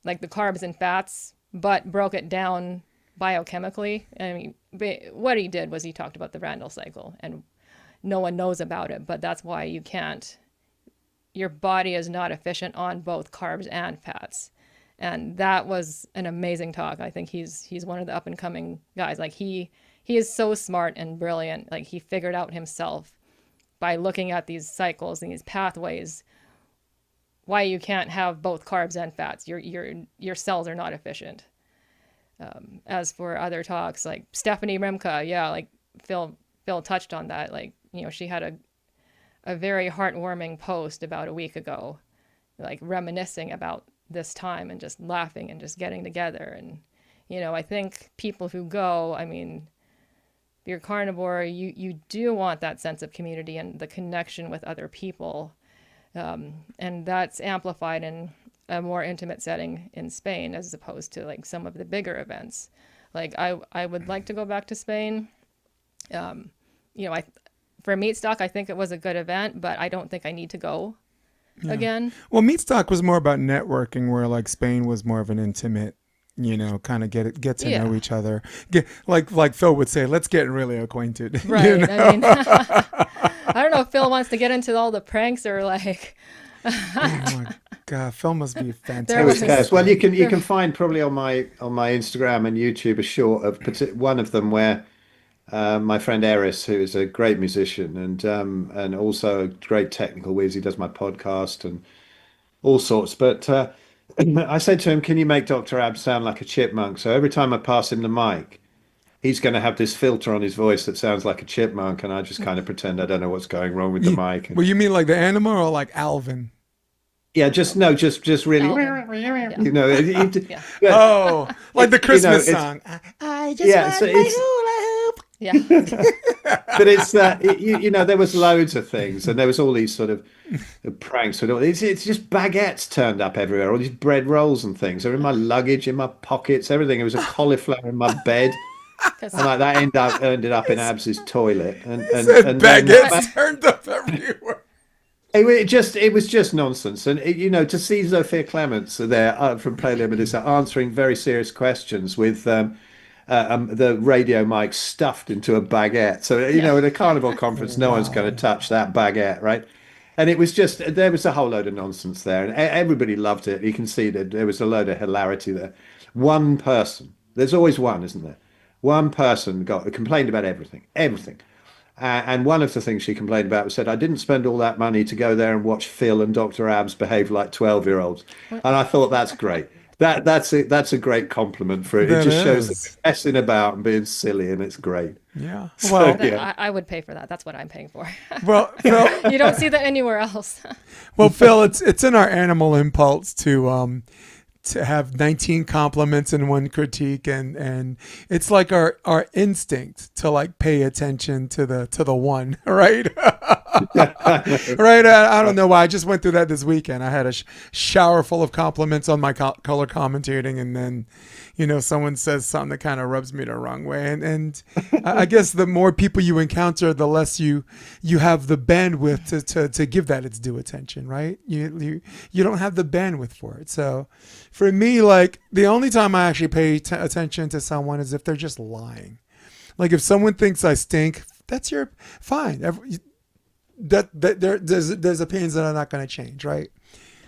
S2: like the carbs and fats, but broke it down biochemically. I mean, what he did was he talked about the Randall cycle, and no one knows about it, but that's why your body is not efficient on both carbs and fats. And that was an amazing talk. I think he's one of the up and coming guys. Like he is so smart and brilliant. Like he figured out himself by looking at these cycles and these pathways why you can't have both carbs and fats. Your cells are not efficient. As for other talks, like Stephanie Rimke, yeah, like Phil touched on that. Like she had a very heartwarming post about a week ago, like reminiscing about this time and just laughing and just getting together. And I think people who go, I mean, if you're carnivore, you do want that sense of community and the connection with other people, and that's amplified in a more intimate setting in Spain as opposed to like some of the bigger events. Like I would like to go back to Spain. For Meat Stock, I think it was a good event, but I don't think I need to go again.
S1: Well, Meat Stock was more about networking, where like Spain was more of an intimate, kind of get to know each other. Like Phil would say, let's get really acquainted.
S2: Right. I mean, I don't know if Phil wants to get into all the pranks or like.
S1: Oh my God, Phil must be
S3: It was
S1: fantastic.
S3: chaos. Well, you can find probably on my Instagram and YouTube a short of one of them where my friend Eris, who is a great musician and also a great technical whiz, he does my podcast and all sorts. But I said to him, "Can you make Dr. Ab sound like a chipmunk?" So every time I pass him the mic, he's going to have this filter on his voice that sounds like a chipmunk, and I just kind of pretend I don't know what's going wrong with the mic.
S1: Well, you mean like the animal or like Alvin?
S3: Yeah, just really,
S2: Alvin.
S3: you know.
S2: Yeah.
S1: Oh, like the Christmas
S3: it's-
S1: song. I just
S3: Yeah,
S1: want
S3: so
S1: my
S3: it's-
S1: hula hoop.
S2: Yeah.
S3: But it's there was loads of things, and there was all these sort of pranks. It's just baguettes turned up everywhere, all these bread rolls and things. They're in my luggage, in my pockets, everything. There was a cauliflower in my bed,
S2: 'Cause-
S3: and like that ended up in Abs's toilet, and
S1: Said
S3: then
S1: baguettes turned up everywhere.
S3: it was just nonsense. And to see Zofia Clements there from Paleo Melissa answering very serious questions with the radio mic stuffed into a baguette. So at a carnival conference, no one's going to touch that baguette, right? And it was there was a whole load of nonsense there, and everybody loved it. You can see that there was a load of hilarity there. One person, there's always one, isn't there? One person complained about everything. And one of the things she complained about was said, "I didn't spend all that money to go there and watch Phil and Dr. Abs behave like 12-year-olds." And I thought that's great. That's a great compliment for it. It
S1: That
S3: just shows
S1: is.
S3: that we're messing about and being silly, and it's great.
S1: Yeah.
S3: So,
S1: Well,
S3: yeah.
S2: I would pay for that. That's what I'm paying for.
S1: Phil,
S2: You don't see that anywhere else.
S1: well, Phil, it's in our animal impulse to have 19 compliments and one critique, and it's like our instinct to like pay attention to the one, right? Right. I don't know why. I just went through that this weekend. I had a shower full of compliments on my color commentating, and then, someone says something that kind of rubs me the wrong way. And I guess the more people you encounter, the less you have the bandwidth to give that its due attention, right? You don't have the bandwidth for it. So for me, like the only time I actually pay attention to someone is if they're just lying. Like if someone thinks I stink, that's your fine. There's opinions that are not going to change, right?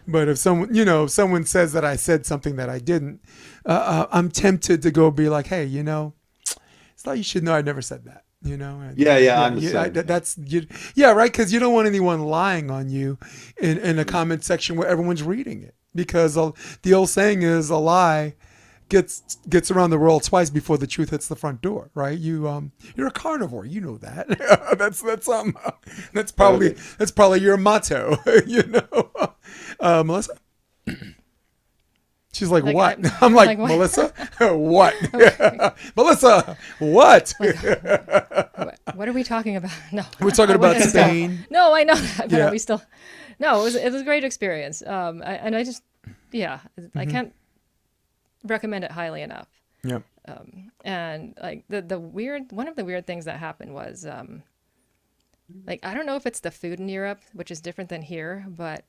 S1: But if someone says that I said something that I didn't, I'm tempted to go be like, hey, it's like you should know I never said that, And,
S3: Yeah, I understand.
S1: Yeah, right, because you don't want anyone lying on you in a comment section where everyone's reading it, because the old saying is a lie gets around the world twice before the truth hits the front door, right? You're a carnivore, you know that. That's probably your motto, Melissa. She's like, what? I'm like,
S2: what?
S1: Melissa, what? Melissa, what?
S2: What are we talking about? No,
S1: We're talking about Spain.
S2: No, I know that, but
S1: Yeah.
S2: are we still? No, it was a great experience. I just, I can't recommend it highly enough.
S1: Yep.
S2: And like one of the weird things that happened was, like, I don't know if it's the food in Europe, which is different than here, but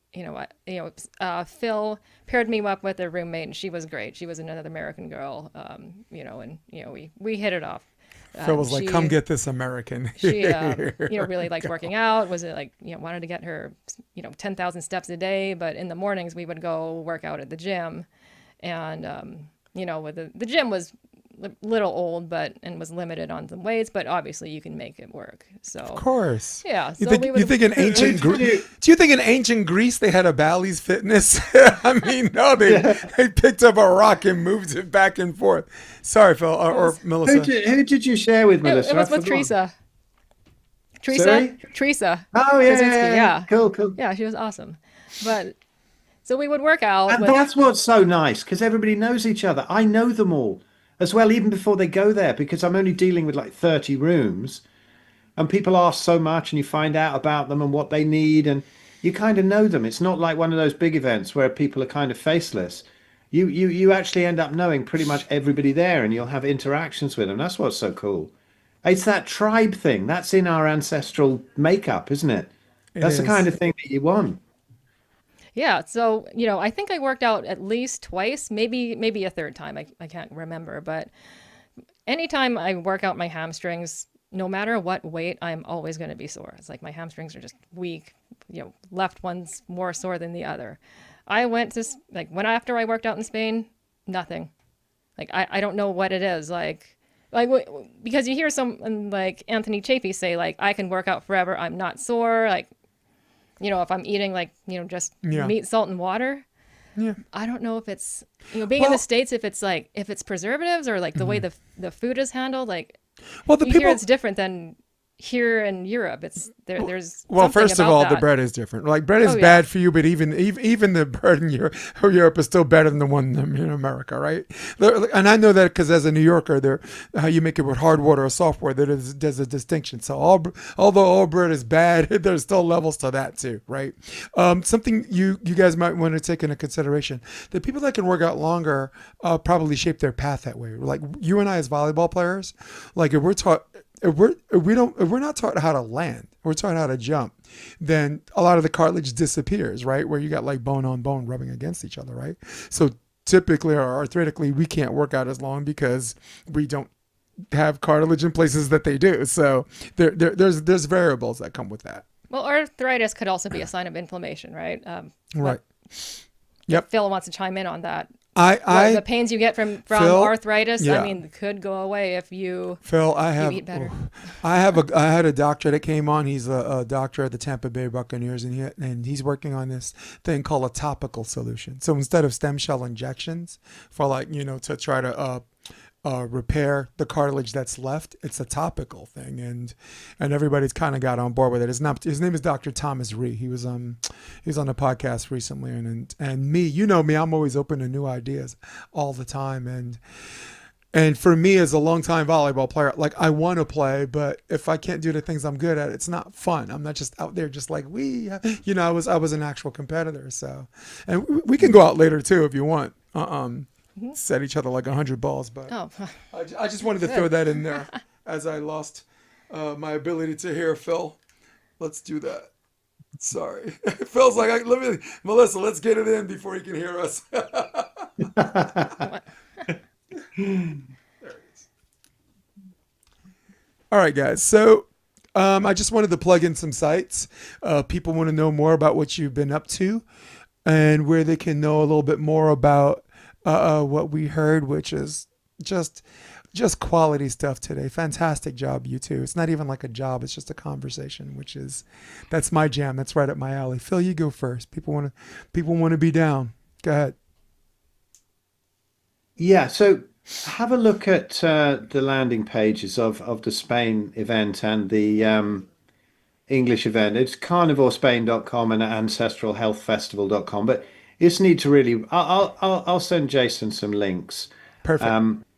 S2: Phil paired me up with a roommate, and she was great. She was another American girl, we hit it off.
S1: Phil was like, come get this American.
S2: She, really liked working out. Was it like, wanted to get her, 10,000 steps a day, but in the mornings we would go work out at the gym, and with the gym was a little old, and was limited on some weights, but obviously you can make it work. So
S1: Of course.
S2: yeah.
S1: You
S2: So
S1: think in ancient Greece? Do you think in ancient Greece they had a Bally's Fitness? I mean, no, they picked up a rock and moved it back and forth. Sorry, Phil or Melissa.
S3: Who did you share with, Melissa?
S2: it was
S3: I
S2: with
S3: forgot.
S2: Teresa.
S3: Sorry?
S2: Teresa.
S3: Oh
S2: Krasinski,
S3: yeah. Cool.
S2: Yeah, she was awesome. But so we would work out.
S3: And that's what's so nice, because everybody knows each other. I know them all as well, even before they go there, because I'm only dealing with like 30 rooms, and people ask so much, and you find out about them and what they need, and you kind of know them. It's not like one of those big events where people are kind of faceless. You actually end up knowing pretty much everybody there, and you'll have interactions with them. That's what's so cool. It's that tribe thing. That's in our ancestral makeup, isn't it?
S1: It
S3: That's the kind
S1: is.
S3: of thing that you want.
S2: Yeah, so I think I worked out at least twice, maybe a third time. I can't remember, but anytime I work out my hamstrings, no matter what weight, I'm always going to be sore. It's like my hamstrings are just weak. Left one's more sore than the other. I went to like when after I worked out in Spain, nothing. Like I don't know what it is. Because you hear someone like Anthony Chafee say like I can work out forever. I'm not sore. Like if I'm eating like just
S1: Yeah.
S2: meat, salt, and water.
S1: Yeah.
S2: I don't know if it's being in the
S1: Well,
S2: States, if it's preservatives or like the way the food is handled. Like
S1: well, the
S2: you hear
S1: people.
S2: it's different than here in Europe. There's
S1: Well,
S2: something
S1: first of
S2: about
S1: all, the
S2: that.
S1: bread is different. Like bread is
S2: Oh yeah.
S1: bad for you, but even the bread in Europe is still better than the one in America, right? And I know that because as a New Yorker, how you make it with hard water or soft water, there's a distinction. So although all bread is bad, there's still levels to that too, right? Something you guys might want to take into consideration: the people that can work out longer probably shape their path that way. Like you and I as volleyball players, like if we're taught if we're not taught how to land, we're taught how to jump, then a lot of the cartilage disappears, right? Where you got like bone on bone rubbing against each other, right? So typically or arthritically, we can't work out as long because we don't have cartilage in places that they do. So there's variables that come with that.
S2: Well, arthritis could also be a sign of inflammation, right?
S1: Right.
S2: But if
S1: Yep.
S2: Phil wants to chime in on that, the
S1: I
S2: pains you get from
S1: Phil,
S2: arthritis, I
S1: yeah.
S2: mean, could go away if you
S1: Phil,
S2: eat better.
S1: I had a doctor that came on. He's a doctor at the Tampa Bay Buccaneers, and he's working on this thing called a topical solution. So instead of stem cell injections for to try to repair the cartilage that's left, it's a topical thing, and everybody's kind of got on board with it. His name is Dr. Thomas Rhee. He was on a podcast recently, and me, me, I'm always open to new ideas all the time, and for me as a longtime volleyball player, like I want to play, but if I can't do the things I'm good at, it's not fun. I'm not just out there just like I was an actual competitor. So, and we can go out later too if you want. Set each other like 100 balls, but
S2: Oh,
S1: I just wanted to throw that in there as I lost my ability to hear Phil. Let's do that. Sorry, Phil's like, Melissa, let's get it in before he can hear us.
S2: what?
S1: All right, guys. So I just wanted to plug in some sites. People want to know more about what you've been up to and where they can know a little bit more about what we heard, which is just quality stuff today. Fantastic job, you two. It's not even like a job; it's just a conversation, that's my jam. That's right up my alley. Phil, you go first. People want to be down. Go ahead.
S3: Yeah, so have a look at the landing pages of the Spain event and the English event. It's carnivorespain.com and ancestralhealthfestival.com. But you just need to really, I'll send Jason some links.
S1: Perfect.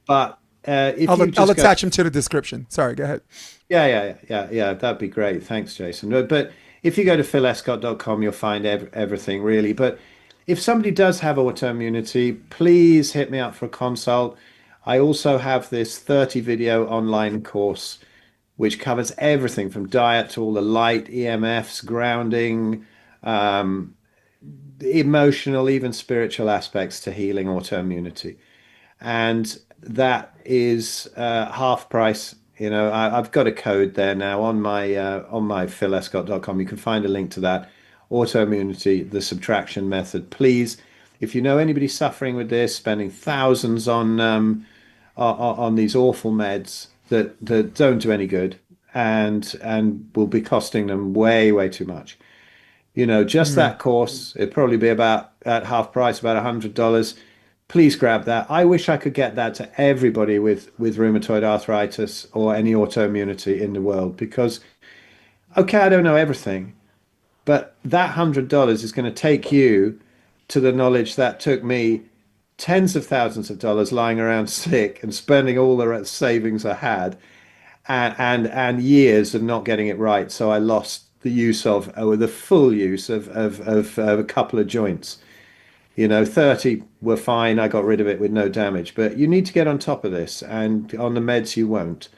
S3: But if you
S1: I'll
S3: just go,
S1: attach them to the description. Sorry. Go ahead.
S3: yeah, that'd be great. Thanks, Jason. But if you go to philescott.com, you'll find everything really. But if somebody does have autoimmunity, please hit me up for a consult. I also have this 30 video online course which covers everything from diet to all the light EMFs, grounding, um, emotional, even spiritual aspects to healing autoimmunity. And that is half price. I've got a code there now on my philescott.com. You can find a link to that. Autoimmunity, the subtraction method. Please, if you know anybody suffering with this, spending thousands on these awful meds that don't do any good and will be costing them way too much. Just
S1: Mm,
S3: that course, it'd probably be about at half price, about $100. Please grab that. I wish I could get that to everybody with rheumatoid arthritis or any autoimmunity in the world because, okay, I don't know everything, but that $100 is going to take you to the knowledge that took me tens of thousands of dollars lying around sick and spending all the savings I had and years of not getting it right. So I lost the use of, or the full use of a couple of joints. 30 were fine. I got rid of it with no damage. But you need to get on top of this, and on the meds you won't.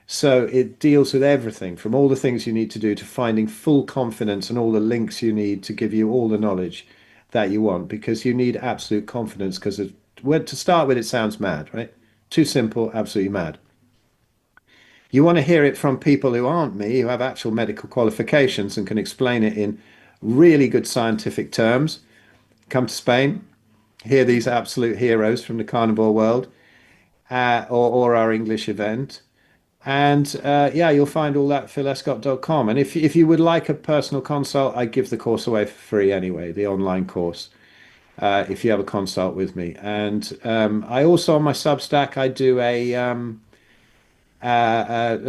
S3: So it deals with everything from all the things you need to do to finding full confidence and all the links you need to give you all the knowledge that you want, because you need absolute confidence. Because to start with, it sounds mad, right? Too simple, absolutely mad. You want to hear it from people who aren't me, who have actual medical qualifications and can explain it in really good scientific terms. Come to Spain, hear these absolute heroes from the carnivore world, or our English event. And yeah, you'll find all that at philescott.com. And if you would like a personal consult, I give the course away for free anyway, the online course, if you have a consult with me. And I also, on my Substack, I do a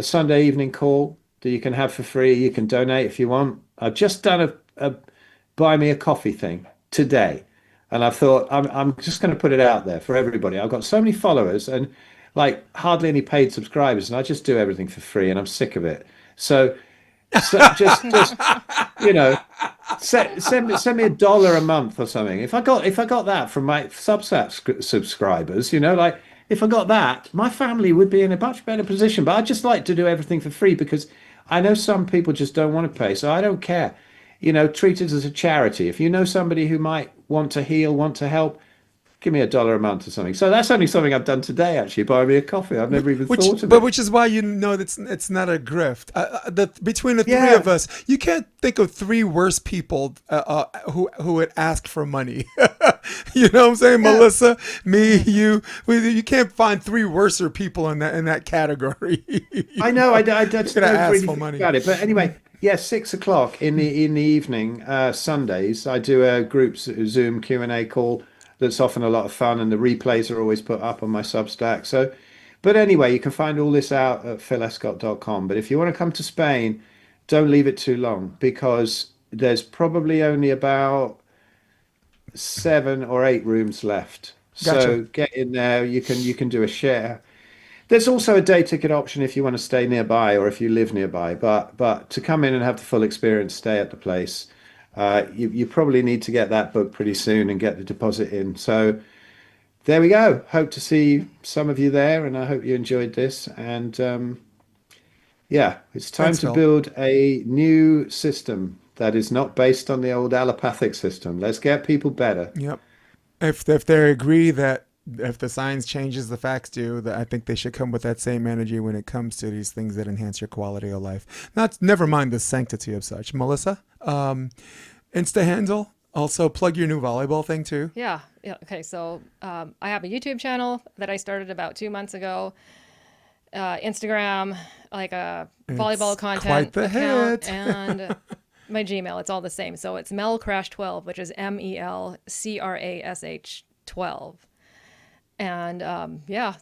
S3: Sunday evening call that you can have for free. You can donate if you want. I've just done a buy me a coffee thing today. And I thought I'm just going to put it out there for everybody. I've got so many followers and like hardly any paid subscribers, and I just do everything for free, and I'm sick of it. So just you know, send me $1 a month or something. If I got that from my Substack subscribers, like if I got that, my family would be in a much better position. But I just like to do everything for free because I know some people just don't want to pay, so I don't care. Treat it as a charity. If you know somebody who might want to heal, want to help, give me $1 a month or something. So that's only something I've done today, actually. Buy me a coffee. I've never even thought of
S1: But
S3: it.
S1: which is why it's not a grift. Between the three
S3: Yeah.
S1: of us, you can't think of three worse people who would ask for money. You know what I'm saying,
S3: Yeah.
S1: Melissa, me, you. You can't find three worser people in that category.
S3: I know. I just
S1: Gonna
S3: don't
S1: ask
S3: really
S1: for
S3: think
S1: money.
S3: about it. But anyway, yeah, 6 o'clock in the evening, Sundays, I do a group Zoom Q&A call that's often a lot of fun, and the replays are always put up on my Substack. So, but anyway, you can find all this out at philescott.com. But if you want to come to Spain, don't leave it too long, because there's probably only about 7 or 8 rooms left.
S1: Gotcha.
S3: So get in there. You can do a share. There's also a day ticket option if you want to stay nearby or if you live nearby. But to come in and have the full experience, stay at the place. You probably need to get that booked pretty soon and get the deposit in. So there we go. Hope to see some of you there, and I hope you enjoyed this. And yeah, it's time
S1: Thanks,
S3: to
S1: Phil.
S3: build a new system that is not based on the old allopathic system. Let's get people better.
S1: Yep. If they agree that if the science changes, the facts do, that I think they should come with that same energy when it comes to these things that enhance your quality of life. Never mind the sanctity of such. Melissa, Insta handle. Also, plug your new volleyball thing too.
S2: Yeah. Okay. So I have a YouTube channel that I started about 2 months ago. Instagram, like a volleyball
S1: It's
S2: content
S1: quite the
S2: account,
S1: hit.
S2: and my Gmail. It's all the same. So it's melcrash12, which is MELCRASH 12. And yeah,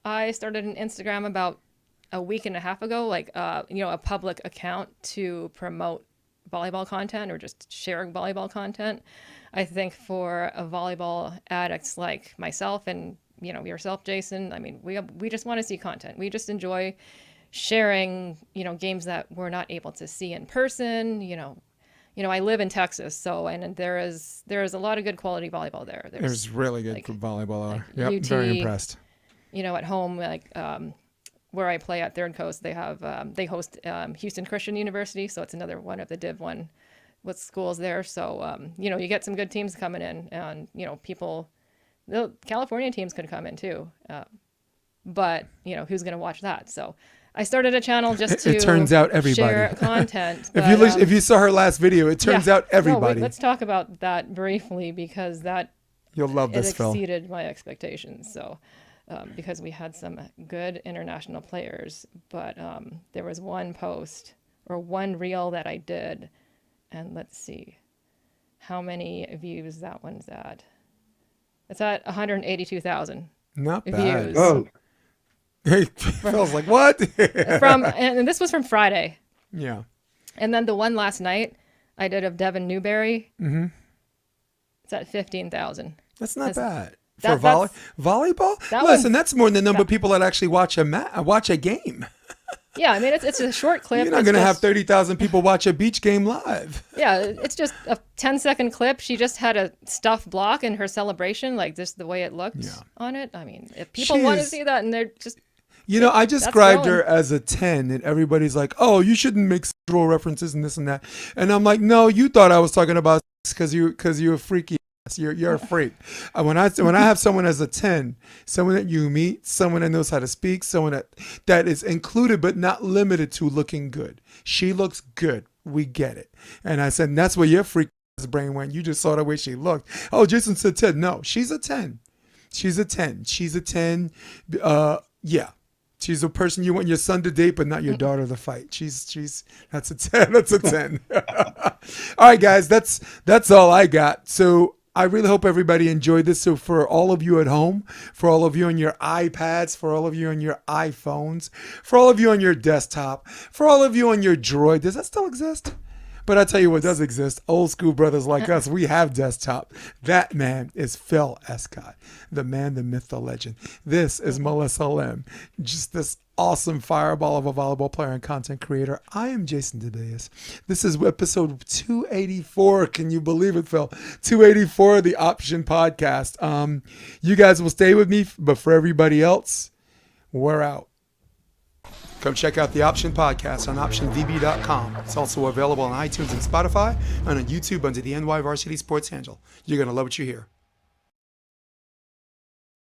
S2: I started an Instagram about a week and a half ago, like a public account to promote volleyball content or just sharing volleyball content. I think for a volleyball addicts like myself and yourself, Jason, I mean, we just want to see content. We just enjoy sharing, games that we're not able to see in person. I live in Texas, and there is a lot of good quality volleyball there.
S1: There's really good
S2: like,
S1: volleyball.
S2: like
S1: Yep, very
S2: UT,
S1: impressed.
S2: At home, like where I play at Third Coast, they host Houston Christian University, so it's another one of the Div 1 with schools there. So you get some good teams coming in, and the California teams could come in too. But who's going to watch that? So I started a channel just to
S1: It turns out everybody.
S2: share content.
S1: If you saw her last video, it turns out everybody.
S2: Let's talk about that briefly, because
S1: You'll love
S2: it
S1: this, Phil.
S2: exceeded my expectations. So because we had some good international players, but there was one post or one reel that I did, and let's see how many views that one's at. It's at 182,000
S1: Not bad.
S2: views.
S3: Oh,
S1: Phil's like, what?
S2: And this was from Friday.
S1: Yeah.
S2: And then the one last night I did of Devin Newberry. Mm-hmm. It's at 15,000.
S1: That's not bad.
S2: that-
S1: For volleyball?
S2: that
S1: Listen,
S2: one-
S1: that's more than the number of people that actually watch a game.
S2: Yeah, I mean, it's a short clip.
S1: You're not
S2: It's
S1: going to have
S2: just-
S1: 30,000 people watch a beach game live.
S2: Yeah, it's just a 10-second clip. She just had a stuff block in her celebration, like just the way it looked
S1: Yeah.
S2: on it. I mean, if people
S1: She
S2: want to
S1: is-
S2: see that and they're just,
S1: You know, I
S2: That's
S1: described her
S2: growing.
S1: as a 10, and everybody's like, oh, you shouldn't make sexual references and this and that. And I'm like, no, you thought I was talking about sex because you're a freaky ass. You're a freak. When I have someone as a 10, someone that you meet, someone that knows how to speak, someone that is included but not limited to looking good. She looks good. We get it. And I said, and that's where your freak ass brain went. You just saw the way she looked. Oh, Jason said 10. No, she's a 10. She's a 10. She's a 10. Yeah. She's a person you want your son to date, but not your daughter to fight. That's a 10. That's a 10. All right, guys, that's all I got. So I really hope everybody enjoyed this. So for all of you at home, for all of you on your iPads, for all of you on your iPhones, for all of you on your desktop, for all of you on your Droid, does that still exist? But I tell you what does exist. Old school brothers like us, we have desktop. That man is Phil Escott, the man, the myth, the legend. This is Melissa Lim, just this awesome fireball of a volleyball player and content creator. I am Jason DeBeas. This is episode 284. Can you believe it, Phil? 284 of the Option Podcast. You guys will stay with me, but for everybody else, we're out. Come check out the Option Podcast on optionvb.com. It's also available on iTunes and Spotify and on YouTube under the NY Varsity Sports handle. You're going to love what you hear.